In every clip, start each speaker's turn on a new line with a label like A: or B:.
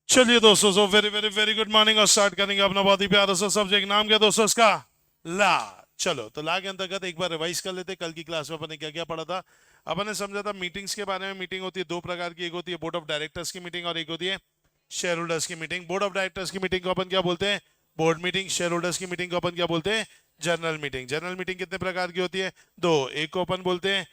A: चलिए दोस्तों, so very very very good morning. और स्टार्ट करेंगे अपना बहुत ही प्यारा सा सब्जेक्ट। नाम क्या दोस्तों इसका? ला। चलो तो ला के अंतर्गत एक बार रिवाइज कर लेते हैं। कल की क्लास में अपन ने क्या क्या पढ़ा था। अपन ने समझा था मीटिंग्स के बारे में। मीटिंग होती है दो प्रकार की, एक होती है बोर्ड ऑफ डायरेक्टर्स की मीटिंग और एक होती है शेयर होल्डर्स की मीटिंग। बोर्ड ऑफ डायरेक्टर्स की मीटिंग को अपन क्या बोलते हैं? Board meeting. शेयर होल्डर्स की मीटिंग को अपन क्या बोलते हैं? General meeting. जनरल मीटिंग कितने प्रकार की होती है? दो। एक को अपन बोलते हैं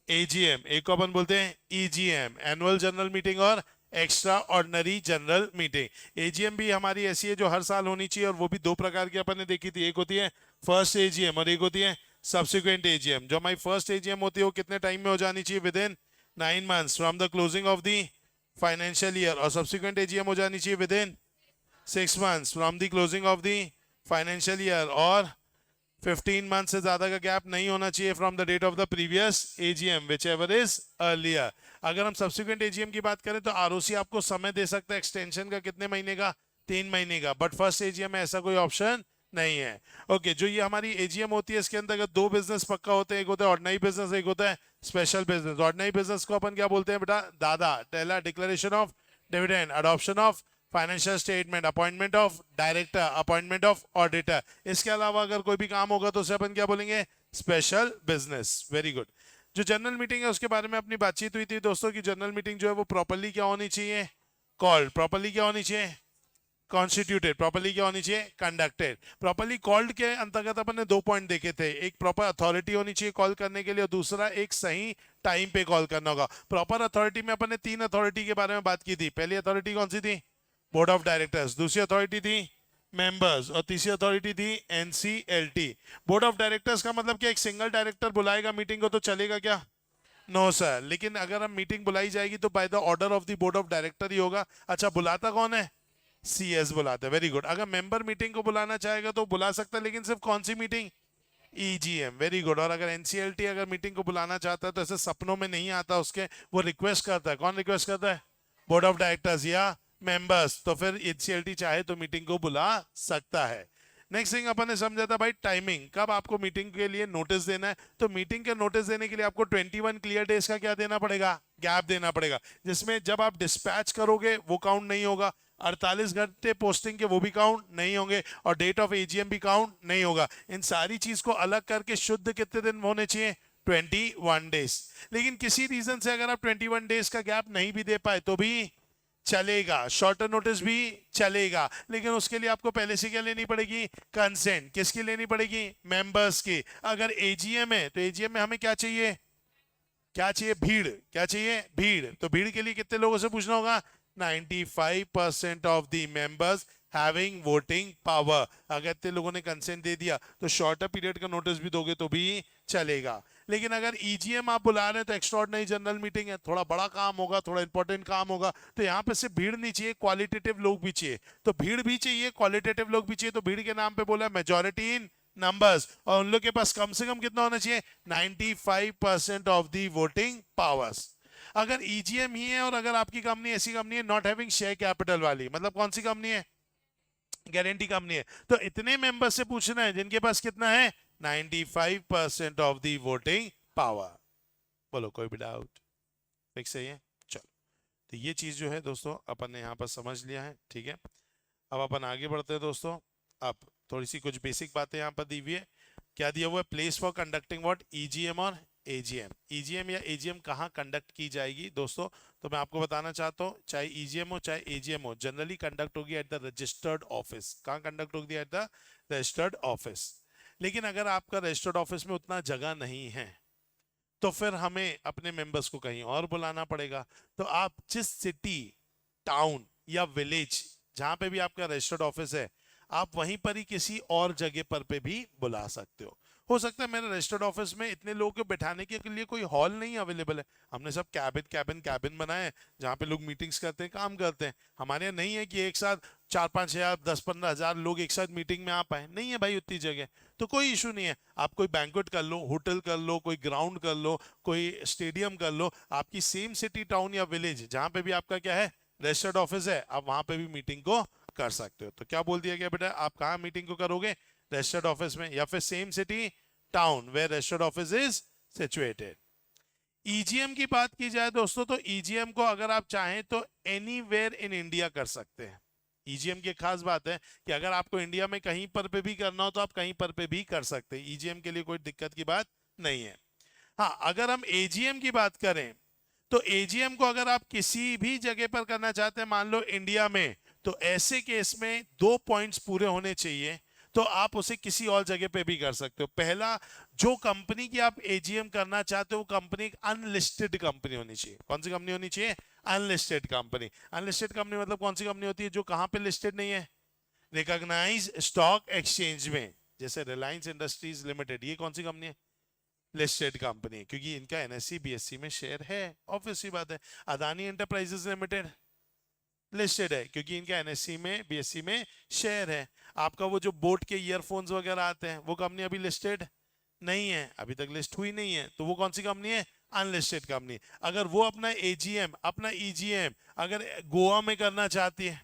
A: एजीएम, एक को अपन बोलते हैं ईजीएम, एनुअल जनरल मीटिंग और extra ordinary general meeting. AGM भी हमारी ऐसी है जो हर साल होनी चाहिए, और वो भी दो प्रकार की अपन ने देखी थी। एक होती है फर्स्ट एजीएम और एक होती है सब्सिक्वेंट एजीएम। जो हमारी फर्स्ट एजीएम होती है वो कितने टाइम में हो जानी चाहिए? With in 9 months from the closing of the financial year. और सब्सिक्वेंट एजीएम हो जानी चाहिए with in 6 months from the closing of the financial year. और 15 month से ज्यादा का गैप नहीं होना चाहिए from the date of the previous AGM whichever is earlier. अगर हम सब्सिक्वेंट एजीएम की बात करें तो आरओसी आपको समय दे सकता है एक्सटेंशन का। कितने महीने का? 3 महीने का। बट फर्स्ट एजीएम में ऐसा कोई ऑप्शन नहीं है। ओके, जो ये हमारी एजीएम होती है इसके अंदर दो बिजनेस पक्का होते हैं। एक होता है ऑर्डिनरी बिजनेस, एक होता है स्पेशल बिजनेस। ऑर्डिनरी बिजनेस को अपन क्या बोलते हैं बेटा? दादा टेला declaration of dividend, adoption of financial statement, appointment of director, appointment of auditor. इसके अलावा अगर कोई भी काम होगा तो उसे अपन क्या बोलेंगे? Special business. Very good. जो जनरल मीटिंग है उसके बारे में अपनी बातचीत हुई थी दोस्तों की जनरल मीटिंग जो है वो प्रॉपर्ली क्या होनी चाहिए? कॉल्ड। प्रॉपर्ली क्या होनी चाहिए? कॉन्स्टिट्यूटेड। प्रॉपर्ली क्या होनी चाहिए? कंडक्टेड। प्रॉपर्ली कॉल्ड के अंतर्गत अपन ने दो पॉइंट देखे थे। एक प्रॉपर अथॉरिटी होनी चाहिए कॉल करने के लिए, और दूसरा एक सही टाइम पे कॉल करना होगा। प्रॉपर अथॉरिटी में अपन ने तीन अथॉरिटी के बारे में बात की थी। पहली अथॉरिटी कौन सी थी? Board of directors. दूसरी अथॉरिटी थी मेंबर्स, और तीसरी अथॉरिटी थी एनसीएलटी। बोर्ड ऑफ डायरेक्टर्स का मतलब क्या? एक सिंगल डायरेक्टर बुलाएगा मीटिंग को तो चलेगा क्या? No sir. लेकिन अगर हम मीटिंग बुलाई जाएगी तो by the order of the board of director ही होगा। अच्छा, बुलाता कौन है? सीएस बुलाता है। Very good. अगर मेंबर मीटिंग को बुलाना चाहेगा तो बुला सकता है, लेकिन सिर्फ कौन सी मीटिंग? ईजीएम। Very good. और अगर एनसीएलटी अगर मीटिंग को बुलाना चाहता है तो ऐसे सपनों में नहीं आता उसके, वो रिक्वेस्ट करता है। कौन रिक्वेस्ट करता है? बोर्ड ऑफ डायरेक्टर्स या मेंबर्स। तो फिर एनसीएलटी चाहे तो मीटिंग को बुला सकता है। नेक्स्ट थिंग अपन ने समझा था भाई टाइमिंग, कब आपको मीटिंग के लिए नोटिस देना है। तो मीटिंग के नोटिस देने के लिए आपको 21 क्लियर डेज का क्या देना पड़ेगा? गैप देना पड़ेगा, जिसमें जब आप डिस्पैच करोगे वो काउंट नहीं होगा, 48 घंटे पोस्टिंग के वो भी काउंट नहीं होंगे, और डेट ऑफ एजीएम भी काउंट नहीं होगा। इन सारी चीज को अलग करके शुद्ध कितने दिन होने चाहिए? 21 डेज। लेकिन किसी रीजन से अगर आप 21 डेज का गैप नहीं भी दे पाए तो भी चलेगा, शॉर्टर नोटिस भी चलेगा। लेकिन उसके लिए आपको पहले से क्या लेनी पड़ेगी? कंसेंट। किसकी लेनी पड़ेगी? मेंबर्स की। अगर एजीएम है तो एजीएम में हमें क्या चाहिए? क्या चाहिए? भीड़। क्या चाहिए? भीड़। तो भीड़ के लिए कितने लोगों से पूछना होगा? 95% of the members having voting power. अगर इतने लोगों ने कंसेंट दे दिया तो शॉर्टर पीरियड का नोटिस भी दोगे तो भी चलेगा। लेकिन अगर ईजीएम आप बुला रहे हैं तो एक्स्ट्राऑर्डिनरी जनरल मीटिंग है, थोड़ा बड़ा काम होगा, थोड़ा इंपॉर्टेंट काम होगा, तो यहाँ पे सिर्फ भीड़ नहीं चाहिए, क्वालिटेटिव लोग भी चाहिए। तो भीड़ भी चाहिए, क्वालिटेटिव लोग भी चाहिए। तो भीड़ के नाम पे बोला मेजोरिटी इन नंबर्स, और उन लोग के पास कम से कम कितना होना चाहिए? 95% ऑफ दी वोटिंग पावर्स। अगर ईजीएम ही है और अगर आपकी कंपनी ऐसी कंपनी है नॉट हैविंग शेयर कैपिटल वाली, मतलब कौन सी कंपनी है? गारंटी कंपनी है, तो इतने मेंबर से पूछना है जिनके पास कितना है? 95% ऑफ दी वोटिंग पावर। बोलो कोई भी डाउट? फिक्स है ये? चलो, तो ये चीज जो है दोस्तों अपन ने यहाँ पर समझ लिया है। ठीक है, अब अपन आगे बढ़ते हैं दोस्तों। अब थोड़ी सी कुछ बेसिक बातें यहाँ पर दी हुई है। क्या दिया हुआ है? Place for conducting what? EGM और एजीएम। ईजीएम या एजीएम कहाँ कंडक्ट की जाएगी दोस्तों? तो मैं आपको बताना चाहता हूँ, चाहे ईजीएम हो चाहे एजीएम हो, जनरली कंडक्ट होगी एट द रजिस्टर्ड ऑफिस। कहाँ कंडक्ट होगी? At the registered office. लेकिन अगर आपका रजिस्टर्ड ऑफिस में उतना जगह नहीं है तो फिर हमें अपने मेंबर्स को कहीं और बुलाना पड़ेगा। तो आप जिस सिटी, टाउन या विलेज जहां पे भी आपका रजिस्टर्ड ऑफिस है, आप वहीं पर ही किसी और जगह पर पे भी बुला सकते हो सकता है मेरे रजिस्टर्ड ऑफिस में इतने लोगों को बैठाने के लिए कोई हॉल नहीं अवेलेबल है। हमने सब कैबिन कैबिन कैबिन बनाए हैं जहाँ पे लोग मीटिंग्स करते हैं, काम करते हैं। हमारे यहाँ नहीं है कि एक साथ 4-5 हजार 10-15 हजार लोग एक साथ मीटिंग में आ पाए, नहीं है भाई उतनी जगह। तो कोई इशू नहीं है, आप कोई बैंक्वेट कर लो, होटल कर लो, कोई ग्राउंड कर लो, कोई स्टेडियम कर लो। आपकी सेम सिटी, टाउन या विलेज जहाँ पे भी आपका क्या है, रजिस्टर्ड ऑफिस है, आप वहां पे भी मीटिंग को कर सकते हो। तो क्या बोल दिया गया बेटा? आप कहाँ मीटिंग को करोगे? रजिस्टर्ड ऑफिस में, या फिर same city town where registered office is situated. EGM की बात की जाए दोस्तों, तो ईजीएम को अगर आप चाहें तो एनीवेयर इन इंडिया कर सकते हैं। ईजीएम की खास बात है कि अगर आपको इंडिया में कहीं पर पे भी करना हो तो आप कहीं पर पे भी कर सकते हैं। ईजीएम के लिए कोई दिक्कत की बात नहीं है। हाँ, अगर हम एजीएम की बात करें तो एजीएम को अगर आप किसी भी जगह पर करना चाहते हैं, मान लो इंडिया में, तो ऐसे केस में 2 पॉइंट्स पूरे होने चाहिए, तो आप उसे किसी और जगह पे भी कर सकते हो। पहला, जो कंपनी की आप एजीएम करना चाहते हो वो कंपनी एक अनलिस्टेड कंपनी होनी चाहिए। कौन सी कंपनी होनी चाहिए? Unlisted company. अनलिस्टेड कंपनी मतलब कौन सी कंपनी होती है? जो कहां पे लिस्टेड नहीं है, रिकॉग्नाइज स्टॉक एक्सचेंज में। जैसे रिलायंस इंडस्ट्रीज लिमिटेड, ये कौन सी कंपनी है? लिस्टेड कंपनी है, क्योंकि इनका एनएससी बीएससी में शेयर है, ऑब्वियस सी बात है। अदानी एंटरप्राइजेस लिमिटेड लिस्टेड है, क्योंकि इनका एनएससी में बीएससी में शेयर है। आपका वो जो बोट के ईयरफोन्स वगैरह आते हैं, वो कंपनी अभी लिस्टेड नहीं है, अभी तक लिस्ट हुई नहीं है, तो वो कौन सी कंपनी है? Unlisted company. अगर वो अपना एजीएम, अपना ईजीएम अगर गोवा में करना चाहती है,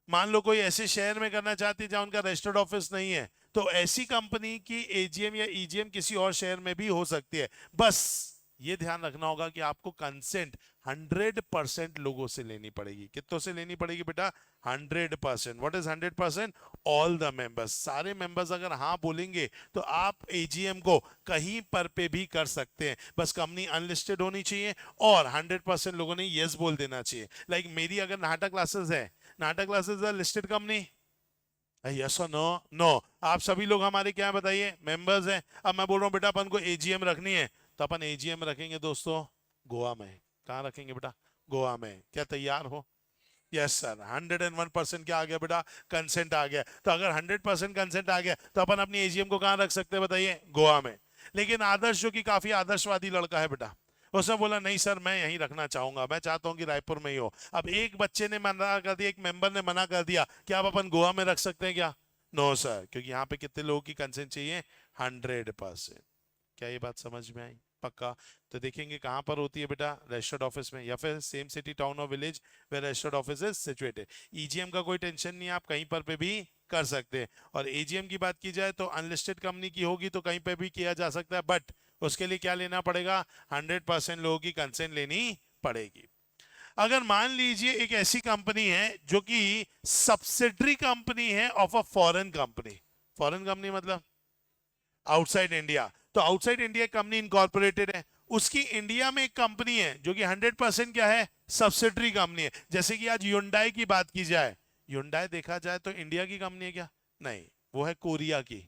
A: मान लो कोई ऐसे शहर में करना चाहती है जहां उनका रजिस्टर्ड ऑफिस नहीं है, तो ऐसी कंपनी की एजीएम या ईजीएम किसी और शहर में भी हो सकती है। बस ये ध्यान रखना होगा कि आपको कंसेंट 100% लोगों से लेनी पड़ेगी। कितनों से लेनी पड़ेगी बेटा? 100%। What is 100%? All the members, सारे मेंबर्स अगर हाँ बोलेंगे तो आप एजीएम को कहीं पर पे भी कर सकते हैं। बस कंपनी अनलिस्टेड होनी चाहिए और 100% लोगों ने यस बोल देना चाहिए। लाइक मेरी अगर नाटक क्लासेस है, नाटक क्लासेस है लिस्टेड कंपनी, यस और नो? नो। आप सभी लोग हमारे क्या बताइए? मेंबर्स हैं। अब मैं बोल रहा हूँ बेटा अपन को एजीएम रखनी है, तो अपन एजीएम रखेंगे दोस्तों गोवा में। कहाँ रखेंगे बेटा? गोवा में। क्या तैयार हो? Yes sir. 101% क्या आ गया बेटा? कंसेंट आ गया। तो अगर 100% कंसेंट आ गया तो अपन अपनी एजीएम को कहाँ रख सकते हैं बताइए? गोवा में। लेकिन आदर्श, जो कि काफी आदर्शवादी लड़का है बेटा, उसने बोला नहीं सर मैं यहीं रखना चाहूंगा, मैं चाहता हूं कि रायपुर में ही हो। अब एक बच्चे ने मना कर दिया, एक मेंबर ने मना कर दिया कि आप अपन गोवा में रख सकते हैं क्या? नो सर, क्योंकि यहाँ पे कितने लोगों की कंसेंट चाहिए? 100%। क्या ये बात समझ में आई? पक्का? तो देखेंगे कहाँ पर होती है बेटा? रजिस्टर्ड ऑफिस में, या फिर सेम सिटी टाउन और village way registered office is situated. EGM का कोई टेंशन नहीं है, आप कहीं पर पे भी कर सकते हैं। और एजीएम की बात की जाए तो अनलिस्टेड कंपनी की होगी तो कहीं पे भी किया जा सकता है, बट उसके लिए क्या लेना पड़ेगा? 100% लोगों की कंसेंट लेनी पड़ेगी। अगर मान लीजिए एक ऐसी कंपनी है जो कि सब्सिडरी कंपनी है of a foreign company. Foreign company मतलब आउटसाइड इंडिया। तो आउटसाइड इंडिया कंपनी इनकॉर्पोरेटेड है, उसकी इंडिया में एक कंपनी है जो कि 100% क्या है? सब्सिडरी कंपनी है। जैसे कि आज युंडाई की बात की जाए, युंडाई देखा जाए तो इंडिया की कंपनी है क्या? नहीं, वो है कोरिया की,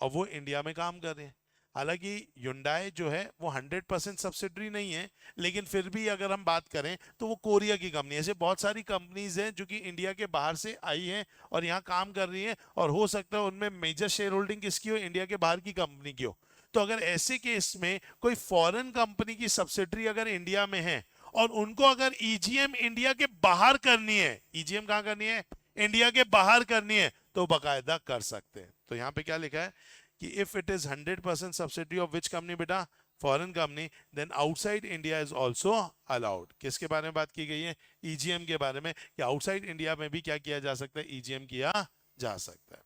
A: और वो इंडिया में काम कर रहे हैं। हालांकि युंडाई जो है वो 100% सब्सिडरी नहीं है, लेकिन फिर भी अगर हम बात करें तो वो कोरिया की कंपनी है। ऐसे बहुत सारी कंपनीज हैं जो कि इंडिया के बाहर से आई हैं और यहाँ काम कर रही हैं, और हो सकता है उनमें मेजर शेयर होल्डिंग किसकी हो? इंडिया के बाहर की कंपनी की हो। तो अगर ऐसे केस में कोई फॉरेन कंपनी की सब्सिडरी अगर इंडिया में है और उनको अगर ईजीएम इंडिया के बाहर करनी है, ईजीएम कहाँ करनी है? इंडिया के बाहर करनी है, तो बकायदा कर सकते हैं। तो यहाँ पे क्या लिखा है कि if it is 100% subsidy of which company बेटा? Foreign company, then outside India is also allowed. किसके बारे में बात की गई है? ईजीएम के बारे में, कि आउटसाइड इंडिया में भी क्या किया जा सकता है? ईजीएम किया जा सकता है।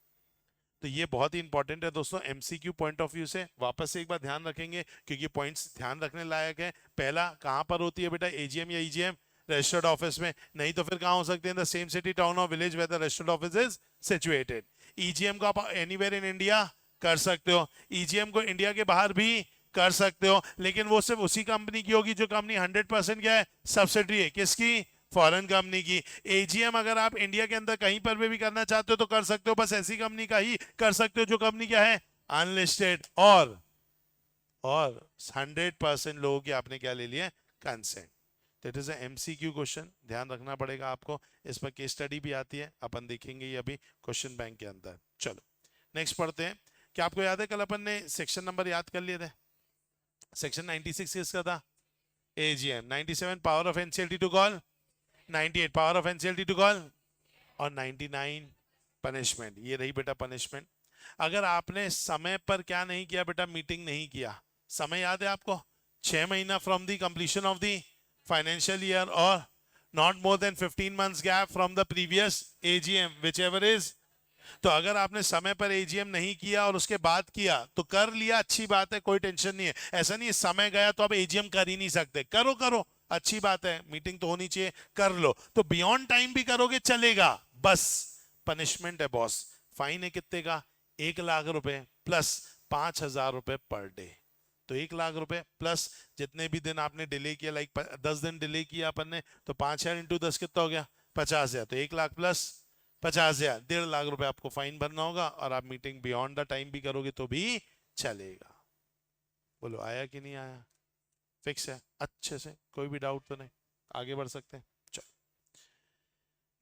A: तो ये बहुत ही इंपॉर्टेंट है दोस्तों, एमसीक्यू पॉइंट ऑफ व्यू से। वापस से एक बार ध्यान रखेंगे क्योंकि पॉइंट्स ध्यान रखने लायक है। पहला, कहां पर होती है बेटा एजीएम या ईजीएम? रजिस्टर्ड ऑफिस में। नहीं तो फिर कहां हो सकते हैं? द सेम सिटी टाउन और village where the registered office is situated. EGM को आप एनीवेयर इन इंडिया कर सकते हो, ईजीएम को इंडिया के बाहर भी कर सकते हो, लेकिन वो सिर्फ उसी कंपनी की होगी जो कंपनी 100% क्या है? सब्सिडरी है। किसकी? फॉरेन कंपनी की। एजीएम अगर आप इंडिया के अंदर कहीं पर भी करना चाहते हो तो कर सकते हो, बस ऐसी कंपनी का ही कर सकते हो जो कंपनी क्या है? अनलिस्टेड, और 100% लोगों की आपने क्या ले लिया? कंसेंट। तो इट इज एमसीक्यू क्वेश्चन, ध्यान रखना पड़ेगा आपको। इस पर केस स्टडी भी आती है, अपन देखेंगे ये अभी क्वेश्चन बैंक के अंदर। चलो नेक्स्ट पढ़ते हैं। क्या आपको याद है कल अपन ने सेक्शन नंबर याद कर लिए थे? सेक्शन 96 किसका था? AGM. 97 power of NCLT to call, 98 power of NCLT to call, और 99 पनिशमेंट। ये रही बेटा पनिशमेंट। अगर आपने समय पर क्या नहीं किया बेटा? मीटिंग नहीं किया। समय याद है आपको? 6 महीना from the completion of the financial year, और not more than 15 months gap from the previous AGM, whichever is तो अगर आपने समय पर एजीएम नहीं किया और उसके बाद किया तो कर लिया, अच्छी बात है, कोई टेंशन नहीं है। ऐसा नहीं है समय गया तो अब एजीएम कर ही नहीं सकते, करो करो, अच्छी बात है, मीटिंग तो होनी चाहिए, कर लो। तो बियॉन्ड टाइम भी करोगे चलेगा, बस पनिशमेंट है बॉस, फाइन है कितने का, 1 लाख रुपए प्लस 5,000 रुपए पर डे। तो 1 लाख रुपए प्लस जितने भी दिन आपने डिले किया, लाइक 10 दिन डिले किया अपन ने, तो 5,000 इंटू 10 कितना हो गया, 50,000। तो 1 लाख प्लस 50,000, 1.5 लाख रुपए आपको फाइन भरना होगा। और आप मीटिंग बियॉन्ड द टाइम भी करोगे तो भी चलेगा। बोलो आया कि नहीं आया? फिक्स है अच्छे से, कोई भी डाउट तो नहीं, आगे बढ़ सकते हैं। चलो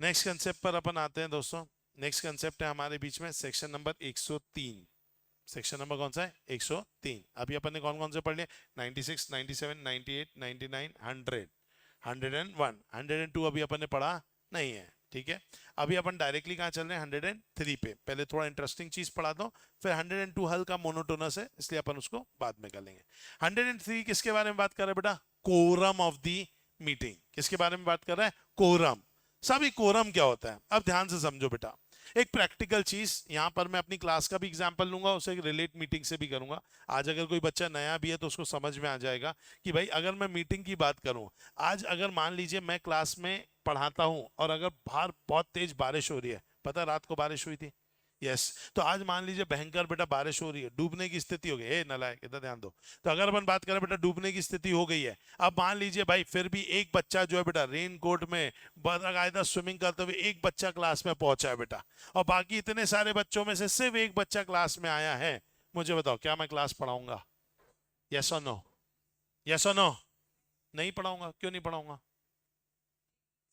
A: नेक्स्ट कंसेप्ट पर अपन आते हैं दोस्तों। नेक्स्ट कंसेप्ट है हमारे बीच में सेक्शन नंबर 103। सेक्शन नंबर कौन सा है? 103। अभी अपन ने कौन कौन से पढ़ लिए? 96, 97, 98, 99, 100, 101, 102 अभी अपन ने पढ़ा नहीं है, ठीक है। अभी अपन डायरेक्टली कहाँ चल रहे हैं? 103 पे। पहले थोड़ा इंटरेस्टिंग चीज पढ़ा दो, फिर 102 हल्का मोनोटोनस है इसलिए अपन उसको बाद में कर लेंगे। 103 किसके बारे में बात कर रहे हैं बेटा? Quorum of the meeting. किसके बारे में बात कर रहा है? कोरम। सभी कोरम क्या होता है अब ध्यान से समझो बेटा। एक प्रैक्टिकल चीज यहां पर मैं अपनी क्लास का भी एग्जांपल लूंगा, उसे रिलेट मीटिंग से भी करूंगा। आज अगर कोई बच्चा नया भी है तो उसको समझ में आ जाएगा कि भाई अगर मैं मीटिंग की बात करूं, आज अगर मान लीजिए मैं क्लास में पढ़ाता हूं और अगर बाहर बहुत तेज बारिश हो रही है, पता रात को बारिश हुई थी, यस, तो आज मान लीजिए भयंकर बेटा बारिश हो रही है, डूबने की स्थिति हो गई, ए नालायक इधर ध्यान दो। तो अगर अपन बात करें बेटा डूबने की स्थिति हो गई है, अब मान लीजिए भाई फिर भी एक बच्चा जो है बेटा रेन कोट में बाकायदा स्विमिंग करते हुए एक बच्चा क्लास में पहुंचा है बेटा, और बाकी इतने सारे बच्चों में से सिर्फ एक बच्चा क्लास में आया है, मुझे बताओ क्या मैं क्लास पढ़ाऊंगा? यस और नो? यस और नो? नहीं पढ़ाऊंगा। क्यों नहीं पढ़ाऊंगा?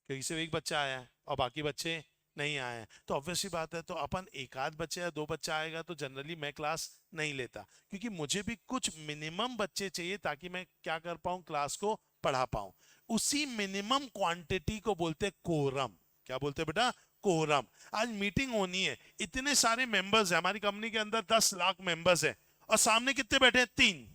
A: क्योंकि सिर्फ एक बच्चा आया है और बाकी बच्चे नहीं आए हैं। तो ऑब्वियसली बात है, तो अपन एक आध बच्चे या दो बच्चा आएगा तो जनरली मैं क्लास नहीं लेता, क्योंकि मुझे भी कुछ मिनिमम बच्चे चाहिए ताकि मैं क्या कर पाऊं, क्लास को पढ़ा पाऊं। उसी मिनिमम क्वांटिटी को बोलते हैं कोरम। क्या बोलते हैं बेटा? कोरम। आज मीटिंग होनी है, इतने सारे मेंबर्स है हमारी कंपनी के अंदर, 10 लाख मेंबर्स है, और सामने कितने बैठे हैं? 3।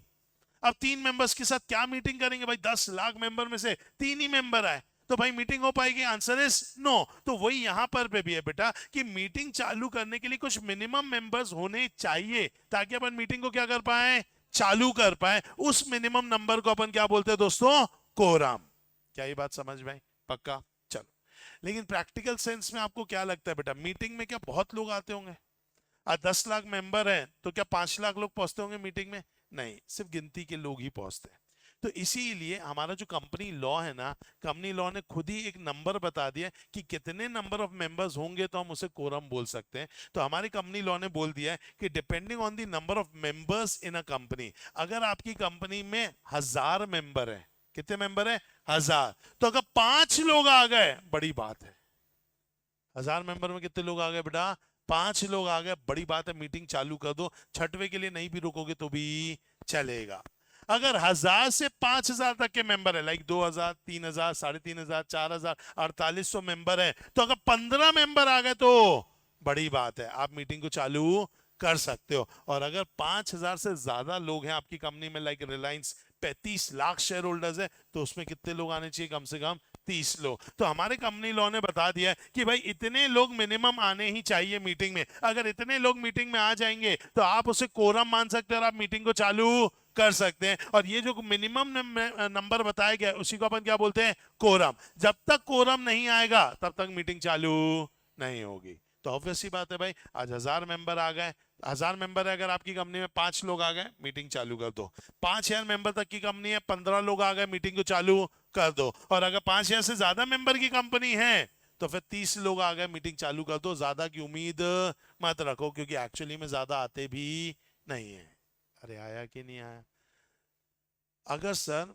A: अब 3 मेंबर्स के साथ क्या मीटिंग करेंगे भाई? 10 लाख मेंबर में से 3 ही मेंबर आए, तो भाई मीटिंग हो पाएगी? Answer is no. तो वही यहां पर भी है बेटा कि मीटिंग चालू करने के लिए कुछ मिनिमम मेंबर्स होने चाहिए ताकि अपन मीटिंग को क्या कर पाए? चालू कर पाए। उस मिनिमम नंबर को अपन क्या बोलते हैं दोस्तों? कोरम। क्या ये बात समझ में आई? पक्का? चलो, लेकिन प्रैक्टिकल सेंस में आपको क्या लगता है बेटा, मीटिंग में क्या बहुत लोग आते होंगे? आज 10 लाख मेंबर हैं तो क्या 5 लाख लोग पहुंचते होंगे मीटिंग में? नहीं, सिर्फ गिनती के लोग ही पहुंचते हैं। तो इसीलिए हमारा जो कंपनी लॉ है ना, कंपनी लॉ ने खुद ही एक नंबर बता दिया कि कितने नंबर ऑफ मेंबर्स होंगे तो हम उसे कोरम बोल सकते हैं। तो हमारी कंपनी लॉ ने बोल दिया है कि depending on the number of members in a company, अगर आपकी कंपनी में 1000 मेंबर है, कितने मेंबर है? 1000, तो अगर 5 लोग आ गए बड़ी बात है। 1000 मेंबर में कितने लोग आ गए बेटा? 5 लोग आ गए, बड़ी बात है, मीटिंग चालू कर दो। छठवें के लिए नहीं भी रुकोगे तो भी चलेगा। अगर 1000 से 5000 तक के मेंबर है, लाइक 2000, 3000, 3500, 4000, 4800 मेंबर है, तो अगर 15 मेंबर आ गए तो बड़ी बात है, आप मीटिंग को चालू कर सकते हो। और अगर 5000 से ज्यादा लोग हैं आपकी कंपनी में, like Reliance 35 lakh share holders है, तो उसमें कितने लोग आने चाहिए? कम से कम 30 लोग। तो हमारे कंपनी लॉ ने बता दिया है कि भाई इतने लोग मिनिमम आने ही चाहिए मीटिंग में। अगर इतने लोग मीटिंग में आ जाएंगे तो आप उसे कोरम मान सकते हैं और आप मीटिंग को चालू कर सकते हैं। और ये जो मिनिमम नंबर बताया गया उसी को अपन क्या बोलते हैं? कोरम। जब तक कोरम नहीं आएगा तब तक मीटिंग चालू नहीं होगी। तो ऑब्वियस सी बात है भाई, आज 1000 मेंबर आ गए, 1000 मेंबर है, अगर आपकी कंपनी में 5 लोग आ गए मीटिंग चालू कर दो। 5000 मेंबर तक की कंपनी है, 15 लोग आ गए, मीटिंग को चालू कर दो। और अगर 5000 से ज्यादा मेंबर की कंपनी है तो फिर 30 लोग आ गए, मीटिंग चालू कर दो। ज्यादा की उम्मीद मत रखो क्योंकि एक्चुअली में ज्यादा आते भी नहीं है। अरे आया कि नहीं आया? अगर सर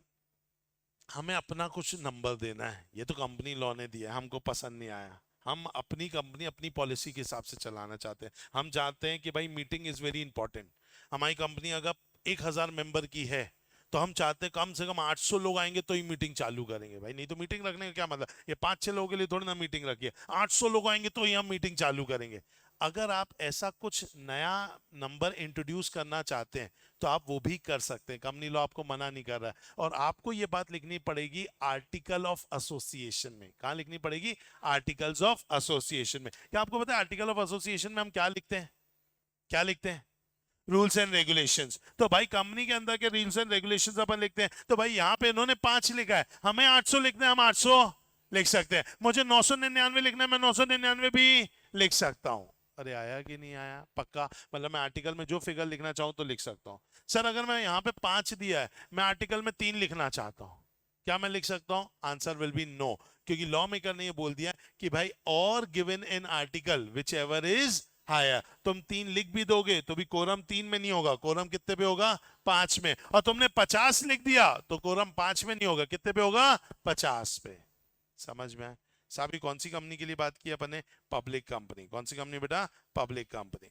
A: हमें अपना कुछ नंबर देना है, ये तो कंपनी लॉ ने दिया है, हमको पसंद नहीं आया, हम अपनी कंपनी अपनी पॉलिसी के हिसाब से चलाना चाहते हैं। हम चाहते हैं कि भाई मीटिंग इज वेरी इंपॉर्टेंट। हमारी कंपनी अगर 1000 मेंबर की है तो हम चाहते हैं कम से कम 800 लोग आएंगे तो ही मीटिंग चालू करेंगे भाई, नहीं तो मीटिंग रखने का क्या मतलब? ये 5-6 लोगों के लिए थोड़ी ना मीटिंग रखिए, 800 लोग आएंगे तो ही हम मीटिंग चालू करेंगे। अगर आप ऐसा कुछ नया नंबर इंट्रोड्यूस करना चाहते हैं तो आप वो भी कर सकते हैं, कंपनी लॉ आपको मना नहीं कर रहा है। और आपको ये बात लिखनी पड़ेगी आर्टिकल ऑफ एसोसिएशन में। कहाँ लिखनी पड़ेगी? आर्टिकल्स ऑफ एसोसिएशन में। क्या आपको पता है आर्टिकल ऑफ एसोसिएशन में हम क्या लिखते हैं? क्या लिखते हैं? Rules and regulations. तो भाई कंपनी के अंदर के रूल्स एंड रेगुलेशंस अपन लिखते हैं। तो भाई यहाँ पे इन्होंने 5 लिखा है, हमें 800 लिखना है, हम 800 लिख सकते हैं। मुझे 999 लिखना है, मैं 999 भी लिख सकता हूँ। अरे आया कि नहीं आया? पक्का? मतलब मैं आर्टिकल में जो फिगर लिखना चाहूँ तो लिख सकता हूँ। सर अगर मैं यहाँ पे 5 दिया है, मैं आर्टिकल में 3 लिखना चाहता हूँ, क्या मैं लिख सकता हूँ? आंसर विल बी नो, क्योंकि लॉ मेकर ने ये बोल दिया कि भाई और given in article whichever is higher. तुम 3 लिख भी दोगे तो भी कोरम 3 में नहीं होगा, कोरम कितने पे होगा? 5 में। और तुमने 50 लिख दिया तो कोरम 5 में नहीं होगा, कितने पे होगा? 50 पे। समझ में आया? साहब कौन सी कंपनी के लिए बात की अपन ने? Public company. कौन सी कंपनी बेटा? Public company.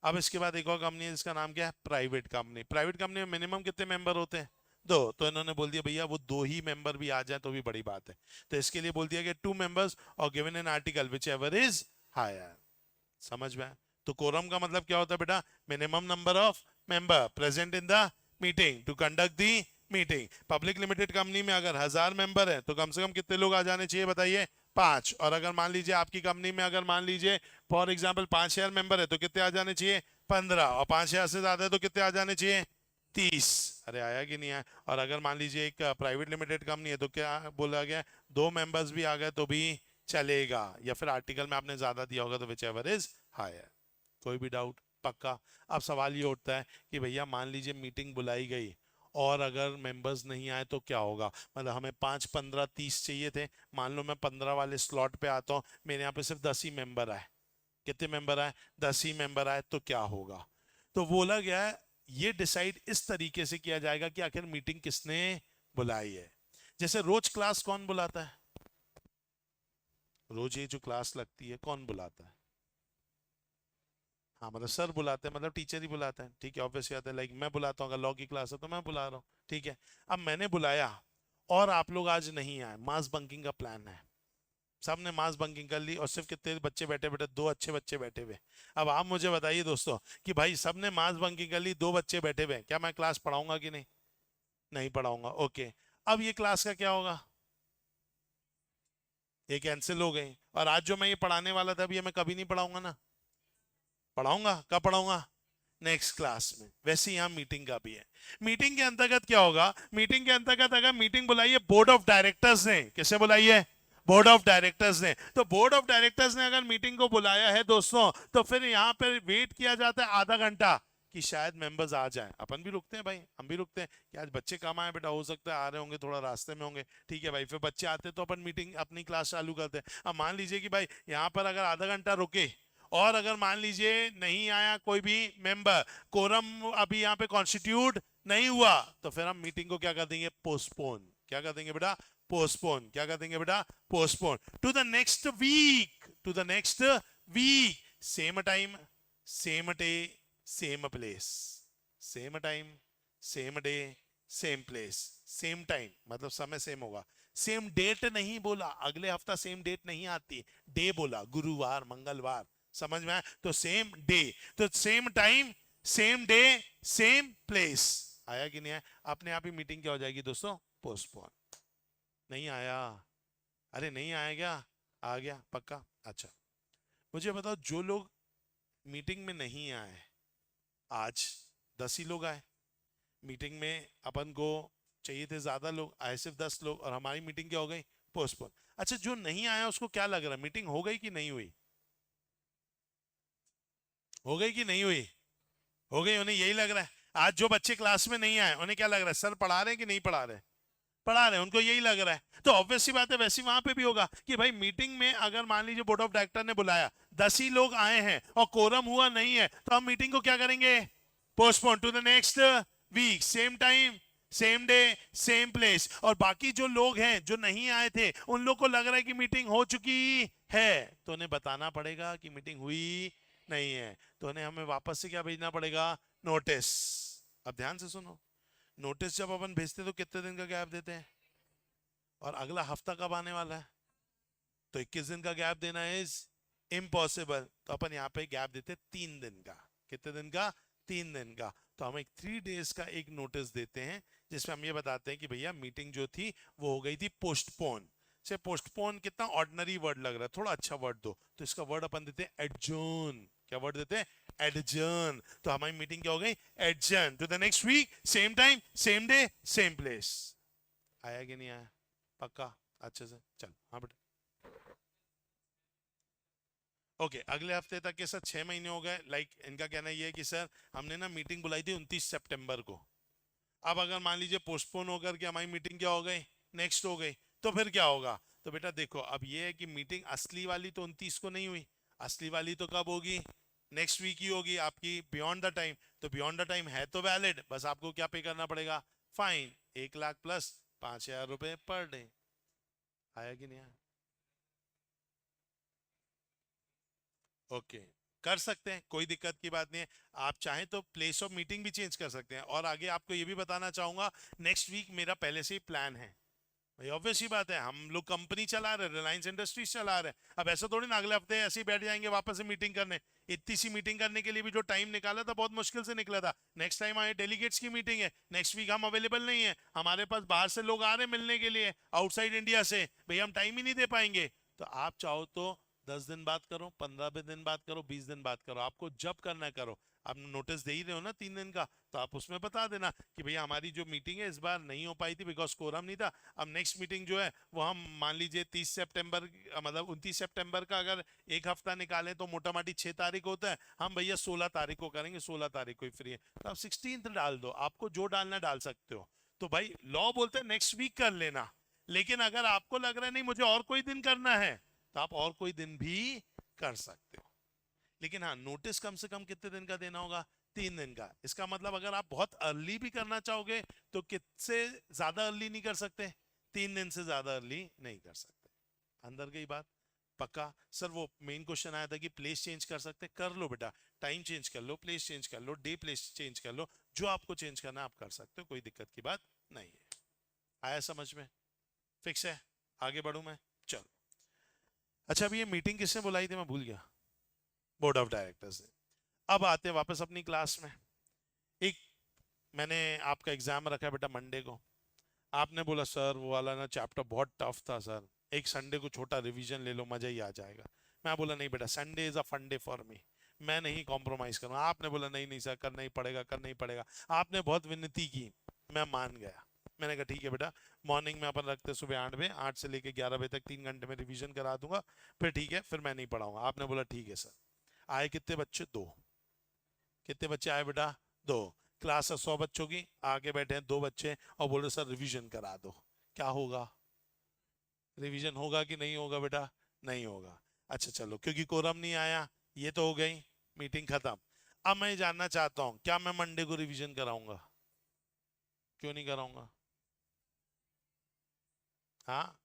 A: अब इसके बाद एक और कंपनी है जिसका नाम क्या है? Private company. प्राइवेट कंपनी में मिनिमम कितने मेंबर होते हैं? 2। तो इन्होंने बोल दिया भैया वो 2 ही मेंबर भी आ जाए तो भी बड़ी बात है। तो इसके लिए बोल दिया कि 2 मेंबर्स और given an article whichever is higher. समझ में आया? तो कोरम का मतलब क्या होता है बेटा? Minimum number of member present in the meeting to conduct the meeting. Public limited company में अगर 1000 मेंबर है तो कम से कम कितने लोग आ जाने चाहिए बताइए? 5। और अगर मान लीजिए आपकी कंपनी में अगर मान लीजिए फॉर एग्जांपल 5000 मेंबर है तो कितने आ जाने चाहिए? 15। और 5000 से ज्यादा है तो कितने आ जाने चाहिए? 30। अरे आया कि नहीं आया? और अगर मान लीजिए एक प्राइवेट लिमिटेड कंपनी है तो क्या बोला गया? 2 मेंबर्स भी आ गए तो भी चलेगा, या फिर आर्टिकल में आपने ज्यादा दिया होगा तो विच एवर इज हायर। कोई भी डाउट? पक्का? अब सवाल ये उठता है कि भैया मान लीजिए मीटिंग बुलाई गई और अगर मेंबर्स नहीं आए तो क्या होगा? मतलब हमें 5, 15, 30 चाहिए थे, मान लो मैं 15 वाले स्लॉट पे आता हूँ, मेरे यहाँ पे सिर्फ 10 ही मेंबर आए। कितने मेंबर आए? 10 ही मेंबर आए, तो क्या होगा? तो बोला गया है ये डिसाइड इस तरीके से किया जाएगा कि आखिर मीटिंग किसने बुलाई है। जैसे रोज क्लास कौन बुलाता है? रोज ये जो क्लास लगती है कौन बुलाता है? हाँ मतलब सर बुलाते हैं, मतलब टीचर ही बुलाते हैं। ठीक है, ऑब्वियस बात है। लाइक मैं बुलाता हूँ, अगर लॉ की क्लास है तो मैं बुला रहा हूँ। ठीक है, अब मैंने बुलाया और आप लोग आज नहीं आए, मास बंकिंग का प्लान है, सबने मास बंकिंग कर ली और सिर्फ कितने बच्चे बैठे बैठे? 2 अच्छे बच्चे बैठे हुए। अब आप मुझे बताइए दोस्तों कि भाई सबने मास बंकिंग कर ली, 2 बच्चे बैठे हुए, क्या मैं क्लास पढ़ाऊंगा कि नहीं? नहीं पढ़ाऊंगा। ओके, अब ये क्लास का क्या होगा? ये कैंसिल हो गई। और आज जो मैं ये पढ़ाने वाला था अभी, ये मैं कभी नहीं पढ़ाऊंगा ना? पढ़ाऊंगा, कब पढ़ाऊंगा? नेक्स्ट क्लास में। वैसे यहाँ मीटिंग का भी है। मीटिंग के अंतर्गत क्या होगा? मीटिंग के अंतर्गत अगर मीटिंग बुलाई है बोर्ड ऑफ डायरेक्टर्स ने, किसे बुलाई है? बोर्ड ऑफ डायरेक्टर्स ने। तो बोर्ड ऑफ डायरेक्टर्स ने अगर मीटिंग को बुलाया है दोस्तों, तो फिर यहाँ पे वेट किया जाता है आधा घंटा कि शायद मेंबर्स आ जाएं। अपन भी रुकते हैं भाई, हम भी रुकते हैं कि आज बच्चे कम आए बेटा, हो सकता है आ रहे होंगे, थोड़ा रास्ते में होंगे। ठीक है भाई, फिर बच्चे आते तो अपन मीटिंग अपनी क्लास चालू करते हैं। अब मान लीजिए कि भाई यहाँ पर अगर आधा घंटा रुके और अगर मान लीजिए नहीं आया कोई भी मेंबर, कोरम अभी यहाँ पे कॉन्स्टिट्यूट नहीं हुआ, तो फिर हम मीटिंग को क्या कर देंगे? पोस्टपोन। क्या कर देंगे बेटा? पोस्टपोन। क्या कर देंगे बेटा? Postpone to the next week. To the next week, same time, same day, same place. Same time, same day, same place. Same time मतलब समय सेम होगा। सेम डेट नहीं बोला, अगले हफ्ता सेम डेट नहीं आती, डे बोला, गुरुवार, मंगलवार। समझ में आया? तो सेम डे, तो same time, same day, same place. आया कि नहीं आया? अपने आप ही मीटिंग क्या हो जाएगी दोस्तों? पोस्टपोन। नहीं आया? अरे नहीं आया क्या? आ गया? पक्का? अच्छा, मुझे बताओ जो लोग मीटिंग में नहीं आए, आज 10 ही लोग आए मीटिंग में, अपन को चाहिए थे ज्यादा लोग, आए सिर्फ 10 लोग और हमारी मीटिंग क्या हो गई? पोस्टपोन। अच्छा, जो नहीं आया उसको क्या लग रहा है, मीटिंग हो गई कि नहीं हुई? हो गई कि नहीं हुई? हो गई। उन्हें यही लग रहा है। आज जो बच्चे क्लास में नहीं आए उन्हें क्या लग रहा है? सर पढ़ा रहे हैं कि नहीं पढ़ा रहे? पढ़ा रहे हैं, उनको यही लग रहा है। तो ऑब्वियस सी बात है वैसी वहां पे भी होगा कि भाई मीटिंग में अगर मान लीजिए बोर्ड ऑफ डायरेक्टर ने बुलाया, 10 ही लोग आए हैं और कोरम हुआ नहीं है, तो हम मीटिंग को क्या करेंगे? Postpone to the next week, same time, same day, same place. और बाकी जो लोग हैं जो नहीं आए थे, उन लोग को लग रहा है कि मीटिंग हो चुकी है, तो उन्हें बताना पड़ेगा कि मीटिंग हुई नहीं है। तो उन्हें हमें वापस से क्या भेजना पड़ेगा? नोटिस। अब ध्यान से सुनो, नोटिस जब अपन भेजते तो कितने दिन का गैप देते हैं? और अगला हफ्ता कब आने वाला है? तो 21 दिन का गैप देना है। इम्पॉसिबल, तो अपन यहाँ पे गैप देते 3 दिन का। कितने दिन का? 3 दिन का। तो हम एक 3 डेज का एक नोटिस देते हैं जिसमें हम ये बताते हैं कि भैया मीटिंग जो थी वो हो गई थी पोस्टपोन से। पोस्टपोन कितना ऑर्डिनरी वर्ड लग रहा है, थोड़ा अच्छा वर्ड दो, तो इसका वर्ड अपन देते हैं एडजर्न। क्या वर्ड देते हैं? एडजर्न। तो हमारी मीटिंग क्या हो गई? Adjourn to the next week, same time, same day, same place. आया कि नहीं आया? पक्का? अच्छे से चल। हाँ बेटा। ओके अगले हफ्ते तक के सर 6 महीने हो गए। इनका कहना ये है कि सर हमने ना मीटिंग बुलाई थी 29 सितंबर को। अब अगर मान लीजिए पोस्टपोन होकर के हमारी मीटिंग क्या हो गई? नेक्स्ट हो गई, तो फिर क्या होगा? तो बेटा देखो अब ये है कि मीटिंग असली वाली तो 29 को नहीं हुई, असली वाली तो कब होगी? नेक्स्ट वीक ही होगी आपकी, बियॉन्ड द टाइम। तो बियॉन्ड द टाइम है तो वैलिड, बस आपको क्या पे करना पड़ेगा? फाइन, 1 लाख प्लस 5,000 रुपए पर डे। आया कि नहीं आया? ओके कर सकते हैं, कोई दिक्कत की बात नहीं है। आप चाहें तो प्लेस ऑफ मीटिंग भी चेंज कर सकते हैं। और आगे आपको ये भी बताना चाहूंगा, नेक्स्ट वीक मेरा पहले से ही प्लान है भाई। ऑब्वियस ही बात है, हम लोग कंपनी चला रहे, रिलायंस इंडस्ट्रीज चला रहे हैं। अब ऐसा थोड़ी ना अगले हफ्ते ऐसे ही बैठ जाएंगे वापस से मीटिंग करने। इतनी सी मीटिंग करने के लिए भी जो टाइम निकाला था बहुत मुश्किल से निकला था। नेक्स्ट टाइम आए डेलीगेट्स की मीटिंग है, नेक्स्ट वीक हम अवेलेबल नहीं है, हमारे पास बाहर से लोग आ रहे हैं मिलने के लिए, आउटसाइड इंडिया से, भाई हम टाइम ही नहीं दे पाएंगे। तो आप चाहो तो 10 दिन बात करो, 15 दिन बात करो, 20 दिन बात करो, आपको जब करना है करो। आप नोटिस दे ही रहे हो ना 3 दिन का, तो आप उसमें बता देना कि भैया हमारी जो मीटिंग है इस बार नहीं हो पाई थी बिकॉज कोरम नहीं था। अब नेक्स्ट मीटिंग जो है वो हम मान लीजिए 30 सितंबर, मतलब 29 सितंबर का अगर एक हफ्ता निकालें तो मोटा माटी 6 तारीख होता है, हम भैया 16 तारीख को करेंगे, 16 तारीख को ही फ्री है, तो आप 16th डाल दो, आपको जो डालना डाल सकते हो। तो भाई लॉ बोलते हैं नेक्स्ट वीक कर लेना, लेकिन अगर आपको लग रहा है नहीं मुझे और कोई दिन करना है, तो आप और कोई दिन भी कर सकते हो। लेकिन हाँ नोटिस कम से कम कितने दिन का देना होगा? 3 दिन का। इसका मतलब अगर आप बहुत अर्ली भी करना चाहोगे तो किससे ज्यादा अर्ली नहीं कर सकते? 3 दिन से ज्यादा अर्ली नहीं कर सकते। अंदर गई बात? पक्का? सर वो मेन क्वेश्चन आया था कि प्लेस चेंज कर सकते, कर लो बेटा, टाइम चेंज कर लो, प्लेस चेंज कर लो, डे प्लेस चेंज कर लो, जो आपको चेंज करना है आप कर सकते हो, कोई दिक्कत की बात नहीं है। आया समझ में? फिक्स है? आगे बढ़ू मैं? चलो। अच्छा अभी ये मीटिंग किसने बुलाई थी मैं भूल गया। बोर्ड ऑफ डायरेक्टर्स ने। अब आते हैं वापस अपनी क्लास में। एक मैंने आपका एग्जाम रखा है बेटा मंडे को। आपने बोला सर वो वाला ना चैप्टर बहुत टफ था सर, एक संडे को छोटा रिवीजन ले लो मजा ही आ जाएगा। मैं बोला नहीं बेटा, Sunday is a fun day for me, मैं नहीं कॉम्प्रोमाइज करूँगा। आपने बोला नहीं नहीं सर करना ही पड़ेगा, करना ही पड़ेगा। आपने बहुत विनती की, मैं मान गया। मैंने कहा ठीक है बेटा, मॉर्निंग में अपन रखते सुबह 8 बजे, 8 से लेके 11 बजे तक 3 घंटे में रिवीजन करा दूंगा, फिर ठीक है फिर मैं नहीं पढ़ाऊंगा। आपने बोला ठीक है सर। आए कितने बच्चे? 2। कितने बच्चे आए बेटा? 2। क्लास है 100 बच्चों की, आके बैठे हैं 2 बच्चे और बोल रहे सर रिवीजन करा दो। क्या होगा? रिवीजन होगा कि नहीं होगा बेटा? नहीं होगा। अच्छा चलो, क्योंकि कोरम नहीं आया, ये तो हो गई मीटिंग खत्म। अब मैं जानना चाहता हूँ क्या मैं मंडे को रिवीजन कराऊंगा? क्यों नहीं कराऊंगा? हाँ।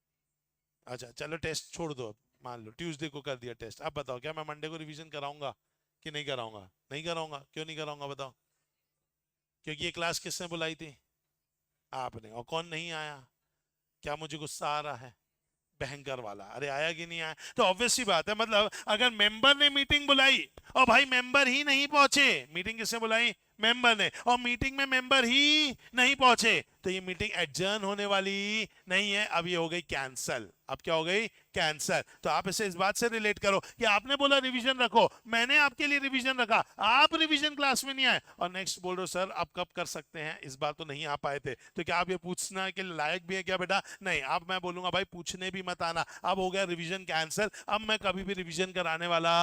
A: अच्छा चलो टेस्ट छोड़ दो, मान लो ट्यूसडे को कर दिया टेस्ट, अब बताओ क्या मैं मंडे को रिवीजन कराऊंगा कि नहीं कराऊंगा? नहीं कराऊंगा। क्यों नहीं कराऊंगा बताओ? क्योंकि ये क्लास किसने बुलाई थी? आपने। और कौन नहीं आया? क्या मुझे गुस्सा आ रहा है? भयंकर वाला। अरे आया कि नहीं आया? तो ऑब्वियस सी बात है, मतलब अगर मेंबर ने मीटिंग बुलाई और भाई मेंबर ही नहीं पहुंचे, मीटिंग किसने बुलाई? मेंबर ने, और मीटिंग में मेंबर ही नहीं पहुंचे, तो ये मीटिंग एडजर्न होने वाली नहीं है, अब ये हो गई कैंसल। अब क्या हो गई? कैंसल। तो आप इसे इस बात से रिलेट करो कि आपने बोला रिवीजन रखो, मैंने आपके लिए रिवीजन रखा, आप रिवीजन क्लास में नहीं आए, और नेक्स्ट बोल रहे हो सर आप कब कर सकते हैं, इस बार तो नहीं आ पाए थे, तो क्या आप ये पूछना के लायक भी है क्या बेटा? नहीं। अब मैं बोलूंगा भाई पूछने भी मत आना, अब हो गया रिवीजन कैंसिल, अब मैं कभी भी रिवीजन कराने वाला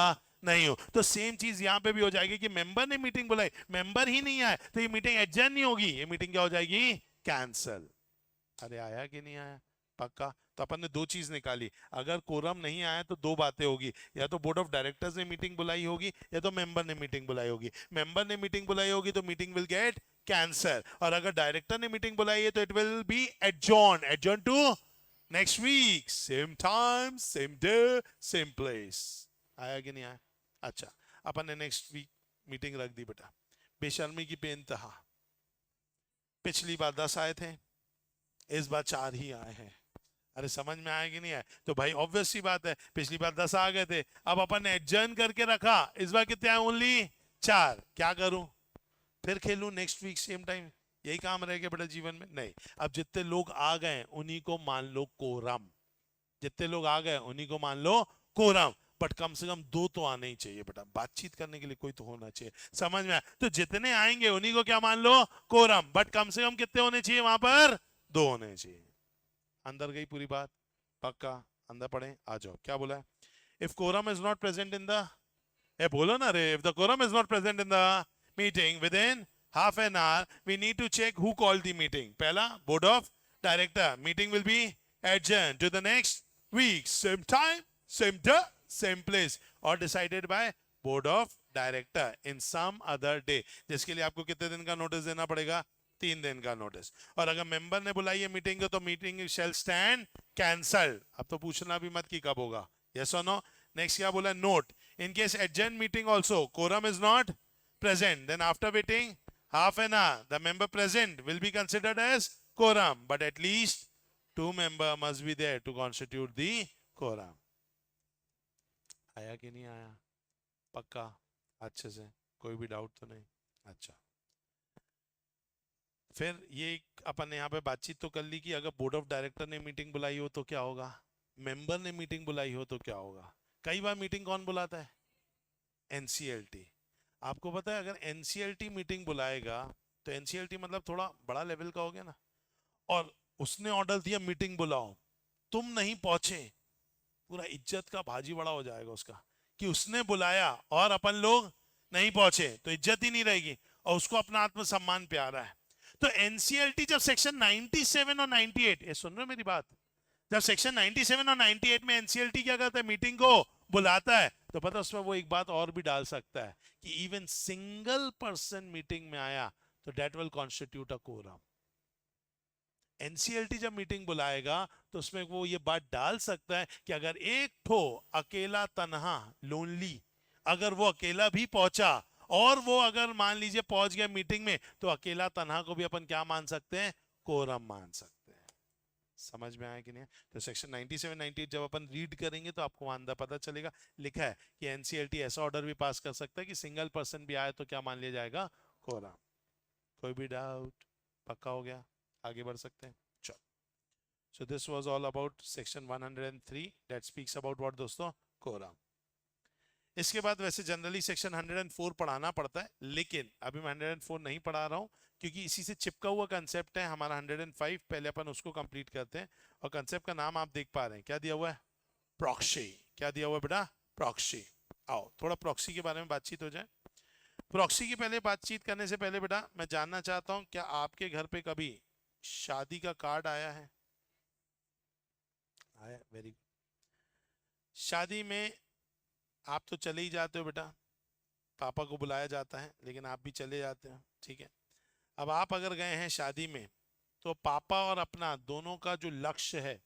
A: नहीं हो। तो सेम चीज यहां पे भी हो जाएगी कि मेंबर ने मीटिंग बुलाई, मेंबर ही नहीं आए, तो ये मीटिंग एडजर्न नहीं होगी, ये मीटिंग क्या हो जाएगी? कैंसिल। अरे आया कि नहीं आया? पक्का? तो अपन ने 2 चीज निकाली, अगर कोरम नहीं आया तो 2 बातें होगी, या तो बोर्ड ऑफ डायरेक्टर्स ने मीटिंग बुलाई होगी या तो मेंबर ने मीटिंग बुलाई होगी। मेंबर ने मीटिंग बुलाई होगी तो मीटिंग विल गेट कैंसर, और अगर डायरेक्टर ने मीटिंग बुलाई है तो it will be adjourn, adjourn to next week, same time, same day, same place. आया कि नहीं आया? अच्छा अपन ने नेक्स्ट वीक मीटिंग रख दी बेटा। बेशर्मी की बेइंतहा, पिछली बार 10 आए थे, इस बार 4 ही आए हैं। अरे समझ में आया कि नहीं आया? तो भाई ऑब्वियस सी बात है, पिछली बार 10 आ गए थे, अब अपन ने एडजर्न करके रखा, इस बार कितने आए? ओनली 4। क्या करूं? फिर खेलूं नेक्स्ट वीक सेम टाइम? यही काम रहेगा बेटा जीवन में? नहीं। अब जितने लोग आ गए उन्हीं को मान लो कोरम, जितने लोग आ गए उन्हीं को मान लो कोरम, बट कम से कम 2 तो आने ही चाहिए बेटा, बातचीत करने के लिए कोई तो होना चाहिए। समझ में आया? तो जितने आएंगे उन्हीं को क्या मान लो? कोरम, बट कम से कम कितने होने चाहिए वहां पर? 2 होने चाहिए। अंदर गई पूरी बात? पक्का? अंदर पढ़े, आ जाओ। क्या बोला है? If quorum is not present in the, ए बोलो ना रे, if the quorum is not present in the meeting with in half an hour, we need to check who called the meeting. पहला, board of director. Meeting will be adjourned to the next week, same time, same day, same place, or decided by board of director in some other day. जिसके लिए आपको कितने दिन का notice देना पड़ेगा? 3 दिन का नोटिस। और अगर मेंबर ने बुलाई है मीटिंग को तो मीटिंग शेल स्टैंड कैंसल्ड। अब तो पूछना भी मत कि कब होगा, यस और नो। नेक्स्ट क्या बोला? Note, in case adjourn meeting also quorum is not present, then after waiting half an hour, the member present will be considered as quorum, but at least 2 member must be there to constitute the quorum. आया कि नहीं आया? पक्का? अच्छे से? कोई भी doubt तो नहीं? अच्छा, फिर ये अपन ने यहाँ पे बातचीत तो कर ली कि अगर बोर्ड ऑफ डायरेक्टर ने मीटिंग बुलाई हो तो क्या होगा, मेंबर ने मीटिंग बुलाई हो तो क्या होगा। कई बार मीटिंग कौन बुलाता है? एनसीएलटी। आपको पता है अगर एनसीएलटी मीटिंग बुलाएगा तो एनसीएलटी मतलब थोड़ा बड़ा लेवल का हो गया ना, और उसने ऑर्डर दिया मीटिंग बुलाओ, तुम नहीं पहुंचे, पूरा इज्जत का भाजी बड़ा हो जाएगा उसका, कि उसने बुलाया और अपन लोग नहीं पहुंचे, तो इज्जत ही नहीं रहेगी, और उसको अपना आत्मसम्मान प्यारा है। तो एनसीएलटी जब सेक्शन 97 और 98, ये सुन रहे हो मेरी बात, जब सेक्शन 97 और 98 में एनसीएलटी क्या करता है? मीटिंग को बुलाता है, तो पता उसमें वो एक बात और भी डाल सकता है कि इवन सिंगल पर्सन मीटिंग में आया तो that will constitute a quorum. NCLT जब मीटिंग बुलाएगा तो उसमें वो ये बात डाल सकता है कि अगर एक ठो अकेला तनहा लोनली, अगर वो अकेला भी पहुंचा और वो अगर मान लीजिए पहुंच गया मीटिंग में, तो अकेला तनहा को भी अपन क्या मान सकते हैं? कोरम मान सकते हैं। समझ में आया कि नहीं? तो सेक्शन 97 98 जब अपन रीड करेंगे तो आपको अंदर पता चलेगा, लिखा है कि एनसीएलटी ऐसा ऑर्डर भी पास कर सकता है कि सिंगल पर्सन भी आए तो क्या मान लिया जाएगा? कोरम। कोई भी डाउट? पक्का हो गया? आगे बढ़ सकते हैं, चलो। So this was all about section 103 that speaks about what दोस्तों? कोरम। इसके बाद वैसे जनरली सेक्शन 104 पढ़ाना पड़ता है, लेकिन अभी मैं 104 नहीं पढ़ा रहा हूँ क्योंकि इसी से चिपका हुआ कंसेप्ट है हमारा 105, पहले अपन उसको कंप्लीट करते हैं। और कंसेप्ट का नाम आप देख पा रहे हैं, क्या दिया हुआ है? प्रॉक्सी। क्या दिया हुआ है बेटा? प्रॉक्सी। आओ थोड़ा प्रॉक्सी के बारे में बातचीत हो जाए। प्रॉक्सी की पहले बातचीत करने से पहले बेटा मैं जानना चाहता हूं, क्या आपके घर पे कभी शादी का कार्ड आया है? आया, वेरी गुड। शादी में आप तो चले ही जाते हो बेटा, पापा को बुलाया जाता है लेकिन आप भी चले जाते हो, ठीक है। अब आप अगर गए हैं शादी में तो पापा और अपना दोनों का जो लक्ष्य है,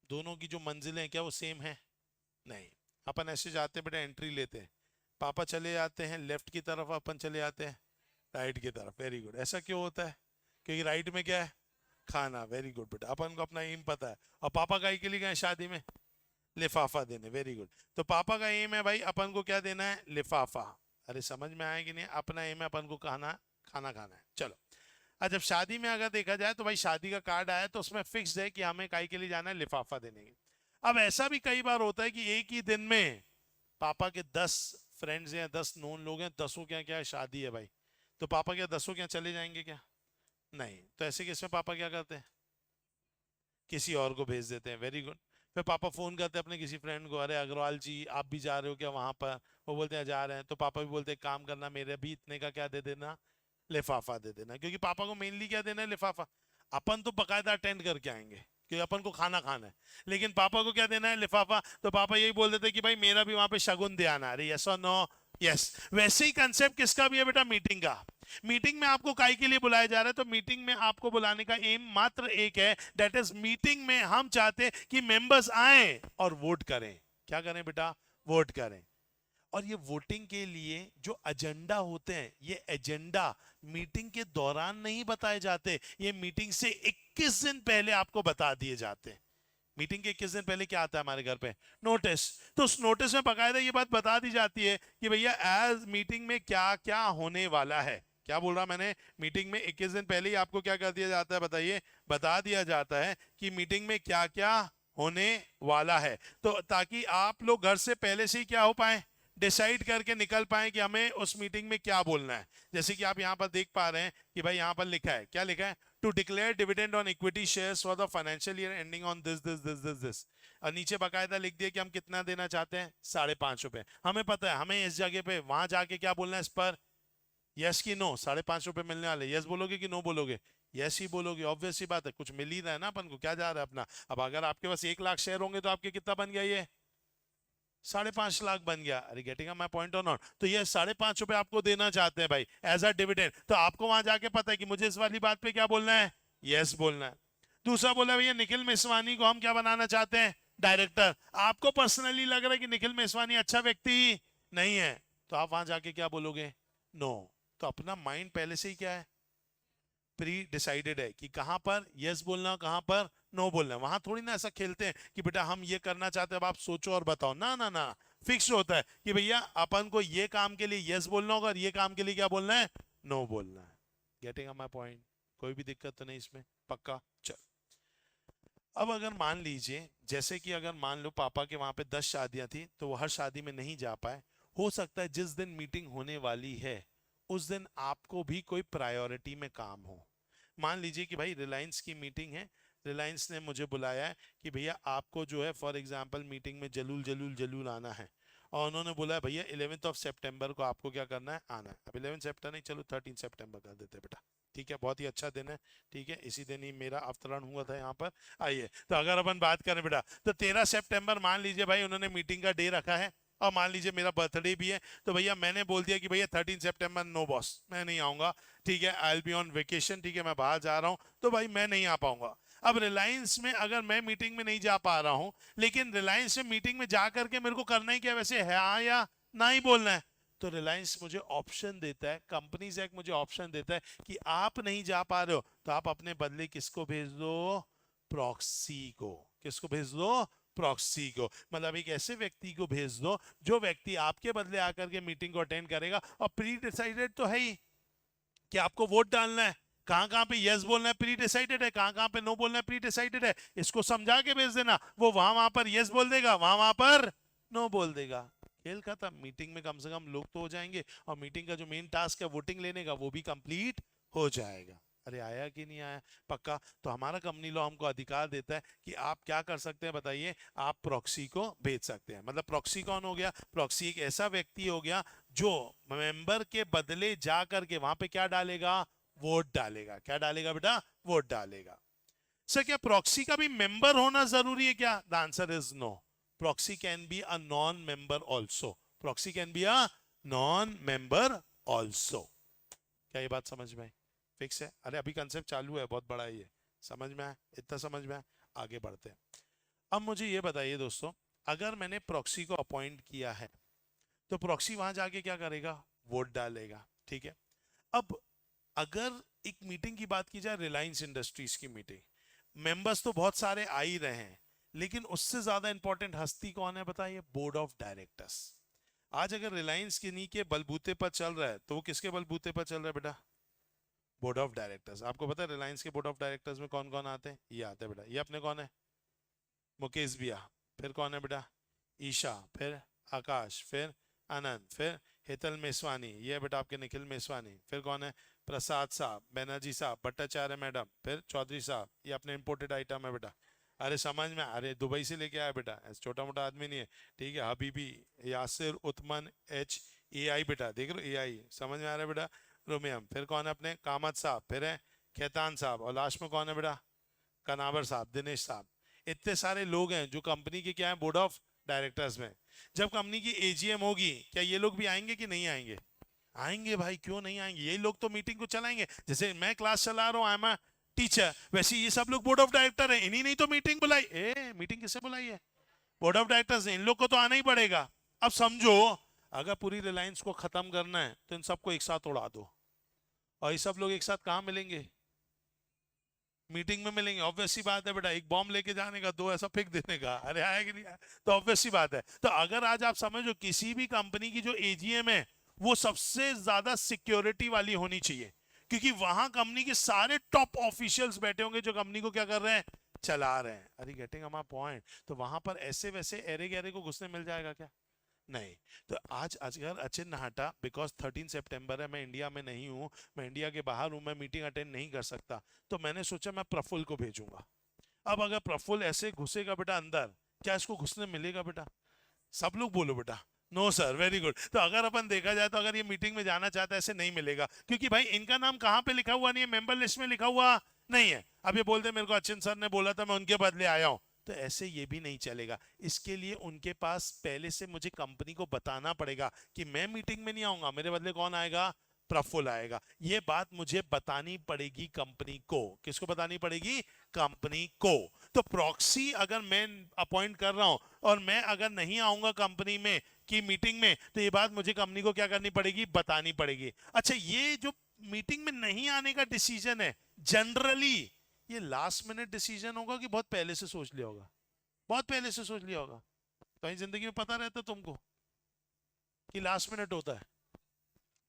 A: दोनों की जो मंजिलें, क्या वो सेम है? नहीं। अपन ऐसे जाते हैं बेटा, एंट्री लेते हैं, पापा चले जाते हैं लेफ्ट की तरफ, अपन चले जाते हैं राइट की तरफ। Very good. ऐसा क्यों होता है? क्योंकि राइट में क्या है? खाना। वेरी गुड बेटा, अपन को अपना एम पता है। और पापा का के लिए गए शादी में? लिफाफा देने। Very good. तो पापा का एम है भाई अपन को क्या देना है? लिफाफा। अरे समझ में आया कि नहीं? अपना एम है अपन को खाना खाना खाना है। चलो, अब जब शादी में अगर देखा जाए तो भाई शादी का कार्ड आया तो उसमें फिक्स है कि हमें काई के लिए जाना है? लिफाफा देने के। अब ऐसा भी कई बार होता है कि एक ही दिन में पापा के 10 फ्रेंड्स हैं, 10 नोन लोग हैं, 10 क्या क्या है शादी है भाई, तो पापा क्या 10 क्या चले जाएंगे क्या? नहीं। तो ऐसे केस में पापा क्या करते हैं? किसी और को भेज देते हैं। Very good. फिर पापा फोन करते हैं अपने किसी फ्रेंड को, अरे अग्रवाल जी आप भी जा रहे हो क्या वहां पर? वो बोलते हैं जा रहे हैं। तो पापा भी बोलते हैं काम करना, मेरे भी इतने का क्या दे देना? लिफाफा दे देना। क्योंकि पापा को मेनली क्या देना है? लिफाफा। अपन तो बकायदा अटेंड करके आएंगे क्योंकि अपन को खाना खाना है, लेकिन पापा को क्या देना है? लिफाफा। तो पापा यही बोल देते कि भाई मेरा भी वहां पे शगुन दे आना। अरे यस और नो? यस। वैसे ही कंसेप्ट किसका भी है बेटा? मीटिंग का। मीटिंग में आपको काई के लिए बुलाया जा रहा है? तो मीटिंग में आपको बुलाने का एम मात्र एक है, दैट इज मीटिंग में हम चाहते हैं कि मेंबर्स आए और वोट करें। क्या करें बेटा? वोट करें। और ये वोटिंग के लिए जो एजेंडा होते हैं, ये एजेंडा मीटिंग के दौरान नहीं बताए जाते, ये मीटिंग से 21 दिन पहले आपको बता दिए जाते हैं मीटिंग के 21 दिन पहले क्या आता है हमारे घर पे? नोटिस। तो उस नोटिस में बकायदा ये बात बता दी जाती है कि भैया एज मीटिंग में क्या क्या होने वाला है। क्या बोल रहा मैंने? मीटिंग में 21 दिन पहले ही आपको क्या कर दिया जाता है? बताइए। बता दिया जाता है कि मीटिंग में क्या क्या होने वाला है, तो ताकि आप लोग घर से पहले से ही क्या हो पाए, डिसाइड करके निकल पाए कि हमें उस मीटिंग में क्या बोलना है। जैसे कि आप यहाँ पर देख पा रहे हैं कि भाई यहाँ पर लिखा है, क्या लिखा है? To declare dividend on equity shares for the financial year ending on this this this this this. और नीचे बकायदा लिख दिया कि हम कितना देना चाहते हैं, ₹5.5। हमें पता है हमें इस जगह पे वहां जाके क्या बोलना है इस पर, यस की नो। ₹5.5 मिलने वाले, यस बोलोगे कि नो बोलोगे? यस ही बोलोगे, ऑब्वियस सी बात है, कुछ मिल ही रहा है ना अपन को, क्या जा रहा है अपना। अब अगर आपके पास 1 लाख शेयर होंगे तो आपके कितना बन गया? ये 5.5 लाख बन गया। अरे गेटिंग माय पॉइंट और नॉट? तो ये ₹5.5 आपको देना चाहते हैं भाई एज अ डिविडेंड। तो आपको वहां जाके पता है कि मुझे इस वाली बात पे क्या बोलना है, यस बोलना है। दूसरा बोला भैया निखिल मेसवानी को हम क्या बनाना चाहते हैं, डायरेक्टर। आपको पर्सनली लग रहा है कि निखिल मेसवानी अच्छा व्यक्ति नहीं है, तो आप वहां जाके क्या बोलोगे, नो। तो अपना माइंड पहले से ही क्या है, प्री डिसाइडेड है कि कहां पर यस बोलना, कहां पर नो बोलना। वहां थोड़ी ना ऐसा खेलते हैं कि बेटा हम ये करना चाहते हैं, अब आप सोचो और बताओ। ना ना ना, फिक्स होता है कि भैया अपन को ये काम के लिए यस बोलना होगा और ये काम के लिए क्या बोलना है, नो बोलना है। Getting my point? कोई भी दिक्कत तो नहीं इसमें? पक्का? चल। अब अगर मान लीजिए, जैसे कि अगर मान लो पापा के वहां पे 10 शादियां थी, तो वो हर शादी में नहीं जा पाए। हो सकता है जिस दिन मीटिंग होने वाली है उस दिन आपको भी कोई प्रायोरिटी में काम हो। मान लीजिए कि भाई रिलायंस की मीटिंग है, रिलायंस ने मुझे बुलाया है कि भैया आपको जो है फॉर एग्जांपल मीटिंग में जलूल जलूल जलूल आना है। और उन्होंने बोला है भैया 11 को आपको क्या करना है, आना है। अब 11 सितंबर नहीं, चलो 13 सितंबर कर देते हैं बेटा, ठीक है, बहुत ही अच्छा दिन है, ठीक है, इसी दिन ही मेरा अवतरण हुआ था यहाँ पर। आइए, तो अगर अपन बात करें बेटा, तो 13 सितंबर मान लीजिए भाई उन्होंने मीटिंग का डे रखा है, और मान लीजिए मेरा बर्थडे भी है, तो भैया मैंने बोल दिया कि भैया 13 सितंबर नो बॉस, मैं नहीं आऊंगा, ठीक है, I will be on vacation, ठीक है, मैं बाहर जा रहा हूँ, तो भाई मैं नहीं आ पाऊंगा। अब रिलायंस में अगर मैं मीटिंग में नहीं जा पा रहा हूं, लेकिन रिलायंस में मीटिंग में जा करके मेरे को करना ही क्या वैसे है, हाँ या ना ही बोलना है, तो रिलायंस मुझे ऑप्शन देता है, कंपनीज एक्ट मुझे ऑप्शन देता है कि आप नहीं जा पा रहे हो तो आप अपने बदले किसको भेज दो, प्रॉक्सी को। किसको भेज दो, प्रॉक्सी को। मतलब एक ऐसे व्यक्ति को भेज दो जो व्यक्ति आपके बदले आकर के मीटिंग को अटेंड करेगा, और प्री डिसाइडेड तो है ही कि आपको वोट डालना है, कहां कहां पे यस बोलना है प्री डिसाइडेड है, कहां कहां पे नो बोलना है प्री डिसाइडेड है। इसको समझा के भेज देना, वो वहां वहां पर यस बोल देगा, वहां वहां पर नो बोल देगा, खेल खत्म। मीटिंग में कम से कम लोग तो हो जाएंगे, और मीटिंग का जो मेन टास्क है वोटिंग लेने का वो भी कंप्लीट हो जाएगा। अरे आया कि नहीं आया? पक्का? तो हमारा कंपनी लॉ हमको अधिकार देता है कि आप क्या कर सकते हैं, बताइए, आप प्रॉक्सी को भेज सकते हैं। मतलब प्रॉक्सी कौन हो गया? प्रॉक्सी एक ऐसा व्यक्ति हो गया जो मेंबर के बदले जा करके वहां पे क्या डालेगा, वोट डालेगा। क्या डालेगा बेटा? वोट डालेगा। सर क्या प्रॉक्सी का भी मेंबर होना जरूरी है क्या? The answer is no. Proxy can be a non member also. Proxy can be a non member also. क्या ये बात समझ में आई? फिक्स है? अरे अभी कंसेप्ट चालू है, बहुत बड़ा है ये, समझ में आया? इतना समझ में आया? आगे बढ़ते हैं। अब मुझे ये बताइए दोस्तों, अगर मैंने प्रॉक्सी को अपॉइंट किया है तो प्रॉक्सी वहां जाके क्या करेगा, वोट डालेगा, ठीक है। अब अगर एक मीटिंग की बात की जाए, रिलायंस इंडस्ट्रीज की मीटिंग, मेंबर्स तो बहुत सारे आ ही रहे हैं, लेकिन उससे ज्यादा इंपॉर्टेंट हस्ती कौन है बताइए? Board of directors. आज अगर रिलायंस किन्हीं के बलबूते पर चल रहा है तो वो किसके बलबूते पर चल रहा है बेटा? Board of directors. आपको पता है रिलायंस के बोर्ड ऑफ डायरेक्टर्स में कौन कौन आते हैं? ये आते हैं बेटा, ये अपने कौन है? मुकेश भैया। फिर कौन है बेटा? ईशा। फिर आकाश। फिर आनंद। फिर हेतल मेसवानी, ये बेटा आपके निखिल मेसवानी। फिर कौन है? प्रसाद साहब, बैनर्जी साहब, भट्टाचार्य मैडम, फिर चौधरी साहब, ये अपने इंपोर्टेड आइटम है बेटा। अरे समझ में, अरे दुबई से लेके आया बेटा, ऐसे छोटा मोटा आदमी नहीं है, ठीक है। हबीबी, यासिर, उत्मन, एच ए आई बेटा, देख रहे हो, ए आई, समझ में आ रहा है बेटा? रोमियम। फिर कौन है अपने? कामत साहब। फिर है खेतान साहब, और लास्ट में कौन है बेटा? कनावर साहब, दिनेश साहब। इतने सारे लोग हैं जो कंपनी के क्या है, बोर्ड ऑफ डायरेक्टर्स में। जब कंपनी की एजीएम होगी, क्या ये लोग भी आएंगे कि नहीं आएंगे? आएंगे भाई, क्यों नहीं आएंगे? यही लोग तो मीटिंग को चलाएंगे। जैसे मैं क्लास चला रहा हूँ, आई एम अ टीचर, वैसे ये सब लोग बोर्ड ऑफ डायरेक्टर है, इन्हीं नहीं तो मीटिंग बुलाई। मीटिंग किससे बुलाई है? बोर्ड ऑफ डायरेक्टर्स ने। इन लोग को तो आना ही पड़ेगा। अब समझो, अगर पूरी रिलायंस को खत्म करना है तो इन सबको एक साथ उड़ा दो, और ये सब लोग एक साथ कहाँ मिलेंगे? मीटिंग में मिलेंगे, ऑब्वियस सी बात है बेटा, एक बॉम्ब लेके जाने का, दो ऐसा फेंक देने का, अरे आया कि नहीं आया, तो ऑब्वियस सी बात है। तो अगर आज आप समझो किसी भी कंपनी की जो एजीएम है वो सबसे ज्यादा सिक्योरिटी वाली होनी चाहिए, क्योंकि वहां कंपनी के सारे टॉप ऑफिशियल्स बैठे होंगे जो कंपनी को क्या कर रहे हैं, चला रहे हैं। अरे गेटिंग माय पॉइंट। तो वहां पर ऐसे वैसे एरे गैरे को घुसने मिल जाएगा क्या? नहीं। तो आज अजगर अचिन नहाटा, बिकॉज 13 सितंबर है, मैं इंडिया में नहीं हूं, मैं इंडिया के बाहर हूं, मैं मीटिंग अटेंड नहीं कर सकता, तो मैंने सोचा मैं प्रफुल्ल को भेजूंगा। अब अगर प्रफुल्ल ऐसे घुसेगा बेटा अंदर, क्या इसको घुसने मिलेगा बेटा? सब लोग बोलो बेटा। No sir, very good. तो अगर अपन देखा जाए तो अगर ये मीटिंग में जाना चाहता है, ऐसे नहीं मिलेगा, क्योंकि भाई इनका नाम कहाँ पे लिखा हुआ नहीं है, मेंबर लिस्ट में लिखा हुआ नहीं है। अब ये बोलते मेरे को अचिन सर ने बोला था, मैं उनके बदले आया हूं, तो ऐसे ये भी नहीं चलेगा। इसके लिए उनके पास पहले से मुझे कंपनी को बताना पड़ेगा कि मैं मीटिंग में नहीं आऊंगा, मेरे बदले कौन आएगा, प्रफुल्ल आएगा। ये बात मुझे बतानी पड़ेगी कंपनी को। किसको बतानी पड़ेगी? कंपनी को। तो प्रॉक्सी अगर मैं अपॉइंट कर रहा हूं और मैं अगर नहीं आऊंगा कंपनी में की मीटिंग में, तो ये बात मुझे कंपनी को क्या करनी पड़ेगी, बतानी पड़ेगी। अच्छा, ये जो मीटिंग में नहीं आने का डिसीजन है, जनरली ये लास्ट मिनट डिसीजन होगा कि बहुत पहले से सोच लिया होगा? बहुत पहले से सोच लिया होगा। कहीं जिंदगी में पता रहता तुमको कि लास्ट मिनट होता है?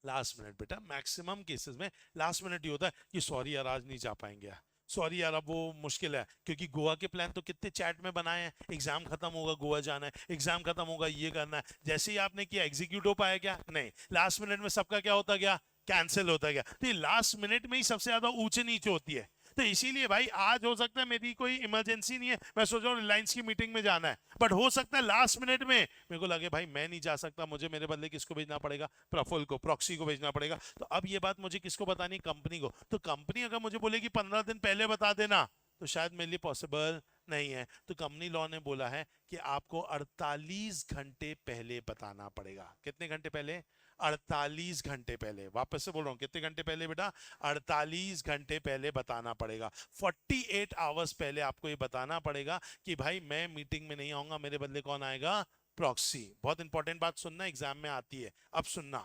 A: लास्ट मिनट बेटा, मैक्सिमम केसेस में लास्ट मिनट ही होता है कि सॉरी यार आज नहीं जा पाएंगे, सॉरी यार अब वो मुश्किल है, क्योंकि गोवा के प्लान तो कितने चैट में बनाए हैं, एग्जाम खत्म होगा गोवा जाना है, एग्जाम खत्म होगा ये करना है, जैसे ही आपने किया एग्जीक्यूट हो पाया क्या? नहीं। लास्ट मिनट में सबका क्या होता गया, कैंसिल होता गया। तो ये लास्ट मिनट में ही सबसे ज्यादा ऊंचे नीचे होती है। तो इसीलिए भाई आज हो सकता है मेरी कोई इमरजेंसी नहीं है, मैं सोच रहा हूँ रिलायंस की मीटिंग में जाना है, बट हो सकता है लास्ट मिनट में मेरे को लगे भाई मैं नहीं जा सकता, मुझे मेरे बदले किसको भेजना पड़ेगा, प्रफुल्ल को, प्रॉक्सी को भेजना पड़ेगा। तो अब ये बात मुझे किसको बतानी, कंपनी को। तो कंपनी अगर मुझे बोलेगी 15 दिन पहले बता देना, तो शायद मेरे लिए पॉसिबल नहीं है। तो कंपनी लॉ ने बोला है कि आपको 48 घंटे पहले बताना पड़ेगा। कितने घंटे पहले? 48 घंटे पहले। वापस से बोल रहा हूं, कितने घंटे पहले बेटा? 48 घंटे पहले बताना पड़ेगा। 48 आवर्स पहले आपको ये बताना पड़ेगा कि भाई मैं मीटिंग में नहीं आऊंगा, मेरे बदले कौन आएगा, प्रॉक्सी। बहुत इंपॉर्टेंट बात सुनना, एग्जाम में आती है। अब सुनना,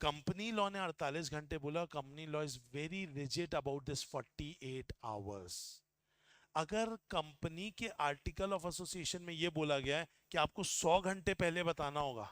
A: कंपनी लॉ ने 48 घंटे बोला, company law is very rigid about this 48 hours. अगर कंपनी के आर्टिकल ऑफ एसोसिएशन में यह बोला गया है कि आपको 100 घंटे पहले बताना होगा,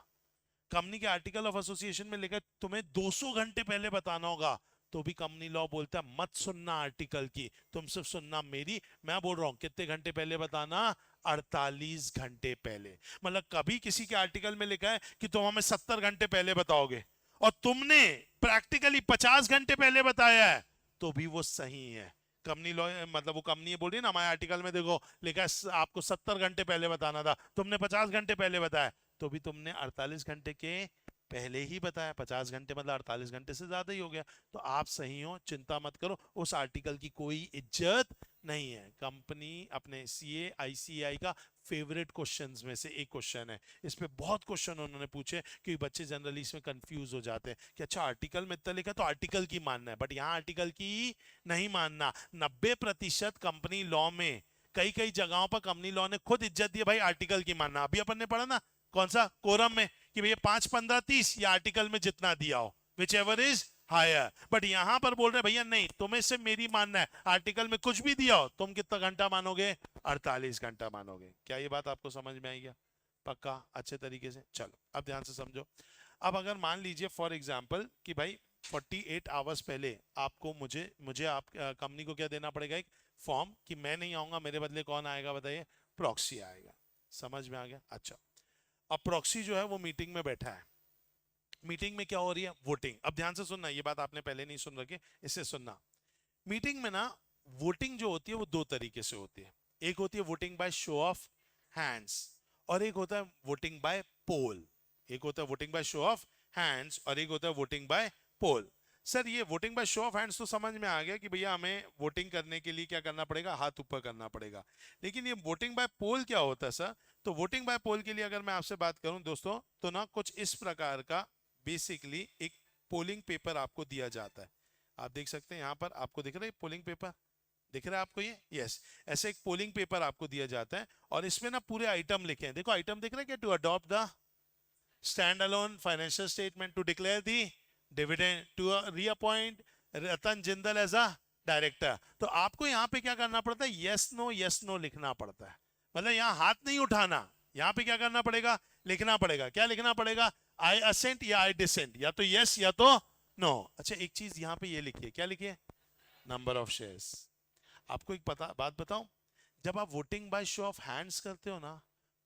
A: कंपनी के आर्टिकल ऑफ एसोसिएशन में लिखा तुम्हें 200 घंटे पहले बताना होगा, तो भी कंपनी लॉ बोलता है मत सुनना आर्टिकल की, तुम सिर्फ सुनना मेरी। मैं बोल रहा हूं कितने घंटे पहले बताना, 48 घंटे पहले। मतलब कभी किसी के आर्टिकल में लिखा है कि तुम हमें 70 घंटे पहले बताओगे और तुमने प्रैक्टिकली 50 घंटे पहले बताया है, तो भी वो सही है। कंपनी लॉ मतलब वो कंपनी बोल रही है ना, हमारे आर्टिकल में देखो लिखा है आपको 70 घंटे पहले बताना था, तुमने 50 घंटे पहले बताया, तो भी तुमने 48 घंटे के पहले ही बताया। 50 घंटे मतलब 48 घंटे से ज्यादा ही हो गया। तो आप सही हो, चिंता मत करो, उस आर्टिकल की कोई इज्जत नहीं है। कंपनी अपने सीए आईसीएआई का फेवरेट क्वेश्चंस में से एक क्वेश्चन है। इस पे बहुत क्वेश्चन उन्होंने पूछे क्योंकि बच्चे जनरली इसमें कंफ्यूज हो जाते हैं कि अच्छा आर्टिकल में इतना लिखा तो आर्टिकल की मानना है, बट यहाँ आर्टिकल की नहीं मानना। 90% कंपनी लॉ में कई कई जगहों पर कंपनी लॉ ने खुद इज्जत दी भाई आर्टिकल की मानना। अभी अपन ने पढ़ा ना कौन सा कोरम में कि भैया 5 15 30 या आर्टिकल में जितना दिया हो, whichever is higher. But यहां पर बोल रहे भैया नहीं, तुम्हें से मेरी मानना है, आर्टिकल में कुछ भी दिया हो तुम कितना घंटा मानोगे, 48 घंटा मानोगे। क्या ये बात आपको समझ में आई क्या? पक्का, अच्छे तरीके से। चलो अब ध्यान से समझो। अब अगर मान लीजिए फॉर एग्जाम्पल कि भाई 48 आवर्स पहले आपको मुझे मुझे आप कंपनी को क्या देना पड़ेगा, एक फॉर्म कि मैं नहीं आऊंगा, मेरे बदले कौन आएगा बताइए, प्रॉक्सी आएगा। समझ में आ गया? अच्छा, अब प्रॉक्सी जो है वो मीटिंग में बैठा है। मीटिंग में क्या हो रही है, वोटिंग। अब ध्यान से सुनना, ये बात आपने पहले नहीं सुन रखी, इससे सुनना। मीटिंग में ना वोटिंग जो होती है वो दो तरीके से होती है। एक होती है voting by show of hands और एक होता है वोटिंग बाय पोल। एक होता है voting by show of hands और एक होता है वोटिंग बाय पोल। सर ये voting by show of hands तो समझ में आ गया कि भैया हमें वोटिंग करने के लिए क्या करना पड़ेगा, हाथ ऊपर करना पड़ेगा। लेकिन ये वोटिंग बाय पोल क्या होता है सर? तो वोटिंग बाय पोल के लिए अगर मैं आपसे बात करूं दोस्तों, तो ना कुछ इस प्रकार का बेसिकली एक पोलिंग पेपर आपको दिया जाता है। आप देख सकते हैं यहाँ पर आपको दिख रहा है पोलिंग पेपर, दिख रहा है आपको ये? यस, ऐसे एक पोलिंग पेपर आपको दिया जाता है और इसमें ना पूरे आइटम लिखे हैं। देखो आइटम दिख रहा है क्या? To adopt the stand alone financial statement, to declare the dividend, to reappoint Ratan Jindal as a director, तो आपको यहाँ पे क्या करना पड़ता है, यस नो लिखना पड़ता है। मतलब यहाँ हाथ नहीं उठाना, यहाँ पे क्या करना पड़ेगा, लिखना पड़ेगा। क्या लिखना पड़ेगा, आई असेंट या आई डिसेंट, या तो यस या तो नो। अच्छा एक चीज यहाँ पे ये लिखिए, क्या लिखिए, नंबर ऑफ शेयर्स। आपको एक बात बताऊं, जब आप voting by show of hands करते हो ना,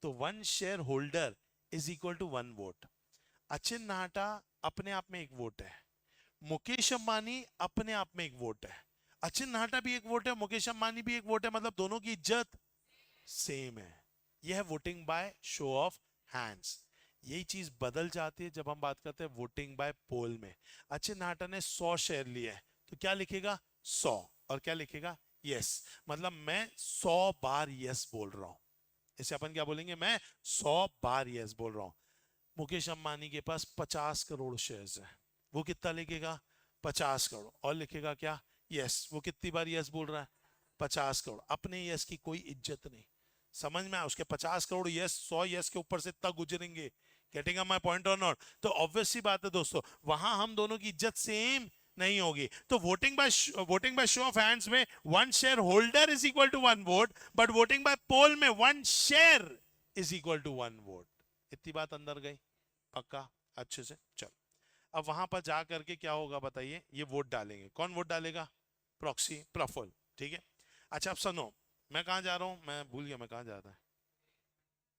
A: तो one share holder is equal to one vote. Achin Nahata अपने आप में एक वोट है, मुकेश अंबानी अपने आप में एक वोट है, अचिन नाहटा भी एक वोट है, मुकेश अंबानी भी एक वोट है, मतलब दोनों की इज्जत सेम है। यह है voting by show of hands. यही चीज बदल जाती है जब हम बात करते हैं वोटिंग बाय पोल में। अचिन नाहटा ने 100 शेयर लिए है, तो क्या लिखेगा, 100, और क्या लिखेगा, यस। मतलब मैं 100 बार यस बोल रहा हूं, इसे अपन क्या बोलेंगे, मैं 100 बार यस बोल रहा हूं। मुकेश अंबानी के पास 50 करोड़ शेयर्स है, वो कितना लिखेगा, 50 करोड़, और लिखेगा क्या, यस। वो कितनी बार यस बोल रहा है, 50 करोड़। अपने यस की कोई इज्जत नहीं, समझ में आया, उसके 50 करोड़ यस, 100 यस के ऊपर से इतना गुजरेंगे। गेटिंग माय पॉइंट और नॉट। तो ऑब्वियस सी बात है दोस्तों, वहां हम दोनों की इज्जत सेम नहीं होगी। तो voting by show of hands में one share holder is equal to one vote, but voting by poll में one share is equal to one vote. इतनी बात अंदर गई, पक्का, अच्छे से। चलो अब वहां पर जा करके क्या होगा बताइए, ये वोट डालेंगे, कौन वोट डालेगा, प्रॉक्सी, प्रफुल्ल, ठीक है। अच्छा अब सुनो, मैं कहाँ जा रहा हूँ, मैं भूल गया मैं कहाँ जा रहा था,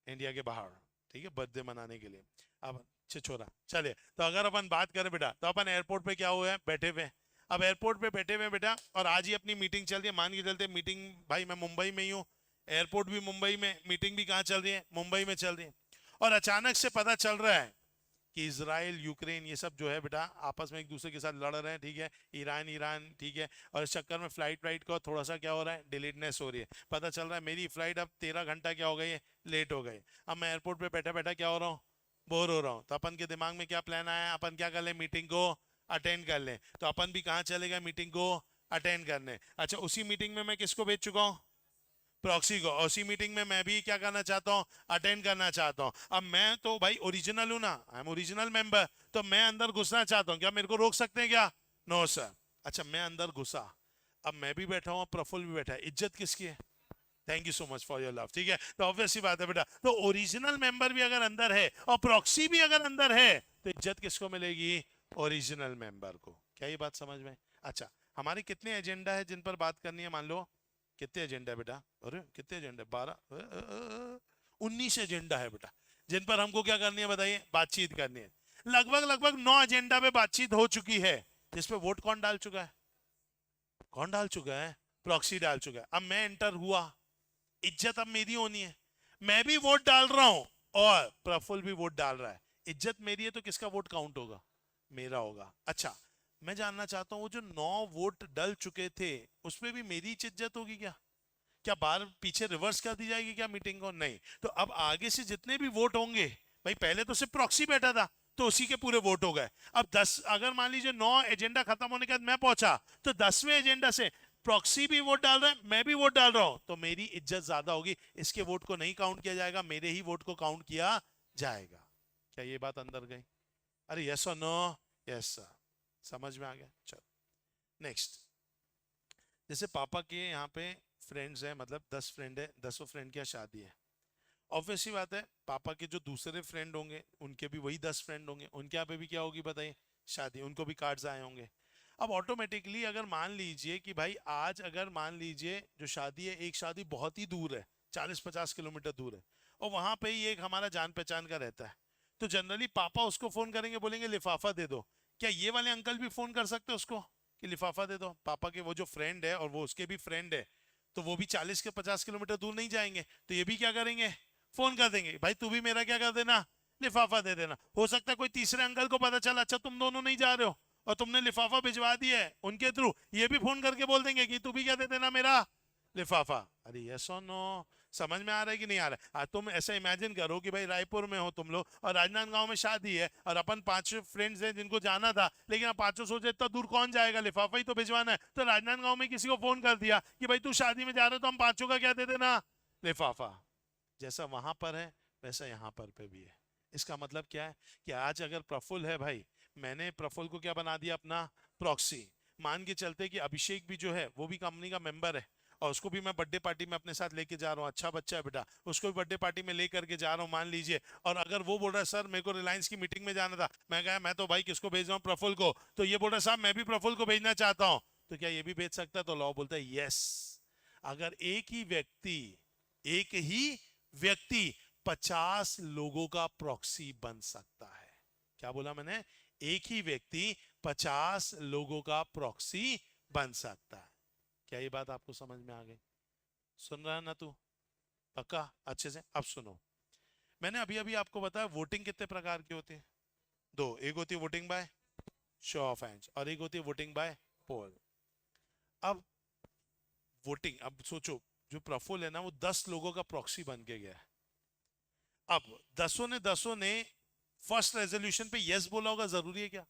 A: इंडिया के बाहर, ठीक है, बर्थडे मनाने के लिए। अब छिछोरा, चलिए। तो अगर अपन बात करें बेटा, तो अपन एयरपोर्ट पे क्या हुआ है, बैठे हुए। अब एयरपोर्ट पे बैठे हुए बेटा, और आज ही अपनी मीटिंग चल रही है, मान के चलते मीटिंग, भाई मैं मुंबई में ही हूँ, एयरपोर्ट भी मुंबई में, मीटिंग भी कहाँ चल रही है, मुंबई में चल रही है। और अचानक से पता चल रहा है कि इसराइल यूक्रेन ये सब जो है बेटा आपस में एक दूसरे के साथ लड़ रहे हैं, ठीक है, ईरान, ठीक है। और इस चक्कर में फ्लाइट का थोड़ा सा क्या हो रहा है, डिलेडनेस हो रही है। पता चल रहा है मेरी फ्लाइट अब 13 घंटा क्या हो गई है, लेट हो गई। अब मैं एयरपोर्ट पे बैठा बैठा क्या हो रहा हूँ, बोर हो रहा हूँ। तो अपन के दिमाग में क्या प्लान आया, अपन क्या कर ले, मीटिंग को अटेंड कर ले। तो अपन भी कहाँ चले गए, मीटिंग को अटेंड करने। अच्छा उसी मीटिंग में मैं किसको भेज चुका हूँ, प्रॉक्सी को। उसी मीटिंग में मैं भी क्या करना चाहता हूँ, अटेंड करना चाहता हूँ। अब मैं तो भाई ओरिजिनल हूं ना, आई एम ओरिजिनल मेंबर, तो मैं अंदर घुसना चाहता हूँ, क्या मेरे को रोक सकते हैं क्या, नो सर। अच्छा मैं अंदर घुसा, अब मैं भी बैठा हूँ, प्रफुल्ल भी बैठा है, इज्जत किसकी है, thank you so much for your love, ठीक है। तो ऑब्वियस सी बात है बेटा, तो ओरिजिनल मेंबर भी अगर अंदर है और प्रॉक्सी भी अगर अंदर है, तो इज्जत किसको मिलेगी, ओरिजिनल मेंबर को। क्या ये बात समझ में। अच्छा हमारे कितने एजेंडा है जिन पर बात करनी है, मान लो कितने एजेंडा है बेटा, अरे कितने एजेंडा, 12, 19 एजेंडा है बेटा, जिन पर हमको क्या करनी है बताइए, बातचीत करनी है। लगभग 9 एजेंडा पे बातचीत हो चुकी है, जिसपे वोट कौन डाल चुका है, कौन डाल चुका है, प्रॉक्सी डाल चुका है। अब मैं एंटर हुआ, इज्जत अब मेरी होनी है, मैं भी वोट डाल रहा हूं और प्रफुल्ल भी वोट डाल रहा है, इज्जत मेरी है, तो किसका वोट काउंट होगा, मेरा होगा। अच्छा मैं जानना चाहता हूं वो जो 9 वोट डल चुके थे उसमें भी मेरी इज्जत होगी क्या, क्या बार पीछे रिवर्स कर दी जाएगी क्या मीटिंग को, नहीं। तो अब आगे से जितने भी वोट होंगे, भाई पहले तो सिर्फ प्रॉक्सी बैठा था, तो उसी के पूरे वोट हो गए। अब 10, अगर मान लीजिए 9 एजेंडा खत्म होने के बाद मैं पहुंचा, तो 10वें एजेंडा से प्रॉक्सी भी वोट डाल रहा है, मैं भी वोट डाल रहा हूं, तो मेरी इज्जत ज्यादा होगी, इसके वोट को नहीं काउंट किया जाएगा, मेरे ही वोट को काउंट किया जाएगा। क्या ये बात अंदर गई, अरे यस और नो, यस सर, समझ में आ गया। चलो नेक्स्ट, जैसे पापा के यहाँ पे फ्रेंड्स हैं, मतलब 10 फ्रेंड है, 10 फ्रेंड की शादी है। ऑब्वियसली बात है पापा के जो दूसरे फ्रेंड होंगे उनके भी वही 10 फ्रेंड होंगे, उनके यहाँ पे भी क्या होगी बताइए, शादी, उनको भी कार्ड्स आए होंगे। अब ऑटोमेटिकली अगर मान लीजिए कि भाई आज अगर मान लीजिए जो शादी है, एक शादी बहुत ही दूर है, 40-50 किलोमीटर दूर है, और वहां पे ही एक हमारा जान पहचान का रहता है, तो जनरली पापा उसको फोन करेंगे, बोलेंगे लिफाफा दे दो। क्या ये वाले अंकल भी फोन कर सकते हैं उसको कि लिफाफा दे दो, पापा के वो जो फ्रेंड है और वो उसके भी फ्रेंड है, तो वो भी 40 के 50 किलोमीटर दूर नहीं जाएंगे, तो ये भी क्या करेंगे, फोन कर देंगे, भाई तू भी मेरा क्या कर देना, लिफाफा दे देना। हो सकता है कोई तीसरे अंकल को पता चला, अच्छा तुम दोनों नहीं जा रहे हो और तुमने लिफाफा भिजवा दिया है उनके थ्रू, ये भी फोन करके बोल देंगे कि तू भी क्या दे देना, मेरा लिफाफा। अरे यस और नो, समझ में आ रहा है कि नहीं आ रहा है। तुम ऐसा इमेजिन करो कि भाई रायपुर में हो तुम लोग और राजनांदगांव में शादी है, और अपन 5 फ्रेंड्स हैं जिनको जाना था, लेकिन अब 5 सोचे इतना दूर कौन जाएगा, लिफाफा ही तो भिजवाना है। तो राजनांदगांव में किसी को फोन कर दिया कि भाई तू शादी में जा रहे हो, तो हम 5 का क्या दे देना, लिफाफा। जैसा वहां पर है वैसा यहाँ पर पे भी है। इसका मतलब क्या है कि आज अगर प्रफुल्ल है भाई, मैंने प्रफुल्ल को क्या बना दिया, अपना प्रॉक्सी, मान के चलते कि अभिषेक भी जो है वो भी कंपनी का मेंबर है और उसको भी मैं बर्थडे पार्टी में अपने साथ लेके जा रहा हूँ, अच्छा बच्चा है बेटा, उसको भी बर्थडे पार्टी में लेकर के जा रहा हूँ मान लीजिए, और अगर वो बोल रहा है सर मेरे को रिलायंस की मीटिंग में जाना था, मैं कहा मैं तो भाई किसको भेज रहा हूँ, प्रफुल्ल को, तो ये बोल रहा है साहब मैं भी प्रफुल्ल को भेजना चाहता हूँ, तो क्या ये भी भेज सकता है? तो लॉ बोलता है यस। अगर एक ही व्यक्ति 50 लोगों का प्रॉक्सी बन सकता है। क्या बोला मैंने? एक ही व्यक्ति 50 लोगों का प्रॉक्सी बन सकता है। क्या ये बात आपको समझ में आ गई? सुन रहा है ना तू? पक्का? अच्छे से अब सुनो। मैंने अभी अभी आपको बताया वोटिंग कितने प्रकार की होती है? दो। एक होती है voting by show of hands और एक होती है वोटिंग बाय पोल। अब वोटिंग, अब सोचो जो प्रफुल्ल है ना वो 10 लोगों का प्रॉक्सी बन के गया है। अब दसों ने फर्स्ट रेजोल्यूशन पे यस बोला होगा, जरूरी है क्या?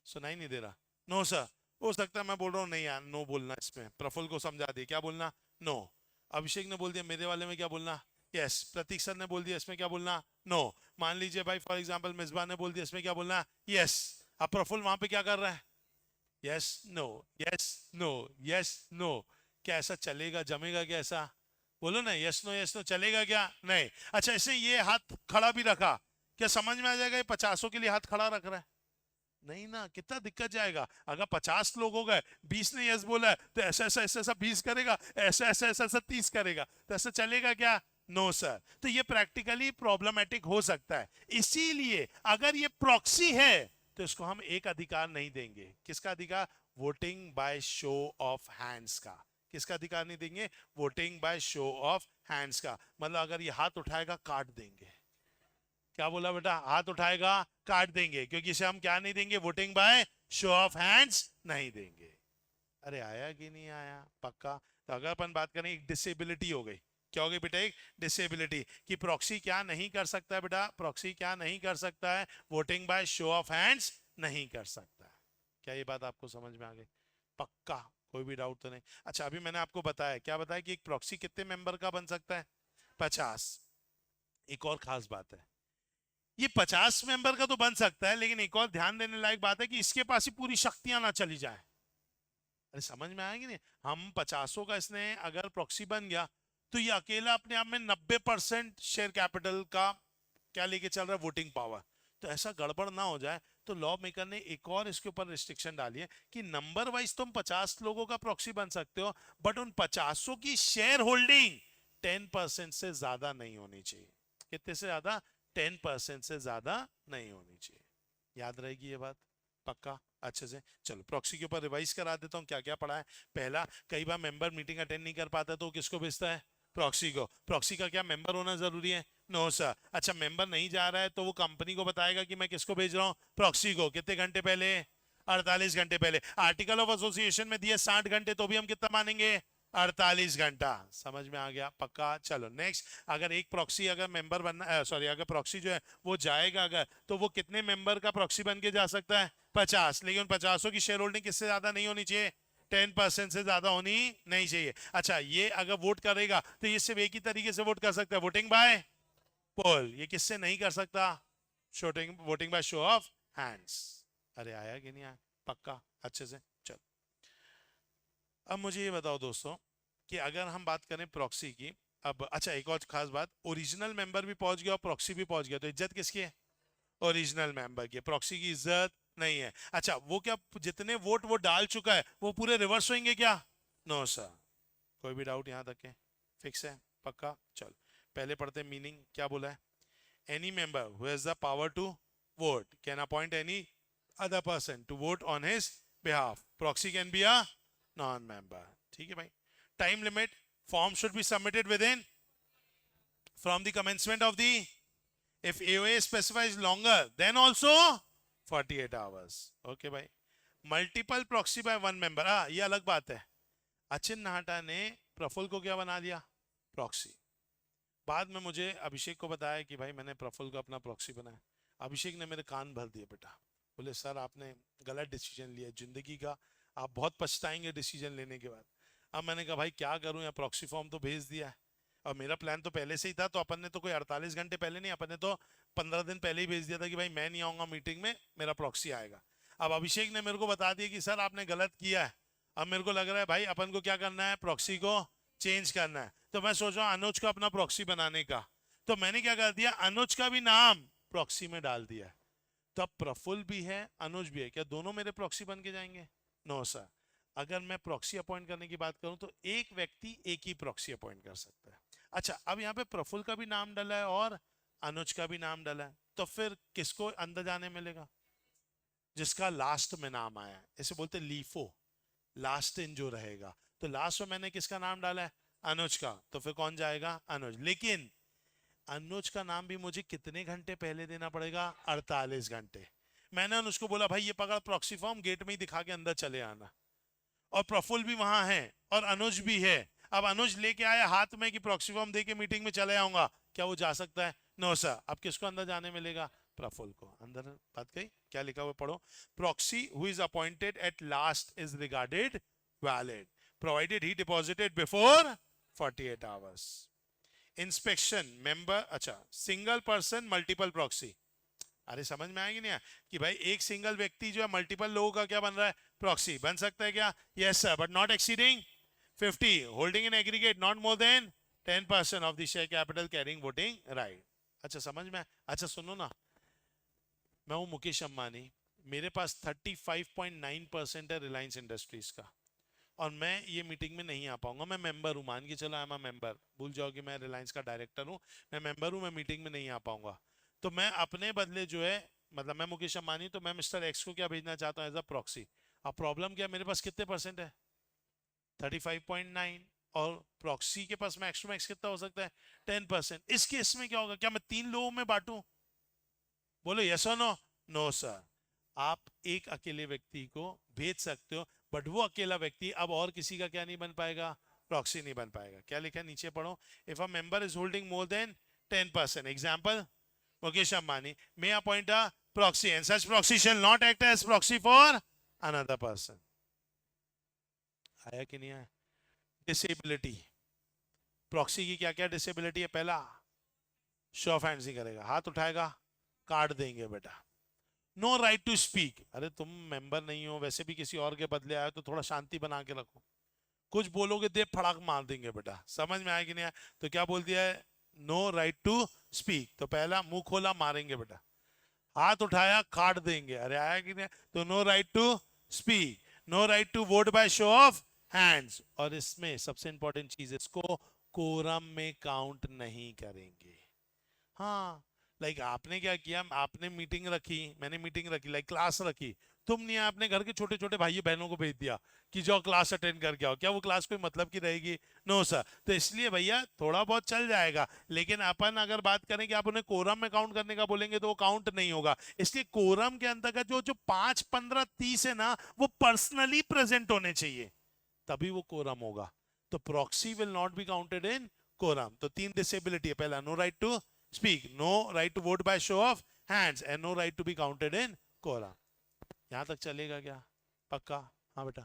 A: सुनाई नहीं दे रहा? No sir. हो सकता है मैं बोल रहा हूँ नहीं यार नो बोलना, इसमें प्रफुल्ल को समझा दिया क्या बोलना, नो। अभिषेक ने बोल दिया मेरे वाले में क्या बोलना, यस। प्रतीक सर ने बोल दिया इसमें क्या बोलना, नो। मान लीजिए भाई फॉर एग्जांपल मिसबा ने बोल दिया इसमें क्या बोलना, यस। अब प्रफुल्ल वहां पे क्या कर रहा है, yes no, yes no, yes no. क्या ऐसा चलेगा, जमेगा क्या ऐसा? बोलो ना, यस नो चलेगा क्या? नहीं। अच्छा इसने ये हाथ खड़ा भी रखा, क्या समझ में आ जाएगा ये 50 के लिए हाथ खड़ा रख रहा है? नहीं ना, कितना दिक्कत जाएगा। अगर 50 लोग हो गए, 20 ने यस बोला है, तो ऐसा ऐसा ऐसा ऐसा 20 करेगा, ऐसा ऐसा ऐसा ऐसा 30 करेगा, तो ऐसा चलेगा क्या? No sir. तो ये प्रैक्टिकली प्रॉब्लमेटिक हो सकता है। इसीलिए अगर ये प्रॉक्सी है तो इसको हम एक अधिकार नहीं देंगे। किसका अधिकार? Voting by show of hands का। किसका अधिकार नहीं देंगे? Voting by show of hands का। मतलब अगर ये हाथ उठाएगा काट देंगे। क्या बोला बेटा? हाथ उठाएगा काट देंगे, क्योंकि इसे हम क्या नहीं देंगे? Voting by show of hands नहीं देंगे। अरे आया कि नहीं आया? पक्का? तो अगर अपन बात करें एक डिसेबिलिटी हो गई। क्या हो गई बेटा? एक डिसेबिलिटी कि प्रॉक्सी क्या नहीं कर सकता है बेटा? प्रॉक्सी क्या नहीं कर सकता है? Voting by show of hands नहीं कर सकता है। क्या ये बात आपको समझ में आ गई? पक्का? कोई भी डाउट तो नहीं? अच्छा अभी मैंने आपको बताया, क्या बताया कि एक प्रॉक्सी कितने मेंबर का बन सकता है? 50। एक और खास बात है, ये 50 मेंबर का तो बन सकता है, लेकिन एक और ध्यान देने लायक बात है कि इसके पास ही पूरी शक्तियां ना चली जाए। अरे समझ में आएगी नहीं? हम 50 का इसने अगर प्रॉक्सी बन गया तो ये अकेला अपने आप में 90% शेयर कैपिटल का क्या लेके चल रहा है? Voting power. तो ऐसा गड़बड़ ना हो जाए, तो लॉ मेकर ने एक और इसके ऊपर रिस्ट्रिक्शन डाली है कि नंबर वाइज तुम 50 लोगों का प्रॉक्सी बन सकते हो, बट उन 50 की शेयर होल्डिंग 10% से ज्यादा नहीं होनी चाहिए। कितने से ज्यादा? 10% से ज्यादा नहीं होनी चाहिए। याद रहेगी ये बात? पक्का? अच्छे से चलो प्रॉक्सी के ऊपर रिवाइज करा देता हूँ क्या क्या पढ़ा है। पहला, कई बार मेंबर मीटिंग अटेंड नहीं कर पाता तो किसको भेजता है? प्रॉक्सी को। प्रॉक्सी का क्या मेंबर होना जरूरी है? No sir. अच्छा मेंबर नहीं जा रहा है तो वो कंपनी को बताएगा कि मैं किसको भेज रहा हूँ? प्रॉक्सी को। कितने घंटे पहले? 48 घंटे पहले। आर्टिकल ऑफ एसोसिएशन में दिए 60 घंटे, तो भी हम कितना मानेंगे? 48 घंटा। समझ में आ गया? पक्का? चलो नेक्स्ट। अगर एक प्रॉक्सी अगर मेंबर बनना, सॉरी अगर प्रॉक्सी जो है वो जाएगा अगर, तो वो कितने मेंबर का प्रॉक्सी बन के जा सकता है? 50। लेकिन 50 की शेयर होल्डिंग किससे ज्यादा नहीं होनी चाहिए? 10% से ज्यादा होनी नहीं चाहिए। अच्छा ये अगर वोट करेगा तो ये सिर्फ एक ही तरीके से वोट कर सकता है, वोटिंग बाय पोल। ये किससे नहीं कर सकता? शोटिंग voting by show of hands. अरे आया कि नहीं आया? पक्का? अच्छे से चलो। अब मुझे ये बताओ दोस्तों कि अगर हम बात करें प्रॉक्सी की, अब अच्छा एक और खास बात, ओरिजिनल मेंबर भी पहुंच गया और प्रॉक्सी भी पहुंच गया, तो इज्जत किसकी है? ओरिजिनल मेंबर की। प्रॉक्सी की इज्जत नहीं है। अच्छा वो क्या जितने वोट वो डाल चुका है वो पूरे रिवर्स होंगे क्या? No sir. कोई भी डाउट यहां तक है? फिक्स है? पक्का? चलो पहले पढ़ते हैं मीनिंग। क्या बोला है? Any member who has the power to vote can appoint any other person to vote on his behalf. Proxy can be a non member. ठीक है भाई। Time limit, form should be submitted within from the commencement of the, if AOA specifies longer then also 48 hours. Okay भाई। Multiple proxy by one member, हाँ ये अलग बात है। अचिन नाहटा ने प्रफुल्ल को क्या बना दिया? प्रॉक्सी। बाद में मुझे अभिषेक को बताया कि भाई मैंने प्रफुल्ल को अपना प्रॉक्सी बनाया। अभिषेक ने मेरे कान भर दिए बेटा, बोले सर आपने गलत डिसीजन लिया जिंदगी का, आप बहुत पछताएंगे डिसीजन लेने के बाद। अब मैंने कहा भाई क्या करूं, या प्रॉक्सी फॉर्म तो भेज दिया है और मेरा प्लान तो पहले से ही था, तो अपन ने तो कोई 48 घंटे पहले नहीं, अपन ने तो 15 दिन पहले ही भेज दिया था कि भाई मैं नहीं आऊंगा मीटिंग में, मेरा प्रॉक्सी आएगा। अब अभिषेक ने मेरे को बता दिया कि सर आपने गलत किया है, अब मेरे को लग रहा है भाई अपन को क्या करना है, प्रॉक्सी को चेंज करना है। तो मैं सोच रहा हूँ अनुज को अपना प्रॉक्सी बनाने का, तो मैंने क्या कर दिया, अनुज का भी नाम प्रॉक्सी में डाल दिया है। तो अब प्रफुल्ल भी है, अनुज भी है, क्या दोनों मेरे प्रॉक्सी बन के जाएंगे? No sir. अगर मैं प्रॉक्सी अपॉइंट करने की बात करूं तो एक व्यक्ति एक ही प्रॉक्सी अपॉइंट कर सकता है। अच्छा, अब यहाँ पे प्रफुल्ल का भी नाम डाला है और अनुज का भी नाम डाला है, तो फिर किसको अंदर जाने मिलेगा? जिसका लास्ट में नाम आया है, इसे बोलते लीफो, लास्ट इन जो रहेगा। तो लास्ट में मैंने किसका नाम डाला है? अनुज का, तो फिर कौन जाएगा? अनुज। लेकिन अनुज का नाम भी मुझे कितने घंटे पहले देना पड़ेगा? 48 घंटे। मैंने अनुज को बोला भाई ये पकड़ प्रॉक्सी फॉर्म, गेट में ही दिखा के अंदर चले आना। और प्रफुल्ल भी वहां है और अनुज भी है। अब अनुज लेके आया हाथ में कि प्रॉक्सी फॉर्म दे के मीटिंग में चले आऊंगा, क्या वो जा सकता है? No sir. अब किसको अंदर जाने मिलेगा? प्रफुल्ल को अंदर। बात कही, क्या लिखा हुआ पढ़ो। Proxy who is appointed at last is regarded valid provided he deposited before 48 hours. Inspection member, अच्छा सिंगल पर्सन मल्टीपल प्रॉक्सी। अरे समझ में आएगी नहीं कि भाई एक सिंगल व्यक्ति जो है मल्टीपल लोगों का क्या बन रहा है? प्रॉक्सी बन सकता है क्या? Yes sir, but not exceeding 50, holding in aggregate not more than 10% of the share capital carrying voting right. अच्छा समझ में? अच्छा सुनो ना, मैं हूं मुकेश अंबानी, मेरे पास 35.9% है रिलायंस इंडस्ट्रीज का, और मैं ये मीटिंग में नहीं आ पाऊंगा। मैं मेंबर हूं, मान के चलो आई एम अ मेंबर, भूल जाओ कि मैं रिलायंस का डायरेक्टर हूं, मैं मेंबर हूं, मैं मीटिंग में नहीं आ पाऊंगा। तो मैं अपने बदले जो है, मतलब मैं मुकेश अंबानी, तो मैं मिस्टर एक्स को क्या भेजना चाहता हूँ एज अ प्रॉक्सी। अब प्रॉब्लम क्या है, मेरे पास कितने परसेंट है? 35.9, और प्रॉक्सी के पास मैक्स टू मैक्स कितना हो सकता है? 10%। इस केस में क्या होगा, क्या मैं 3 लोगों में बांटूं? बोलो यस और नो? No sir. आप एक अकेले व्यक्ति को भेज सकते हो, बट वो अकेला व्यक्ति अब और किसी का क्या नहीं बन पाएगा? प्रॉक्सी नहीं बन पाएगा। क्या लिखा है नीचे पढ़ो। If a member is holding more than 10%, example Mukesh Ambani may appoint a proxy and such proxy shall not act as proxy for another person. आया कि नहीं आया? डिसेबिलिटी, प्रॉक्सी की क्या क्या डिसेबिलिटी है? पहला, शो ऑफ हैंड्स नहीं करेगा, हाथ उठाएगा काट देंगे बेटा। नो राइट टू स्पीक, अरे तुम मेंबर नहीं हो, वैसे भी किसी और के बदले आए हो, तो थोड़ा शांति बना के रखो, कुछ बोलोगे दे फड़ाक मार देंगे बेटा। समझ में आया कि नहीं आया? तो क्या बोल दिया है? नो राइट टू स्पीक, तो पहला मुंह खोला मारेंगे बेटा, हाथ उठाया काट देंगे, अरे आया कि नहीं? तो no right to speak, no right to vote by show of hands, और इसमें सबसे इंपॉर्टेंट चीज, इसको कोरम में काउंट नहीं करेंगे। हाँ, लाइक आपने क्या किया, आपने मीटिंग रखी, मैंने मीटिंग रखी, लाइक क्लास रखी, तुम नहीं आए, अपने घर के छोटे छोटे भाई बहनों को भेज दिया कि जाओ क्लास अटेंड करके आओ, क्या वो क्लास कोई मतलब की रहेगी? No sir. तो इसलिए भैया थोड़ा बहुत चल जाएगा, लेकिन अपन अगर बात करें कि आप उन्हें कोरम में काउंट करने का बोलेंगे तो वो काउंट नहीं होगा। इसलिए कोरम के अंतर्गत जो जो 5, 15, 30 है ना, वो पर्सनली प्रेजेंट होने चाहिए, तभी वो कोरम होगा। तो proxy will not be counted in quorum. तो 3 डिसेबिलिटी है, पहला no right to speak, no right to vote by show of hands, and no right to be counted in quorum। यहां तक चलेगा क्या? पक्का? हाँ बेटा।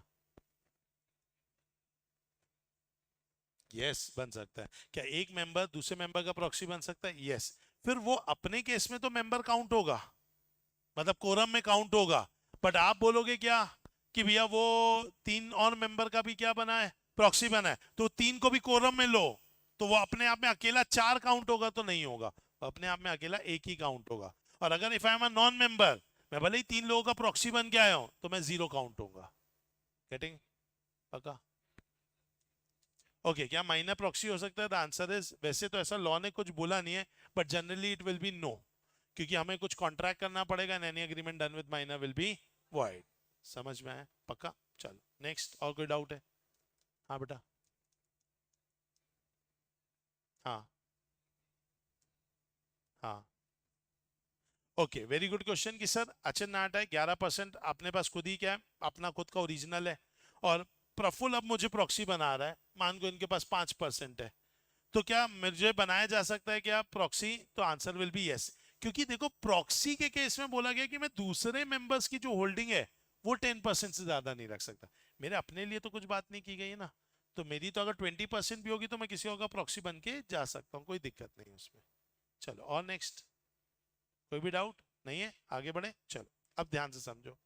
A: यस बन सकता है। क्या एक मेंबर दूसरे मेंबर का प्रॉक्सी बन सकता है? यस। फिर वो अपने केस में तो मेंबर काउंट होगा, मतलब कोरम में काउंट होगा, बट आप बोलोगे क्या कि भैया वो 3 और मेंबर का भी क्या बना है? प्रॉक्सी बना है, तो 3 को भी कोरम में लो, तो वो अपने आप में अकेला 4 काउंट होगा? तो नहीं होगा, अपने आप में अकेला 1 ही काउंट होगा। और अगर if I am a non member, मैं भले ही 3 लोगों का प्रॉक्सी बन के आया हूं, तो मैं 0 काउंट होगा। गेटिंग? पक्का? ओके क्या माइनर प्रॉक्सी हो सकता है? द आंसर इज, वैसे तो ऐसा लॉ ने कुछ बोला नहीं है, but generally it will be no, क्योंकि हमें कुछ कॉन्ट्रैक्ट करना पड़ेगा, and any agreement done with minor will be void. समझ में आया? पक्का? चलो नेक्स्ट, और कोई डाउट है? हाँ बेटा। हाँ हाँ। ओके वेरी गुड क्वेश्चन कि सर अचन नाट है 11%, अपने पास खुद ही क्या है, अपना खुद का ओरिजिनल है, और प्रफुल्ल अब मुझे प्रॉक्सी बना रहा है, मान को इनके पास 5% है, तो क्या मुझे बनाया जा सकता है क्या प्रॉक्सी? तो आंसर विल बी यस, क्योंकि देखो प्रॉक्सी के केस में बोला गया कि मैं दूसरे मेंबर्स की जो होल्डिंग है वो 10% से ज्यादा नहीं रख सकता। मेरे अपने लिए तो कुछ बात नहीं की गई है ना, तो मेरी तो अगर 20% भी होगी तो मैं किसी और का प्रॉक्सी बन के जा सकता हूँ, कोई दिक्कत नहीं उसमें। चलो और नेक्स्ट, कोई भी डाउट नहीं है? आगे बढ़े, चलो अब ध्यान से समझो।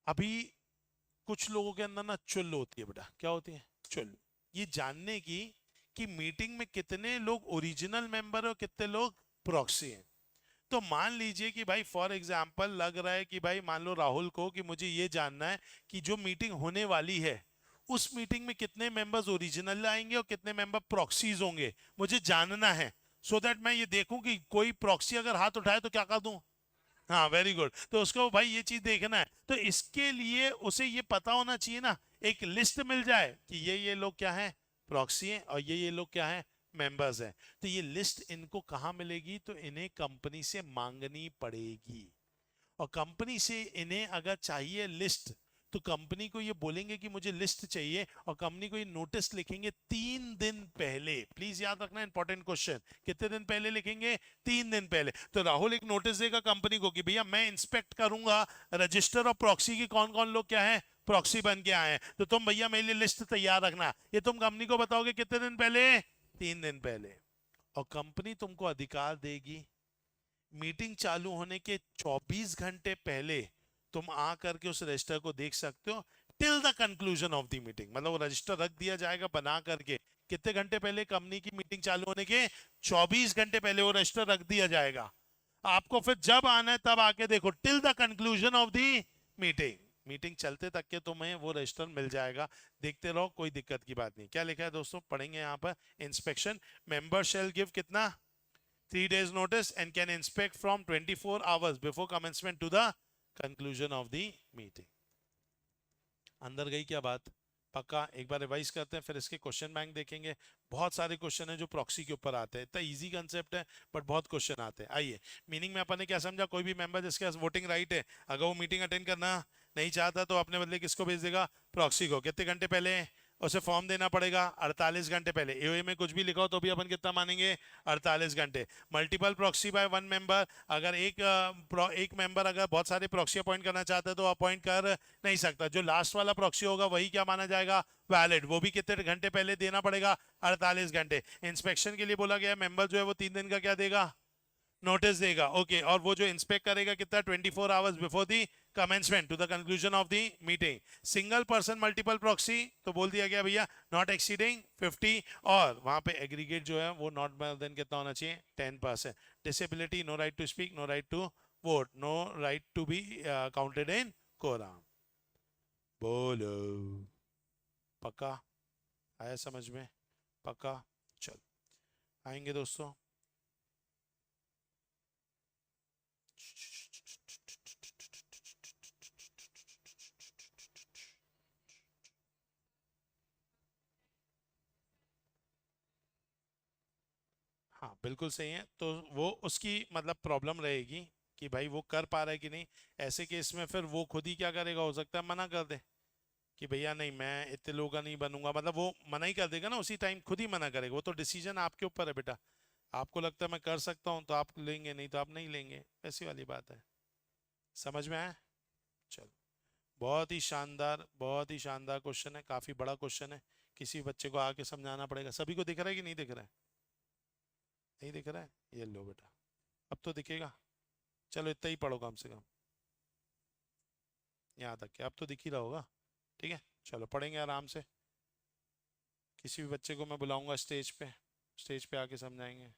A: अभी कुछ लोगों के अंदर ना चुल होती है बेटा, क्या होती है? चुल। ये जानने की कि मीटिंग में कितने लोग ओरिजिनल मेंबर है और कितने लोग प्रॉक्सी हैं। तो मान लीजिए कि भाई फॉर एग्जांपल लग रहा है कि भाई मान लो राहुल को कि मुझे ये जानना है कि जो मीटिंग होने वाली है उस मीटिंग में कितने मेंबर्स ओरिजिनल आएंगे और कितने मेंबर प्रॉक्सीज होंगे, मुझे जानना है। सो दैट मैं ये देखूं कि कोई प्रॉक्सी अगर हाथ उठाए तो क्या कर दूं। हाँ वेरी गुड, तो उसको भाई ये चीज देखना है, तो इसके लिए उसे ये पता होना चाहिए ना, एक लिस्ट मिल जाए कि ये लोग क्या है, प्रॉक्सी हैं, और ये लोग क्या है, मेंबर्स हैं। तो ये लिस्ट इनको कहाँ मिलेगी, तो इन्हें कंपनी से मांगनी पड़ेगी। और कंपनी से इन्हें अगर चाहिए लिस्ट, तो कंपनी को ये बोलेंगे कि मुझे लिस्ट चाहिए, और कंपनी को ये नोटिस लिखेंगे 3 दिन पहले। प्लीज याद रखना, इंपॉर्टेंट क्वेश्चन, कितने दिन पहले लिखेंगे, 3 दिन पहले। तो राहुल एक नोटिस देगा कंपनी को कि भैया मैं इंस्पेक्ट करूंगा रजिस्टर और प्रॉक्सी की कौन कौन लोग क्या है, प्रॉक्सी बन के आए हैं, तो तुम भैया मेरे लिए लिस्ट तैयार रखना। ये तुम कंपनी को बताओगे कितने दिन पहले, 3 दिन पहले। और कंपनी तुमको अधिकार देगी मीटिंग चालू होने के 24 घंटे पहले तुम आ करके उस रजिस्टर को देख सकते हो, till the conclusion of the meeting. मतलब वो रजिस्टर रख दिया जाएगा बना करके, कितने घंटे पहले, कंपनी की मीटिंग चालू होने के 24 घंटे पहले वो रजिस्टर रख दिया जाएगा। आपको फिर जब आना है तब आके देखो, till the conclusion of the meeting. Meeting चलते तक के तुम्हें वो रजिस्टर मिल जाएगा, देखते रहो, कोई दिक्कत की बात नहीं। क्या लिखा है दोस्तों, पढ़ेंगे यहाँ पर। इंस्पेक्शन, मेंबर शेल गिव कितना, 3 days notice and can inspect from 24 hours before commencement to the conclusion of the meeting। अंदर गई क्या बात, पक्का एक बार रिवाइज करते हैं, फिर इसके क्वेश्चन बैंक देखेंगे। बहुत सारे क्वेश्चन है जो प्रॉक्सी के ऊपर आते हैं, इतना इजी कंसेप्ट है बट बहुत क्वेश्चन आते हैं। आइए, मीनिंग में अपन ने क्या समझा, कोई भी मेंबर जिसके पास वोटिंग राइट है, अगर वो मीटिंग अटेंड करना नहीं चाहता तो अपने बदले किसको भेज देगा, प्रॉक्सी को। कितने घंटे पहले उसे फॉर्म देना पड़ेगा, 48 घंटे पहले। एओए में कुछ भी लिखा हो तो भी अपन कितना मानेंगे, 48 घंटे। Multiple proxy by one member, अगर एक मेंबर अगर बहुत सारे प्रॉक्सी अपॉइंट करना चाहता है तो अपॉइंट कर नहीं सकता, जो लास्ट वाला प्रॉक्सी होगा वही क्या माना जाएगा, वैलिड। वो भी कितने घंटे पहले देना पड़ेगा, 48 घंटे। इंस्पेक्शन के लिए बोला गया मेंबर जो है वो 3 दिन का क्या देगा, नोटिस देगा। ओके, और वो जो इंस्पेक्ट करेगा कितना, 24 hours before the commencement to the conclusion of the meeting. Single person multiple proxy, तो बोल दिया गया भैया नॉट एक्सीडिंग 50, और वहां पे एग्रीगेट जो है वो नॉट मोर देन कितना होना चाहिए, 10%। Disability, no right to speak, no right to vote, no right to be counted in quorum. बोलो, पक्का आया समझ में, पक्का। चल आएंगे दोस्तों। हाँ बिल्कुल सही है, तो वो उसकी मतलब प्रॉब्लम रहेगी कि भाई वो कर पा रहा है कि नहीं। ऐसे केस में फिर वो खुद ही क्या करेगा, हो सकता है मना कर दे कि भैया नहीं मैं इतने लोगों का नहीं बनूंगा, मतलब वो मना ही कर देगा ना, उसी टाइम खुद ही मना करेगा। वो तो डिसीजन आपके ऊपर है बेटा, आपको लगता है मैं कर सकता हूँ तो आप लेंगे, नहीं तो आप नहीं लेंगे, ऐसी वाली बात है। समझ में आया? चलो, बहुत ही शानदार, बहुत ही शानदार क्वेश्चन है, काफी बड़ा क्वेश्चन है। किसी बच्चे को आके समझाना पड़ेगा। सभी को दिख रहा है कि नहीं दिख रहा है, नहीं दिख रहा है, ये लो बेटा, अब तो दिखेगा। चलो इतना ही पढ़ो कम से कम, यहाँ तक के अब तो दिख ही रहा होगा। ठीक है, चलो पढ़ेंगे आराम से। किसी भी बच्चे को मैं बुलाऊंगा स्टेज पे, स्टेज पे आके समझाएंगे।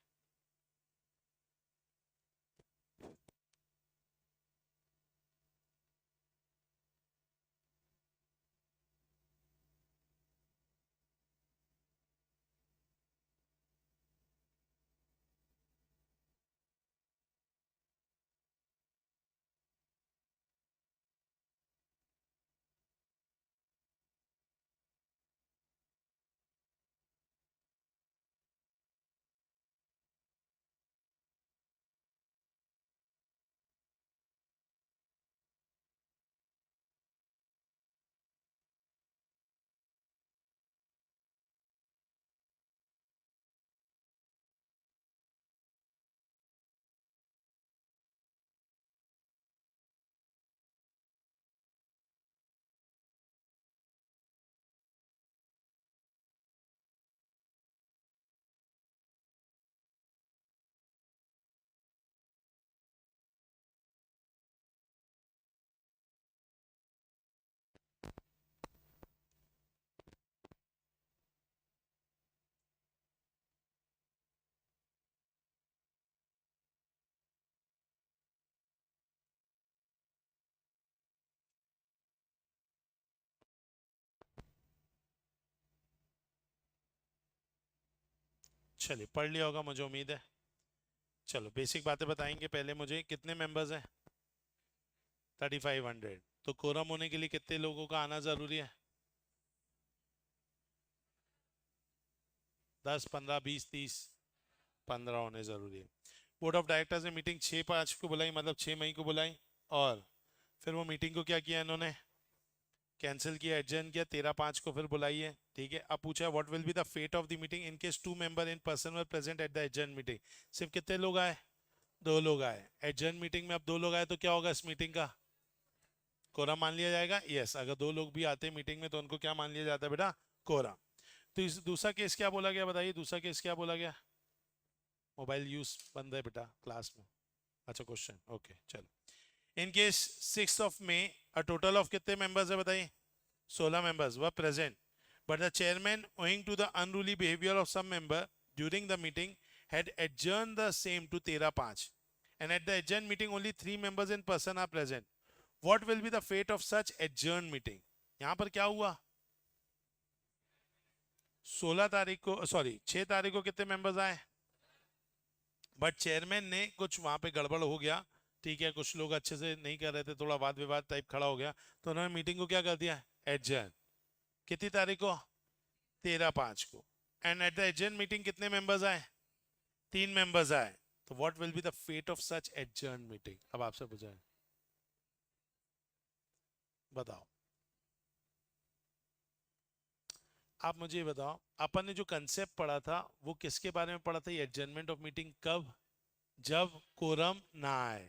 A: चलिए पढ़ लिया होगा मुझे उम्मीद है। चलो बेसिक बातें बताएंगे पहले मुझे, कितने मेंबर्स हैं? 3500। तो कोरम होने के लिए कितने लोगों का आना जरूरी है? 10, 15, 20, 30? 15 होने जरूरी है। बोर्ड ऑफ डायरेक्टर्स ने मीटिंग 6/5 को बुलाई, मतलब 6 मई को बुलाई, और फिर वो मीटिंग को क्या किया इन्होंने? कैंसिल किया, एडजर्न किया। 13/5 को फिर बुलाई है, ठीक है। अब पूछा है what will be the fate of the meeting in case 2 member in person were present at the adjourn meeting. सिर्फ कितने लोग आए? 2 लोग आए। एडजर्न मीटिंग में अब 2 लोग आए तो क्या होगा इस मीटिंग का? कोरम मान लिया जाएगा। यस, अगर 2 लोग भी आते हैं मीटिंग में तो उनको क्या मान लिया जाता है बेटा? कोरम। तो इस दूसरा केस क्या बोला गया, बताइए दूसरा केस क्या बोला गया? मोबाइल यूज बंद है बेटा क्लास में। अच्छा क्वेश्चन, ओके चलो। In case 6 May total of कितने मेंबर्स है बताइए? 16 members were present, but the chairman owing to the unruly behavior of some member during the meeting had adjourned the same to 13/5, and at the adjourned meeting only 3 members in person are present. What will be the fate of such adjourned meeting? यहां पर क्या हुआ? 16 तारीख को, sorry 6 तारीख को कितने members आए? बट चेयरमैन ने कुछ वहां पे गड़बड़ हो गया, ठीक है, कुछ लोग अच्छे से नहीं कर रहे थे, थोड़ा वाद विवाद टाइप खड़ा हो गया, तो उन्होंने मीटिंग को क्या कर दिया? एडजर्न। कितनी तारीख को? 13/5 को। And at the adjourn meeting कितने मेंबर्स आए? 3 मेंबर्स आए। तो what will be the fate of such adjourn meeting? अब आपसे पूछा है, बताओ। आप मुझे ये बताओ, अपन ने जो कंसेप्ट पढ़ा था वो किसके बारे में पढ़ा था? ये एडजर्नमेंट ऑफ मीटिंग कब? जब कोरम ना आए।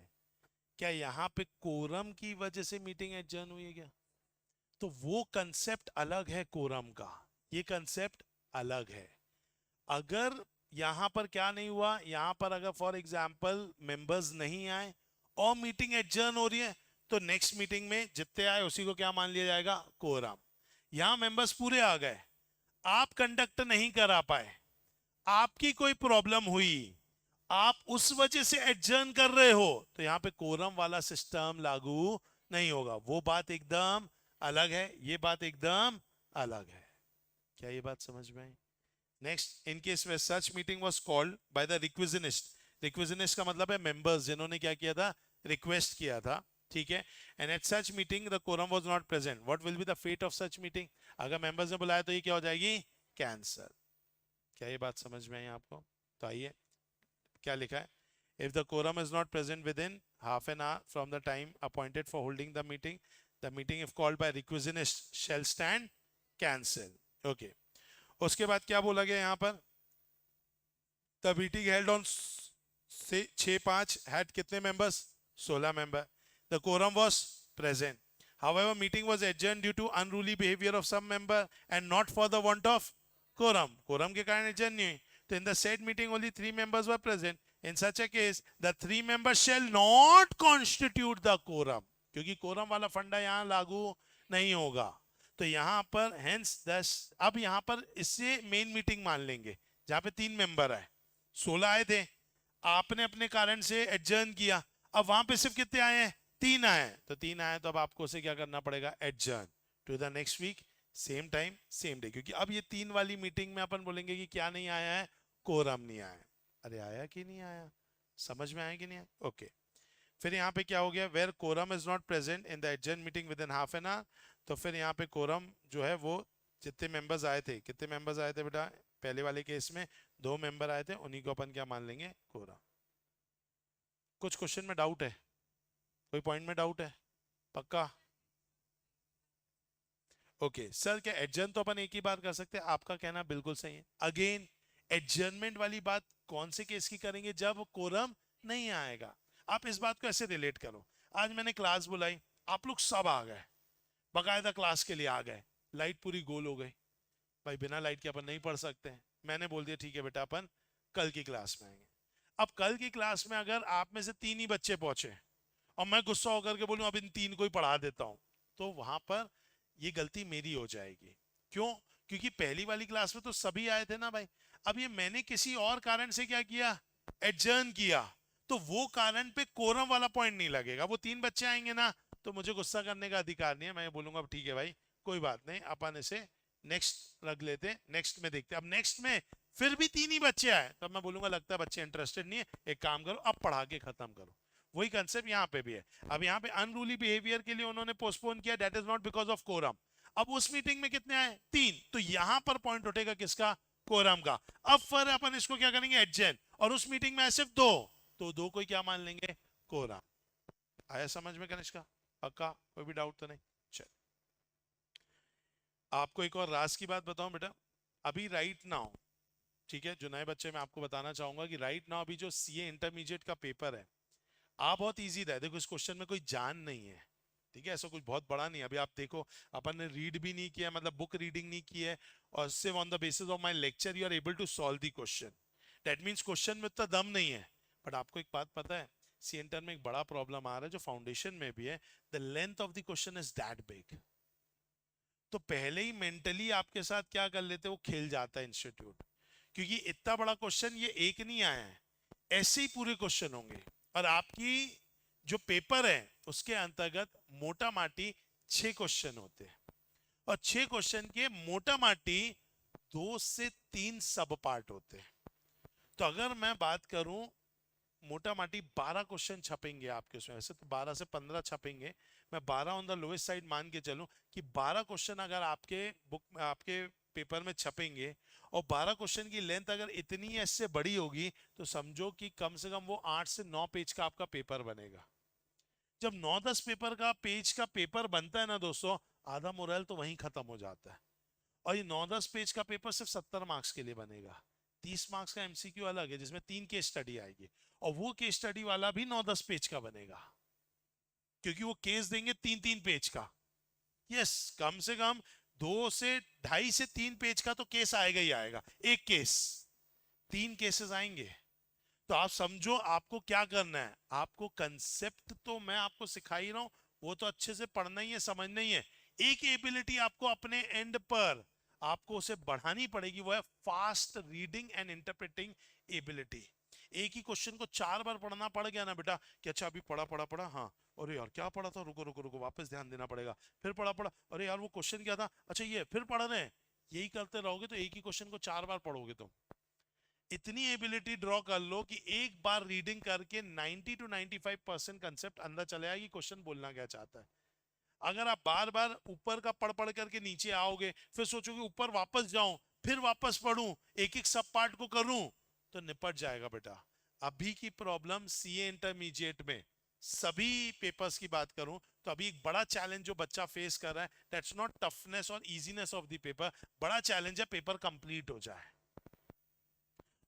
A: क्या यहाँ पे कोरम की वजह से मीटिंग एडजर्न हुई है क्या? तो वो कंसेप्ट अलग है कोरम का, ये कंसेप्ट अलग है। अगर यहां पर क्या नहीं हुआ, यहां पर अगर फॉर एग्जांपल मेंबर्स नहीं आए और मीटिंग एडजर्न हो रही है, तो नेक्स्ट मीटिंग में जितने आए उसी को क्या मान लिया जाएगा? कोरम। यहां मेंबर्स पूरे आ गए, आप कंडक्ट नहीं करा पाए, आपकी कोई प्रॉब्लम हुई, आप उस वजह से एडजर्न कर रहे हो, तो यहां पे कोरम वाला सिस्टम लागू नहीं होगा। वो बात एकदम अलग है, ये बात एकदम अलग है। क्या ये बात समझ में आई? नेक्स्ट, इन केस में such meeting was called by the requisitionist. Requisitionist का मतलब है मेंबर्स जिन्होंने क्या किया था? रिक्वेस्ट किया था, ठीक है। And at such meeting the quorum was not present, what will be the fate of such meeting? अगर मेंबर्स ने बुलाया तो ये क्या हो जाएगी? कैंसल। क्या ये बात समझ में आई आपको? तो आइए, क्या लिखा है? If the quorum is not present with in half an hour from the time appointed for holding the meeting if called by requisitionist shall stand cancel. Okay, उसके बाद क्या बोला गया यहाँ पर? The meeting held on 6/5 had कितने members? 16 member. The quorum was present, however meeting was adjourned due to unruly behavior of some member and not for the want of quorum. quorum के कारण adjourn नहीं हुई। तो in the said meeting only 3 members were present. In such a case the 3 members shall not constitute the quorum, क्योंकि quorum वाला फंडा यहाँ लागू नहीं होगा। तो यहाँ पर हेंस 10, अब यहाँ पर इससे मेन मीटिंग मान लेंगे जहाँ पे 3 मेंबर आए, 16 आए थे, आपने अपने कारण से एडजर्न किया, अब वहां पे सिर्फ कितने आए हैं? 3 आए। तो 3 आए तो अब आपको उसे क्या करना पड़ेगा? Adjourn to the next week same time same day, क्योंकि अब ये 3 वाली मीटिंग में अपन बोलेंगे कि क्या नहीं आया है? कोरम नहीं आया। अरे आया कि नहीं आया? समझ में आया कि नहीं आया? ओके, फिर यहाँ पे क्या हो गया? Where quorum is not present in the adjourn meeting with in half an hour. तो फिर यहाँ पे कोरम जो है वो जितने मेंबर्स आए थे, कितने मेंबर्स आए थे बेटा? पहले वाले केस में 2 मेंबर आए थे, उन्हीं को अपन क्या मान लेंगे? कोरम। कुछ क्वेश्चन में डाउट है? कोई पॉइंट में डाउट है? पक्का? ओके सर, क्या एडजर्न तो अपन एक ही बार कर सकते हैं? आपका कहना बिल्कुल सही है। अगेन एडजर्नमेंट वाली बात कौन से केस की करेंगे? जब कोरम नहीं आएगा। आप इस बात को ऐसे रिलेट करो, आज मैंने क्लास बुलाई, आप लोग सब आ गए, बकायदा क्लास के लिए आ गए, लाइट पूरी गोल हो गई, भाई बिना लाइट के अपन नहीं पढ़ सकते हैं। मैंने बोल दिया ठीक है बेटा अपन कल की क्लास में आएंगे। अब कल की क्लास में अगर आप में से 3 ही बच्चे पहुंचे और मैं गुस्सा होकर के बोलूं अब इन 3 को ही पढ़ा देता हूं, तो वहां पर ये गलती मेरी हो जाएगी। क्यों? क्योंकि पहली वाली क्लास में तो सभी आए थे ना भाई। अब ये मैंने किसी और कारण से क्या किया? एडजर्न किया, तो वो कारण पे कोरम वाला पॉइंट नहीं लगेगा। वो 3 बच्चे आएंगे ना, तो मुझे गुस्सा करने का अधिकार नहीं है। मैं बोलूंगा अब ठीक है भाई कोई बात नहीं, अपन इसे नेक्स्ट रख लेते, नेक्स्ट में देखते। अब नेक्स्ट में फिर भी 3 ही बच्चे आए, तो मैं बोलूंगा लगता है बच्चे इंटरेस्टेड नहीं है, एक काम करो अब पढ़ा के खत्म करो। वही कंसेप्ट यहाँ पे भी है। अब यहाँ पे अनरूली बिहेवियर के लिए उन्होंने पोस्टपोन किया, that is not because of quorum. अब उस मीटिंग में कितने आए? 3, तो यहां पर पॉइंट उठेगा किसका? कोरम का। अब फिर अपन इसको क्या करेंगे? एडजेन, और उस मीटिंग में आए सिर्फ 2, तो 2 को क्या मान लेंगे? कोरम। आया समझ में कनिष्का? पक्का? कोई भी डाउट तो नहीं? चल, आपको एक और राज की बात बताऊं बेटा। अभी राइट नाउ, ठीक है, जो नए बच्चे, मैं आपको बताना चाहूंगा कि राइट नाउ अभी जो सीए इंटरमीडिएट का पेपर है, बहुत इजी था। देखो इस क्वेश्चन में कोई जान नहीं है, ठीक है, ऐसा कुछ बहुत बड़ा नहीं है। अभी आप देखो, अपन ने रीड भी नहीं किया, मतलब बुक रीडिंग नहीं की है, और सिर्फ on the basis of my lecture you are able to solve the question. That means question में उतना दम नहीं है। बट आपको एक बात पता है, सी इंटर में एक बड़ा प्रॉब्लम आ रहा है जो फाउंडेशन में भी है, the length of the question is that big. तो पहले ही मेंटली आपके साथ क्या कर लेते, वो खेल जाता है इंस्टीट्यूट, क्योंकि इतना बड़ा क्वेश्चन ये एक नहीं आया है, ऐसे ही पूरे क्वेश्चन होंगे। और आपकी जो पेपर है उसके अंतर्गत मोटा माटी 6 क्वेश्चन होते हैं, और 6 क्वेश्चन के मोटा माटी 2 से 3 सब पार्ट होते हैं। तो अगर मैं बात करूं, मोटा माटी 12 क्वेश्चन छपेंगे आपके उसमें, वैसे तो 12 से 15 छपेंगे, मैं 12 ऑन द लोएस्ट साइड मान के चलूं कि 12 क्वेश्चन अगर आपके बुक में, आपके पेपर में छपेंगे, और 12 क्वेश्चन की लेंथ अगर इतनी ऐसे बड़ी होगी, तो समझो कि कम से कम वो 8 से 9 पेज का आपका पेपर बनेगा। जब 9-10 पेपर का पेज का पेपर बनता है ना दोस्तों, आधा मोरल तो वहीं खत्म हो जाता है। और ये 9-10 पेज का पेपर सिर्फ 70 मार्क्स के लिए बनेगा। 30 मार्क्स का एमसीक्यू अलग है जिसमें 3 केस स्टडी आएगी, और वो केस स्टडी वाला भी 9-10 पेज का बनेगा, क्योंकि वो केस देंगे 3-3 पेज का। यस, कम से कम 2 से 2.5 से 3 पेज का तो केस आएगा ही आएगा, एक केस, 3 केसेस आएंगे। तो आप समझो आपको क्या करना है, आपको कंसेप्ट तो मैं आपको सिखा ही रहा हूं, वो तो अच्छे से पढ़ना ही है, समझना ही है। एक एबिलिटी आपको अपने एंड पर आपको उसे बढ़ानी पड़ेगी, वो है fast reading and interpreting ability. एक ही क्वेश्चन को 4 बार पढ़ना पड़ गया ना बेटा, कि अच्छा अभी पढ़ा पढ़ा पढ़ा, हाँ, अरे यार क्या पढ़ा था, रुको रुको रुको, वापस ध्यान देना पड़ेगा, फिर पढ़ा पढ़ा, अरे यार वो क्वेश्चन क्या था, अच्छा ये फिर पढ़ रहे हैं। यही करते रहोगे तो एक ही क्वेश्चन को 4 बार पढ़ोगे तुम। इतनी एबिलिटी ड्रॉ कर लो कि एक बार रीडिंग करके 90 to 95% कंसेप्ट अंदर चले आएगी, क्वेश्चन बोलना क्या चाहता है। अगर आप बार बार ऊपर का पढ़ पढ़ करके नीचे आओगे, फिर सोचोगे ऊपर वापस जाऊं, फिर वापस पढ़ूं, एक एक सब पार्ट को करूं, तो निपट जाएगा बेटा। अभी की प्रॉब्लम सीए इंटरमीडिएट में सभी पेपर्स की बात करूं, तो अभी एक बड़ा चैलेंज जो बच्चा फेस कर रहा है, दैट्स नॉट टफनेस और इजीनेस ऑफ द पेपर, बड़ा चैलेंज है पेपर कंप्लीट हो जाए।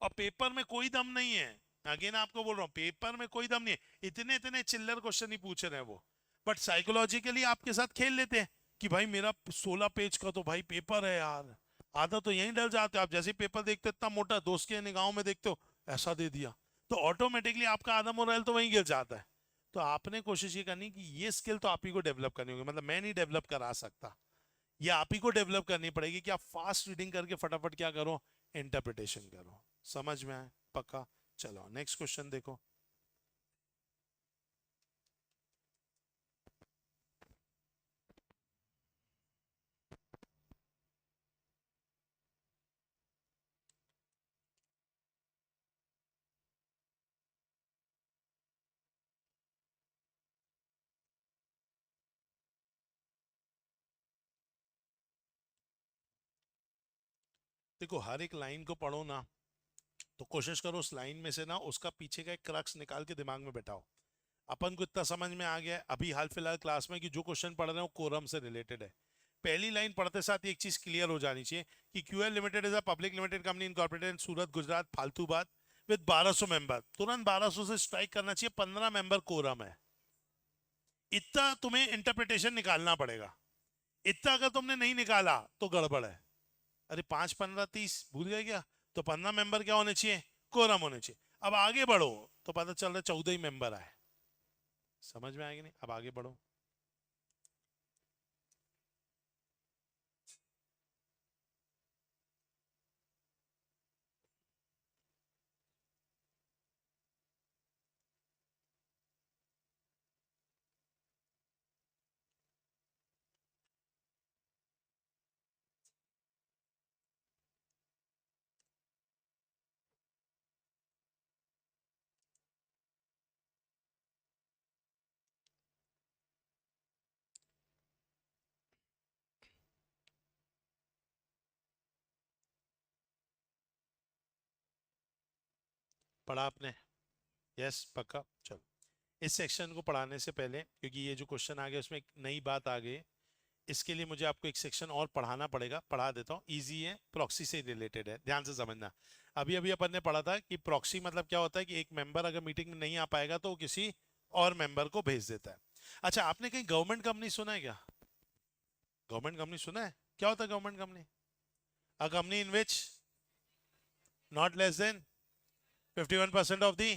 A: और पेपर में कोई दम नहीं है, अगेन आपको बोल रहा हूं, पेपर में कोई दम नहीं है, इतने इतने चिल्लर क्वेश्चन ही पूछ रहे हैं वो। बट साइकोलॉजिकली आपके साथ खेल लेते हैं कि भाई मेरा 16 पेज का तो भाई पेपर है यार, आधा तो यहीं डल जाते हो आप, जैसे ही पेपर देखते हो इतना मोटा, दोस्त के निगाहों में देखते हो ऐसा दे दिया, तो ऑटोमेटिकली आपका आधा मोरल तो वहीं गिर जाता है। तो आपने कोशिश ये करनी कि ये स्किल तो आप ही को डेवलप करनी होगी, मतलब मैं नहीं डेवलप करा सकता, ये आप ही को डेवलप करनी पड़ेगी कि आप फास्ट रीडिंग करके फटाफट क्या करो, इंटरप्रिटेशन करो। समझ में आए? पक्का? चलो नेक्स्ट क्वेश्चन देखो। देखो हर एक लाइन को पढ़ो ना, तो कोशिश करो उस लाइन में से ना उसका पीछे का एक क्रक्स निकाल के दिमाग में बैठाओ। अपन को इतना समझ में आ गया है अभी हाल फिलहाल क्लास में कि जो क्वेश्चन पढ़ रहे हैं वो कोरम से रिलेटेड है। पहली लाइन पढ़ते साथ एक चीज क्लियर हो जानी चाहिए कि QL limited is a public limited company incorporated in Surat Gujarat, फालतू बात, विद 1200 मेंबर। तुरंत 1200 से स्ट्राइक करना चाहिए, 15 मेंबर कोरम है। इतना तुम्हें इंटरप्रिटेशन निकालना पड़ेगा, इतना अगर तुमने नहीं निकाला तो गड़बड़ है। अरे 5, 15, 30 भूल गए क्या? तो 15 मेंबर क्या होने चाहिए? कोरम होने चाहिए। अब आगे बढ़ो तो पता चल रहा है 14 ही मेंबर आए। समझ में आएगी नहीं? अब आगे बढ़ो। पढ़ा आपने? यस, पक्का। चलो, इस सेक्शन को पढ़ाने से पहले, क्योंकि ये जो क्वेश्चन आ गया उसमें एक नई बात आ गई, इसके लिए मुझे आपको एक सेक्शन और पढ़ाना पड़ेगा। पढ़ा देता हूँ, इजी है, प्रॉक्सी से रिलेटेड है, ध्यान से समझना। अभी अभी अपन ने पढ़ा था कि प्रॉक्सी मतलब क्या होता है कि एक मेंबर अगर मीटिंग में नहीं आ पाएगा तो वो किसी और मेंबर को भेज देता है। अच्छा, आपने कहीं गवर्नमेंट कंपनी सुना है क्या? गवर्नमेंट कंपनी सुना है? क्या होता है government company? A company in which not less than 51% of the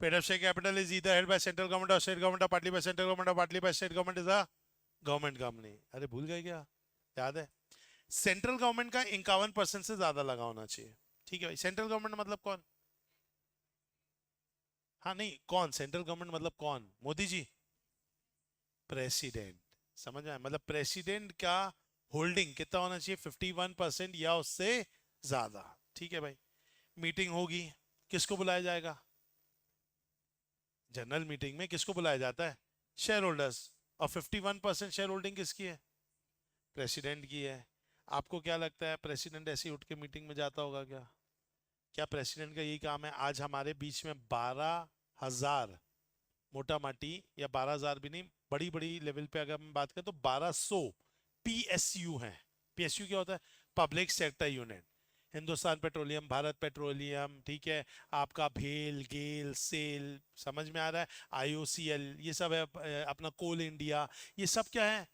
A: paid up share capital is either held by central government or state government or partly by central government or partly by state government is a government company. अरे भूल गए क्या? याद है? Central government का 51% से ज्यादा लगा होना चाहिए। ठीक है भाई, सेंट्रल गवर्नमेंट मतलब कौन? हाँ नहीं, कौन सेंट्रल गवर्नमेंट मतलब कौन? मोदी जी? प्रेसिडेंट। समझ में आया? मतलब प्रेसिडेंट का होल्डिंग कितना होना चाहिए? 51% या उससे ज्यादा। ठीक है भाई, मीटिंग होगी, किसको बुलाया जाएगा? जनरल मीटिंग में किसको बुलाया जाता है? Share holders. और 51% शेयर होल्डिंग किसकी है? प्रेसिडेंट की है। आपको क्या लगता है प्रेसिडेंट ऐसे ही उठ के मीटिंग में जाता होगा क्या? क्या प्रेसिडेंट का यही काम है? आज हमारे बीच में 12,000 मोटा माटी, या 12,000 भी नहीं, बड़ी बड़ी लेवल पे अगर हम बात करें तो 1,200 पीएसयू हैं। पीएसयू क्या होता है? Public sector unit. Hindustan petroleum, Bharat petroleum, ठीक है, आपका भेल, गेल, सेल, समझ में आ रहा है, आईओसीएल, ये सब है, अपना कोल इंडिया, ये सब क्या है?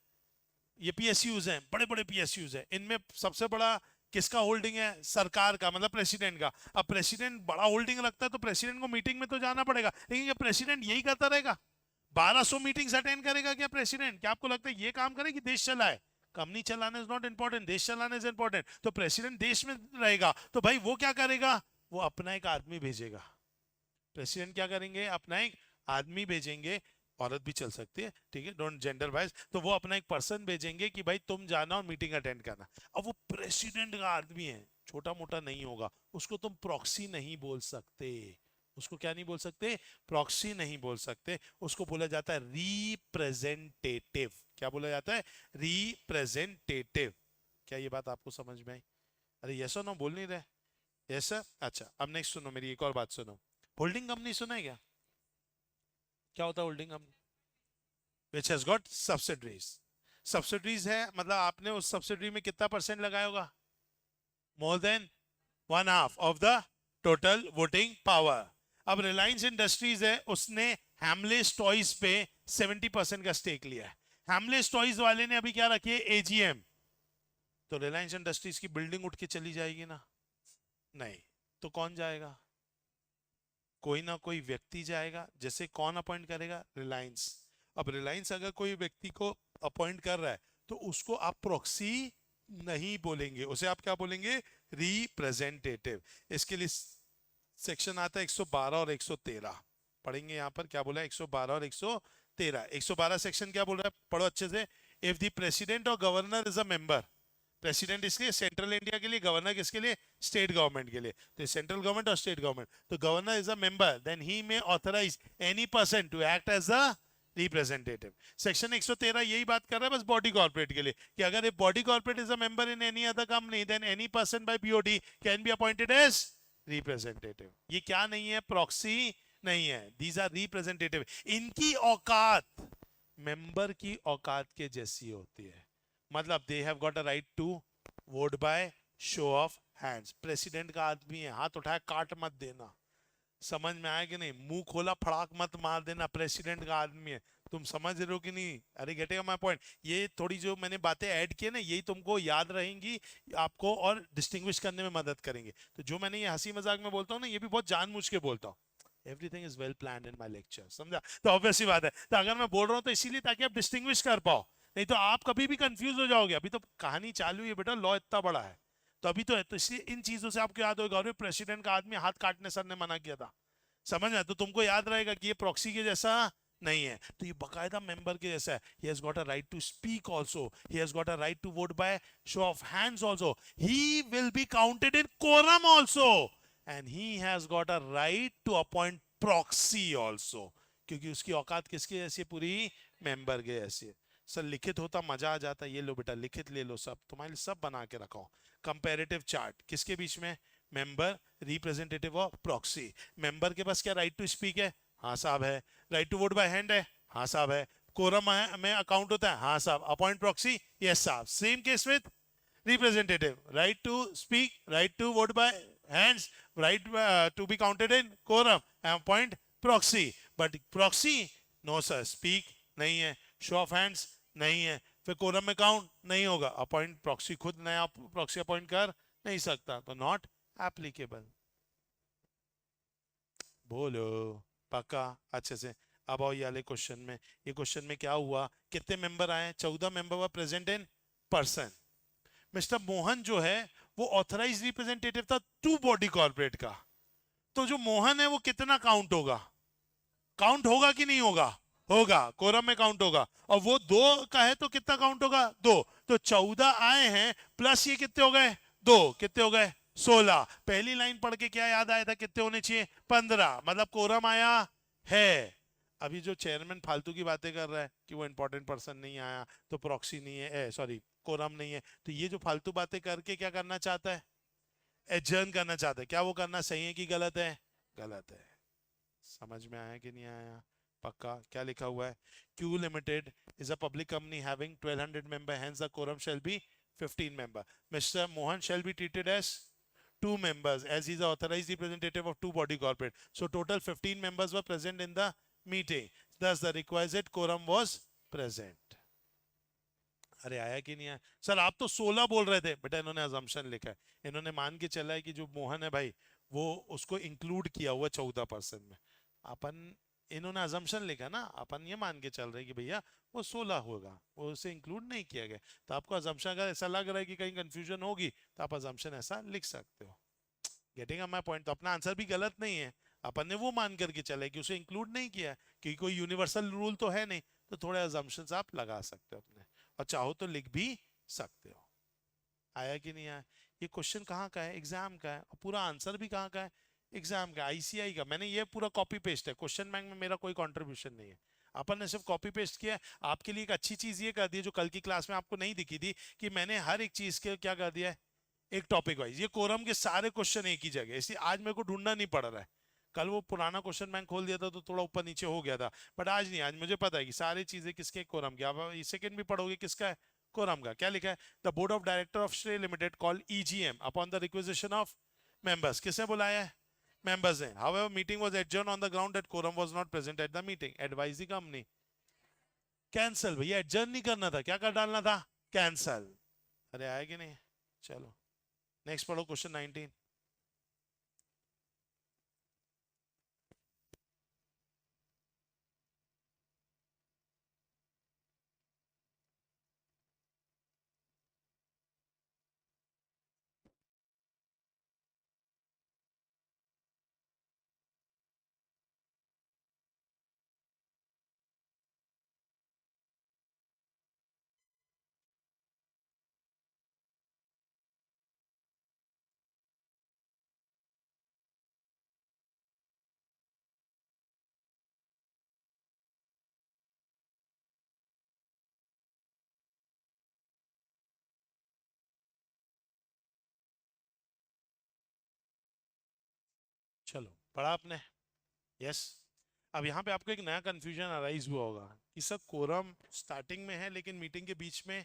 A: ये पीएसयूज हैं, बड़े बड़े पीएसयूज हैं। इनमें सबसे बड़ा किसका होल्डिंग है? सरकार का, मतलब प्रेसिडेंट का। अब प्रेसिडेंट बड़ा होल्डिंग रखता है तो प्रेसिडेंट को मीटिंग में तो जाना पड़ेगा, लेकिन क्या प्रेसिडेंट यही करता रहेगा? 1,200 मीटिंग्स अटेंड करेगा क्या प्रेसिडेंट? क्या आपको लगता है ये काम करे कि देश चलाए? कंपनी चलाना इज नॉट इंपॉर्टेंट, देश चलाना इज इंपॉर्टेंट। तो प्रेसिडेंट देश में रहेगा तो भाई वो क्या करेगा? वो अपना एक आदमी भेजेगा। प्रेसिडेंट क्या करेंगे? अपना एक आदमी भेजेंगे, औरत भी चल सकती है, ठीक है, डोंट जेंडर वाइज। तो वो अपना एक पर्सन भेजेंगे कि भाई तुम जाना और मीटिंग अटेंड करना। अब वो प्रेसिडेंट का आदमी है, छोटा मोटा नहीं होगा, उसको तुम प्रॉक्सी नहीं बोल सकते। उसको क्या नहीं बोल सकते? प्रॉक्सी नहीं बोल सकते, उसको बोला जाता है रिप्रेजेंटेटिव। क्या बोला जाता है? रिप्रेजेंटेटिव। क्या ये बात आपको समझ में आई? अरे यस और नो बोल नहीं रहे? Yes sir. अच्छा, अब नेक्स्ट सुनो, मेरी एक और बात सुनो। होल्डिंग कंपनी सुना है क्या? क्या होता है holding company? Which has got subsidiaries. Subsidiaries है मतलब आपने उस सब्सिडरी में कितना परसेंट लगाया होगा? More than 1/2 of the total voting power. अब रिलायंस इंडस्ट्रीज है, उसने हैमलेस टॉयज पे 70% का स्टेक लिया है। हैमलेस टॉयज वाले ने अभी क्या रखी है? एजीएम। तो रिलायंस इंडस्ट्रीज की बिल्डिंग उठ के चली जाएगी ना? नहीं। तो कौन जाएगा? कोई ना कोई व्यक्ति जाएगा। जैसे कौन अपॉइंट करेगा? रिलायंस। अब रिलायंस अगर कोई व्यक्ति को अपॉइंट कर रहा है तो उसको आप प्रॉक्सी नहीं बोलेंगे, उसे आप क्या बोलेंगे? रिप्रेजेंटेटिव। इसके लिए सेक्शन आता है 112 और 113, पढ़ेंगे यहाँ पर। क्या बोला है? 112 और 113। 112 सेक्शन क्या बोल रहा है? पढ़ो अच्छे से। इफ द प्रेसिडेंट और governor is a member, president इसलिए सेंट्रल इंडिया के लिए, गवर्नर किसके लिए? स्टेट गवर्नमेंट के लिए। तो सेंट्रल गवर्नमेंट और स्टेट गवर्नमेंट, तो governor is a member, then he may authorise any person to act as a representative. Section 113 यही बात कर रहा है बस बॉडी कॉर्पोरेट के लिए, कि अगर a body corporate is a member in any other company then any person by BOD can be appointed as representative. ये क्या नहीं है? प्रॉक्सी नहीं है, दीज आर रिप्रेजेंटेटिव। इनकी औकात मेंबर की औकात के जैसी होती है। मतलब they have got a right to vote by show of hands. President का आदमी है, हाथ उठाया काट मत देना। समझ में आया कि नहीं? मुंह खोला फड़ाक मत मार देना, प्रेसिडेंट का आदमी है। तुम समझ रहे हो कि नहीं? अरे गेटेगा माय पॉइंट। ये थोड़ी जो मैंने बातें ऐड की है ना, यही तुमको याद रहेंगी आपको और डिस्टिंग्विश करने में मदद करेंगे। तो जो मैंने ये हंसी मजाक में बोलता हूँ ना, ये भी बहुत जानबूझ के बोलता हूँ। Everything is well plan in my lecture, समझा? तो ऑब्वियस बात है, तो अगर मैं बोल रहा हूँ तो इसीलिए ताकि आप डिस्टिंग्विश कर पाओ, नहीं तो आप कभी भी कंफ्यूज हो जाओगे। अभी तो कहानी चालू है बेटा, लॉ इतना बड़ा है तो अभी तो है, तो इसलिए इन चीजों से आपको याद होगा। अरे प्रेसिडेंट का आदमी हाथ काटने सर ने मना किया था, समझ में? तो तुमको याद रहेगा कि ये प्रॉक्सी के जैसा नहीं है, तो ये बकायदा मेंबर के जैसा है। he has got a right to speak also, he has got a right to vote by show of hands also, he will be counted in quorum also, and he has got a right to appoint proxy also, क्योंकि उसकी औकात किसके जैसी है? पूरी member के जैसी है। सर लिखित होता मजा आ जाता। ये लो बेटा लिखित ले लो, सब तुम्हारे लिए सब बना के रखा हूं। कंपैरेटिव चार्ट किसके बीच में? Member representative of proxy. Member के पास क्या राइट टू स्पीक है? हाँ साहब है। Right to vote by hand है? हाँ साहब है। कोरम में अकाउंट होता है? हाँ साहब। Appoint proxy? यस साहब। Same case with representative, right to speak, right to vote by hands, right to be counted in quorum, and appoint proxy. But proxy, no sir, speak नहीं है, show of hands नहीं है, फिर quorum में count नहीं होगा, appoint proxy खुद नया proxy appoint कर नहीं सकता, तो not applicable। बोलो पक्का अच्छे से। अब आओ ये वाले क्वेश्चन में। ये क्वेश्चन में क्या हुआ, कितने मेंबर आए? 14 member were present in person. Mister Mohan जो है वो ऑथराइज रिप्रेजेंटेटिव था टू बॉडी कॉर्पोरेट का, तो जो मोहन है वो कितना काउंट होगा? काउंट होगा कि नहीं होगा? होगा, कोरम में काउंट होगा। और वो दो का है तो कितना काउंट होगा? दो। तो 14 आए हैं प्लस ये कितने हो गए? दो। कितने हो गए? 16। पहली लाइन पढ़ के क्या याद आया था कितने होने चाहिए? 15। मतलब कोरम आया है। अभी जो चेयरमैन फालतू की बातें कर रहा है कि वो इंपॉर्टेंट पर्सन नहीं आया तो प्रॉक्सी नहीं है, सॉरी कोरम नहीं है, तो ये जो फालतू बातें करके क्या करना चाहता है? एडजर्न करना चाहता है। क्या वो करना सही है कि गलत है? गलत है। समझ में आया कि नहीं आया? पक्का। क्या लिखा हुआ है? Q limited is a public company having 1200 member, hence the quorum shall be 15 member. Mister Mohan shall be treated as two members as he is the authorized representative of two body corporate, so total 15 members were present in the meeting, thus the requisite quorum was present। अरे आया कि नहीं आया? Sir आप तो 16 बोल रहे थे। बेटा इन्होंने अजम्पशन लिखा है, इन्होंने मान के चला है कि जो मोहन है भाई वो उसको इंक्लूड किया हुआ 14% में। अपन इन्होंने अजम्पशन लिखा ना, अपन ये मान के चल रहे कि भैया वो 16 होगा, वो उसे इंक्लूड नहीं किया गया। तो आपको अजम्पशन अगर ऐसा लग रहा है कि कहीं कंफ्यूजन होगी तो आप अजम्पशन ऐसा लिख सकते हो। Getting my point? तो अपना आंसर भी गलत नहीं है, अपन ने वो मान करके चले कि उसे इंक्लूड नहीं किया, क्योंकि कोई यूनिवर्सल रूल तो है नहीं, तो थोड़े अजम्पशन आप लगा सकते हो अपने, और चाहो तो लिख भी सकते हो। आया कि नहीं आया? ये क्वेश्चन कहाँ का है? एग्जाम का है। और पूरा आंसर भी कहाँ का है? एग्जाम का, आईसीआई का। मैंने ये पूरा कॉपी पेस्ट है, क्वेश्चन बैंक में मेरा कोई कंट्रीब्यूशन नहीं है, अपन ने सिर्फ कॉपी पेस्ट किया। आपके लिए एक अच्छी चीज ये कर दी जो कल की क्लास में आपको नहीं दिखी थी, कि मैंने हर एक चीज के क्या कर दिया है, एक टॉपिक वाइज। ये कोरम के सारे क्वेश्चन एक ही जगह, इसलिए आज मेरे को ढूंढना नहीं पड़ रहा है। कल वो पुराना क्वेश्चन बैंक खोल दिया था तो थोड़ा ऊपर नीचे हो गया था, बट आज नहीं, आज मुझे पता है कि सारी चीजें किसके कोरम की। आप सेकंड भी पढ़ोगे किसका है? कोरम का। क्या लिखा है? The board of director of Shrey limited call EGM upon the requisition of members. किसने बुलाया है? मेंबर्स ने। However meeting was adjourn on the ground that quorum was not present at the meeting. Advise the company. Cancel भैया, adjourn नहीं करना था, क्या कर डालना था? कैंसल। अरे आया कि नहीं? चलो नेक्स्ट पढ़ो, क्वेश्चन 19। चलो पढ़ा आपने? यस। अब यहाँ पे आपको एक नया कंफ्यूजन अराइज हुआ होगा कि सर कोरम स्टार्टिंग में है लेकिन मीटिंग के बीच में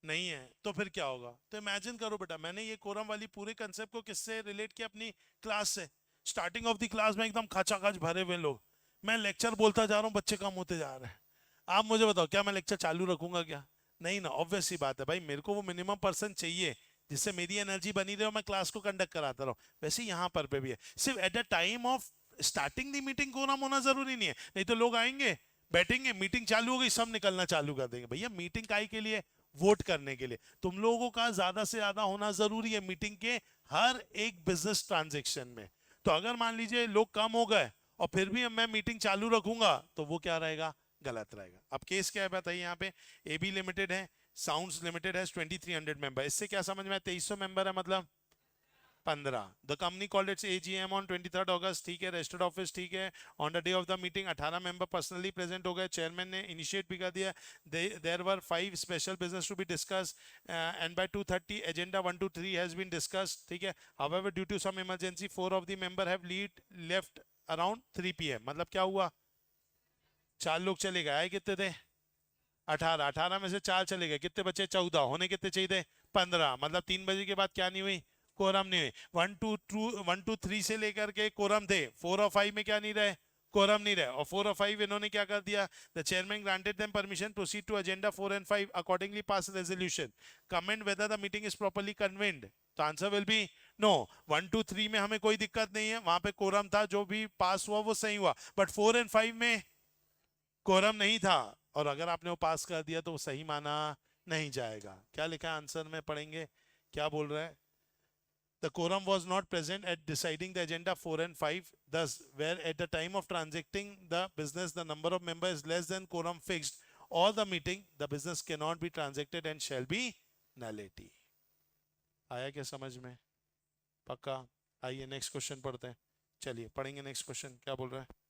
A: नहीं है, तो फिर क्या होगा? तो इमेजिन करो बेटा, मैंने ये कोरम वाली पूरे कंसेप्ट को किससे रिलेट किया? अपनी क्लास से। स्टार्टिंग ऑफ द क्लास में एकदम खचाखच भरे हुए लोग, मैं लेक्चर बोलता जा रहा हूँ, बच्चे कम होते जा रहे हैं। आप मुझे बताओ क्या मैं लेक्चर चालू रखूंगा क्या? नहीं ना, ऑब्वियस सी बात है भाई, मेरे को वो मिनिमम पर्सन चाहिए जिससे मेरी एनर्जी बनी रहे और मैं क्लास को कंडक्ट कराता रहूं। वैसे यहाँ पर पे भी है, सिर्फ at the time of starting the meeting quorum होना जरूरी नहीं है, नहीं तो लोग आएंगे बैठेंगे, मीटिंग चालू हो गई, सब निकलना चालू कर देंगे। भैया मीटिंग काय के लिए? वोट करने के लिए। तुम लोगों का ज्यादा से ज्यादा होना जरूरी है मीटिंग के हर एक बिजनेस ट्रांजेक्शन में। तो अगर मान लीजिए लोग कम हो गए और फिर भी मैं मीटिंग चालू रखूंगा तो वो क्या रहेगा? गलत रहेगा। अब केस क्या है बताइए? यहाँ पे एबी लिमिटेड है, साउंड्स लिमिटेड है 2300 मेंबर। इससे क्या समझ में आया? 2300 मेंबर है मतलब 15. The company called its AGM on 23 August, ठीक है, रजिस्टर्ड ऑफिस, ठीक है, on the day of the meeting 18 member personally present हो गए, चेयरमैन ने इनिशिएट भी कर दिया, there were 5 special business to be discuss and by 2:30 agenda 1 to 3 has been discussed, ठीक है, however due to some emergency 4 of the member have left around 3 PM, मतलब क्या हुआ, 4 लोग चले गए, आए कितने थे, 18, 18 में से 4 चले गए, कितने बचे, 14, होने कितने चाहिए थे, 15, मतलब 3 बजे के बाद क्या नहीं हुई, कोरम नहीं हुई, 1 to 3 से लेकर के कोरम थे, 4 और 5 में क्या नहीं रहे, कोरम नहीं रहे, और 4 और 5 इन्होंने क्या कर दिया, the chairman granted them permission proceed to agenda 4 and 5, accordingly pass resolution, comment whether the meeting is properly convened, तो answer will be no. 1 to 3 में हमें कोई दिक्कत नहीं है, वहां पे कोरम था, जो भी पास हुआ वो सही हुआ, बट 4 and 5 में कोरम नहीं था, और अगर आपने वो पास कर दिया तो वो सही माना नहीं जाएगा। क्या लिखा है आंसर में, पढ़ेंगे क्या बोल रहा है, the quorum was not present at deciding the agenda 4 and 5, thus where at the time of transacting the business the number of members is less than quorum fixed or the meeting, the business cannot be transacted and shall be nullity। आया क्या समझ में, पक्का। आइए next question पढ़ते हैं, चलिए पढ़ेंगे नेक्स्ट क्वेश्चन क्या बोल रहा है।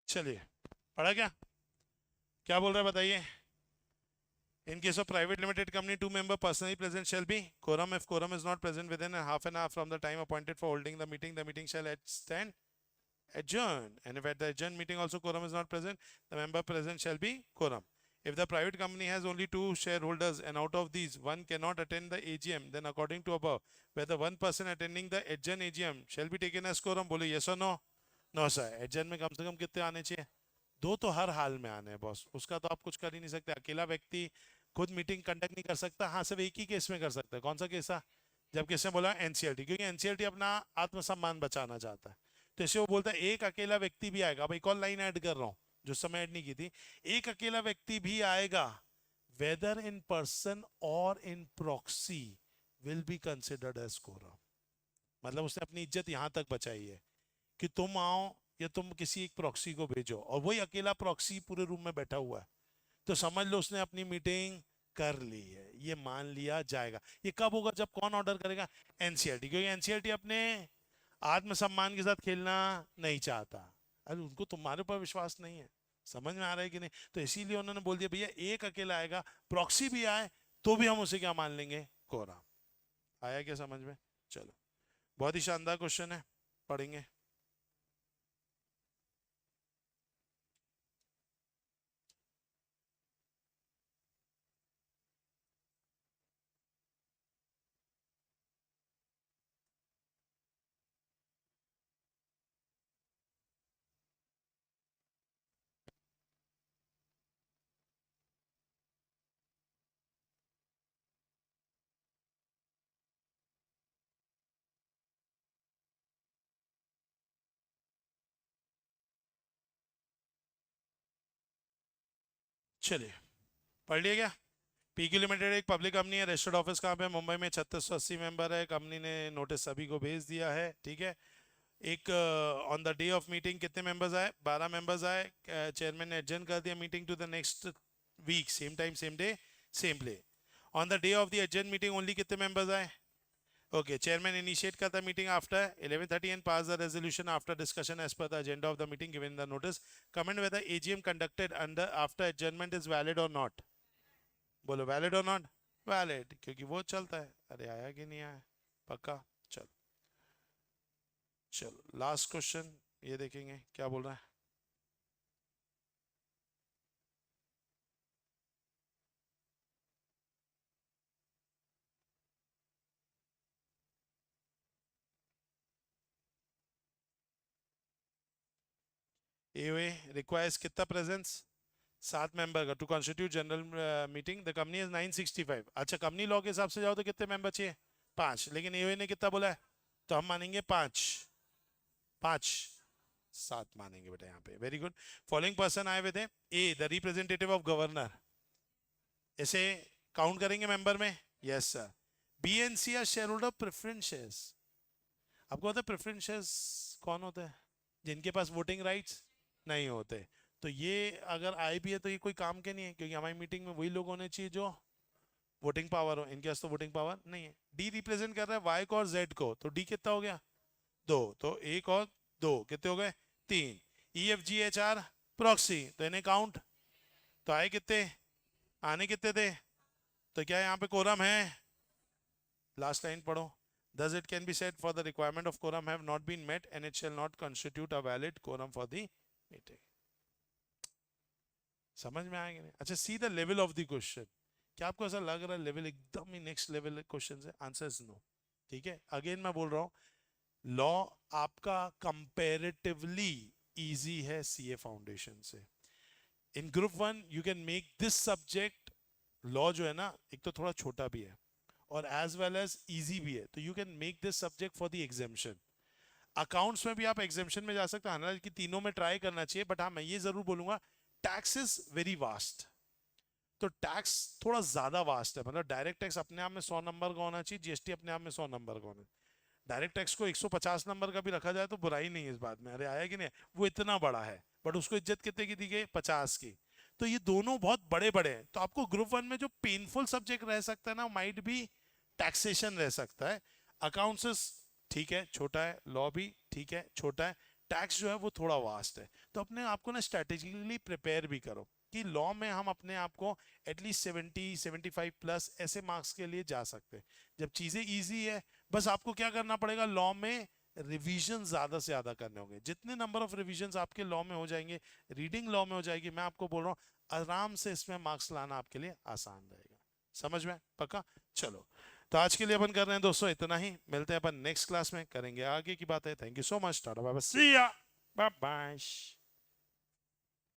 A: चलिए पढ़ा क्या, क्या बोल रहा है बताइए, In case of private limited company, two member personally present shall be quorum. If quorum is not present within a half an hour from the time appointed for holding the meeting shall stand adjourned. And if at the adjourned meeting also quorum is not present, the member present shall be quorum. If the private company has only two shareholders and out of these one cannot attend the AGM, then according to above, whether one person attending the adjourned AGM shall be taken as quorum. बोलो yes or no? No sir. Adjourn में कम से कम कितने आने चाहिए? दो तो हर हाल में आने हैं बॉस, उसका तो आप कुछ कर ही नहीं सकते। अकेला व्यक्ति खुद मीटिंग कंडक्ट नहीं कर सकता। हाँ, सिर्फ एक ही केस में कर सकता है। कौन सा केस था? जब किसने बोला एनसीएलटी, क्योंकि एनसीएलटी अपना आत्मसम्मान बचाना चाहता है, तो इसे वो बोलता है एक अकेला व्यक्ति भी आएगा। अब एक और लाइन ऐड कर रहा हूं जो समय ऐड नहीं की थी। एक अकेला व्यक्ति भी आएगा, वेदर इन पर्सन और in proxy will be considered as quorum. मतलब उसने अपनी इज्जत यहां तक बचाई है कि तुम आओ या तुम किसी एक प्रॉक्सी को भेजो, और वही अकेला प्रॉक्सी पूरे रूम में बैठा हुआ है, तो समझ लो उसने अपनी मीटिंग कर ली है, ये मान लिया जाएगा। ये कब होगा? जब कौन ऑर्डर करेगा? एनसीएलटी, क्योंकि एनसीएलटी अपने आत्मसम्मान के साथ खेलना नहीं चाहता। अरे उनको तुम्हारे ऊपर विश्वास नहीं है। समझ में आ रहा है कि नहीं? तो इसीलिए उन्होंने बोल दिया भैया एक अकेला आएगा, प्रॉक्सी भी आए तो भी हम उसे क्या मान लेंगे? कोरा। आया क्या समझ में? चलो, बहुत ही शानदार क्वेश्चन है, पढ़ेंगे। चलिए, पढ़ लिया क्या? पीक्यू लिमिटेड एक पब्लिक कंपनी है। रजिस्टर्ड ऑफिस कहाँ पे? मुंबई में। 3680 मेंबर है। कंपनी ने नोटिस सभी को भेज दिया है, ठीक है। एक on the day of meeting कितने मेंबर्स आए? 12 मेंबर्स आए। चेयरमैन ने एडजर्न कर दिया meeting to the next week, same time same day same place. On the day of the adjourn meeting only कितने मेंबर्स आए? ओके, चेयरमैन इनिशिएट करता meeting after 11:30 and pass the resolution after discussion as per the agenda of the meeting given the notice. Comment whether AGM conducted under after adjournment is valid और not. बोलो valid और not? Valid, क्योंकि वो चलता है। अरे आया कि नहीं आया? पक्का? चलो चलो, लास्ट क्वेश्चन ये देखेंगे क्या बोल रहा है। एओए रिक्वायर्स कितना प्रेजेंस? 7 मेंबर का to constitute general meeting. The company is 965। अच्छा, कंपनी लॉ के हिसाब से जाओ तो कितने मेंबर चाहिए? 5। लेकिन एओए ने कितना बोला है? तो हम मानेंगे 5। 5 7 मानेंगे बेटा यहाँ पे। Very good. फॉलोइंग पर्सन आए हुए थे। A the representative of governor, ऐसे काउंट करेंगे मेंबर में? Yes sir. B and C are shareholder preference shares. आपको पता है प्रेफरेंस शेयर्स कौन होते हैं? जिनके पास वोटिंग राइट्स नहीं होते। तो ये अगर आए भी है तो ये कोई काम के नहीं है, क्योंकि हमारी मीटिंग में वही लोग होने चाहिए जो वोटिंग पावर हो। इनके पास तो वोटिंग पावर नहीं है। डी रिप्रेजेंट कर रहा है वाई को और जेड को, तो डी कितना हो गया? 2। तो 1 और 2 कितने हो गए? 3। E F G H R proxy, तो इन्हें काउंट। तो आए कितने? आने कितने थे? तो क्या यहाँ पे कोरम है? लास्ट लाइन पढ़ो। Thus it can be said for the requirement of quorum have not been met and it shall not constitute a valid quorum for the meeting. समझ में आएंगे नहीं? अच्छा, see the level of the question. क्या आपको ऐसा लग रहा है लेवल एकदम ही नेक्स्ट लेवल क्वेश्चन है? Answer is no. ठीक है, अगेन मैं बोल रहा हूं, लॉ आपका कंपैरेटिवली इजी है सीए फाउंडेशन से। In group 1 you can make this subject, law जो है ना, एक तो थोड़ा छोटा भी है और एज वेल एज इजी भी है, तो you can make this subject for the examination. Accounts में भी आप एग्जामिशन में जा सकते हैं, हालांकि तीनों में ट्राई करना चाहिए, बट हाँ मैं ये जरूर बोलूंगा टैक्स इज वेरी वास्ट। तो टैक्स थोड़ा ज्यादा वास्ट है। मतलब डायरेक्ट टैक्स अपने आप में 100 नंबर का होना चाहिए, जीएसटी अपने आप में 100 नंबर का होना चाहिए। डायरेक्ट टैक्स को 150 नंबर का भी रखा जाए तो बुराई नहीं है इस बात में। अरे आया कि नहीं? वो इतना बड़ा है, बट उसको इज्जत कितने की दी गई? 50 की। तो ये दोनों बहुत बड़े बड़े हैं। तो आपको ग्रुप 1 में जो पेनफुल सब्जेक्ट रह सकता है ना, माइट भी टैक्सेशन रह सकता है। अकाउंट्स ठीक है, छोटा है। लॉ भी ठीक है, छोटा है। टैक्स जो है वो थोड़ा वास्ट है। तो अपने आपको ना स्ट्रेटेजिकली प्रिपेयर भी करो। कि लॉ में हम अपने आप को एटलीस्ट 70-75 प्लस ऐसे मार्क्स के लिए जा सकते हैं। जब चीजें इजी है, बस आपको क्या करना पड़ेगा, लॉ में रिवीजन ज्यादा से ज्यादा करने होंगे। जितने नंबर ऑफ रिवीजन आपके लॉ में हो जाएंगे, रीडिंग लॉ में हो जाएगी, मैं आपको बोल रहा हूँ आराम से इसमें मार्क्स लाना आपके लिए आसान रहेगा। समझ में पक्का? चलो, तो आज के लिए अपन कर रहे हैं दोस्तों इतना ही। मिलते हैं अपन नेक्स्ट क्लास में, करेंगे आगे की बातें। Thank you so much, tata bye bye, see ya, bye bye.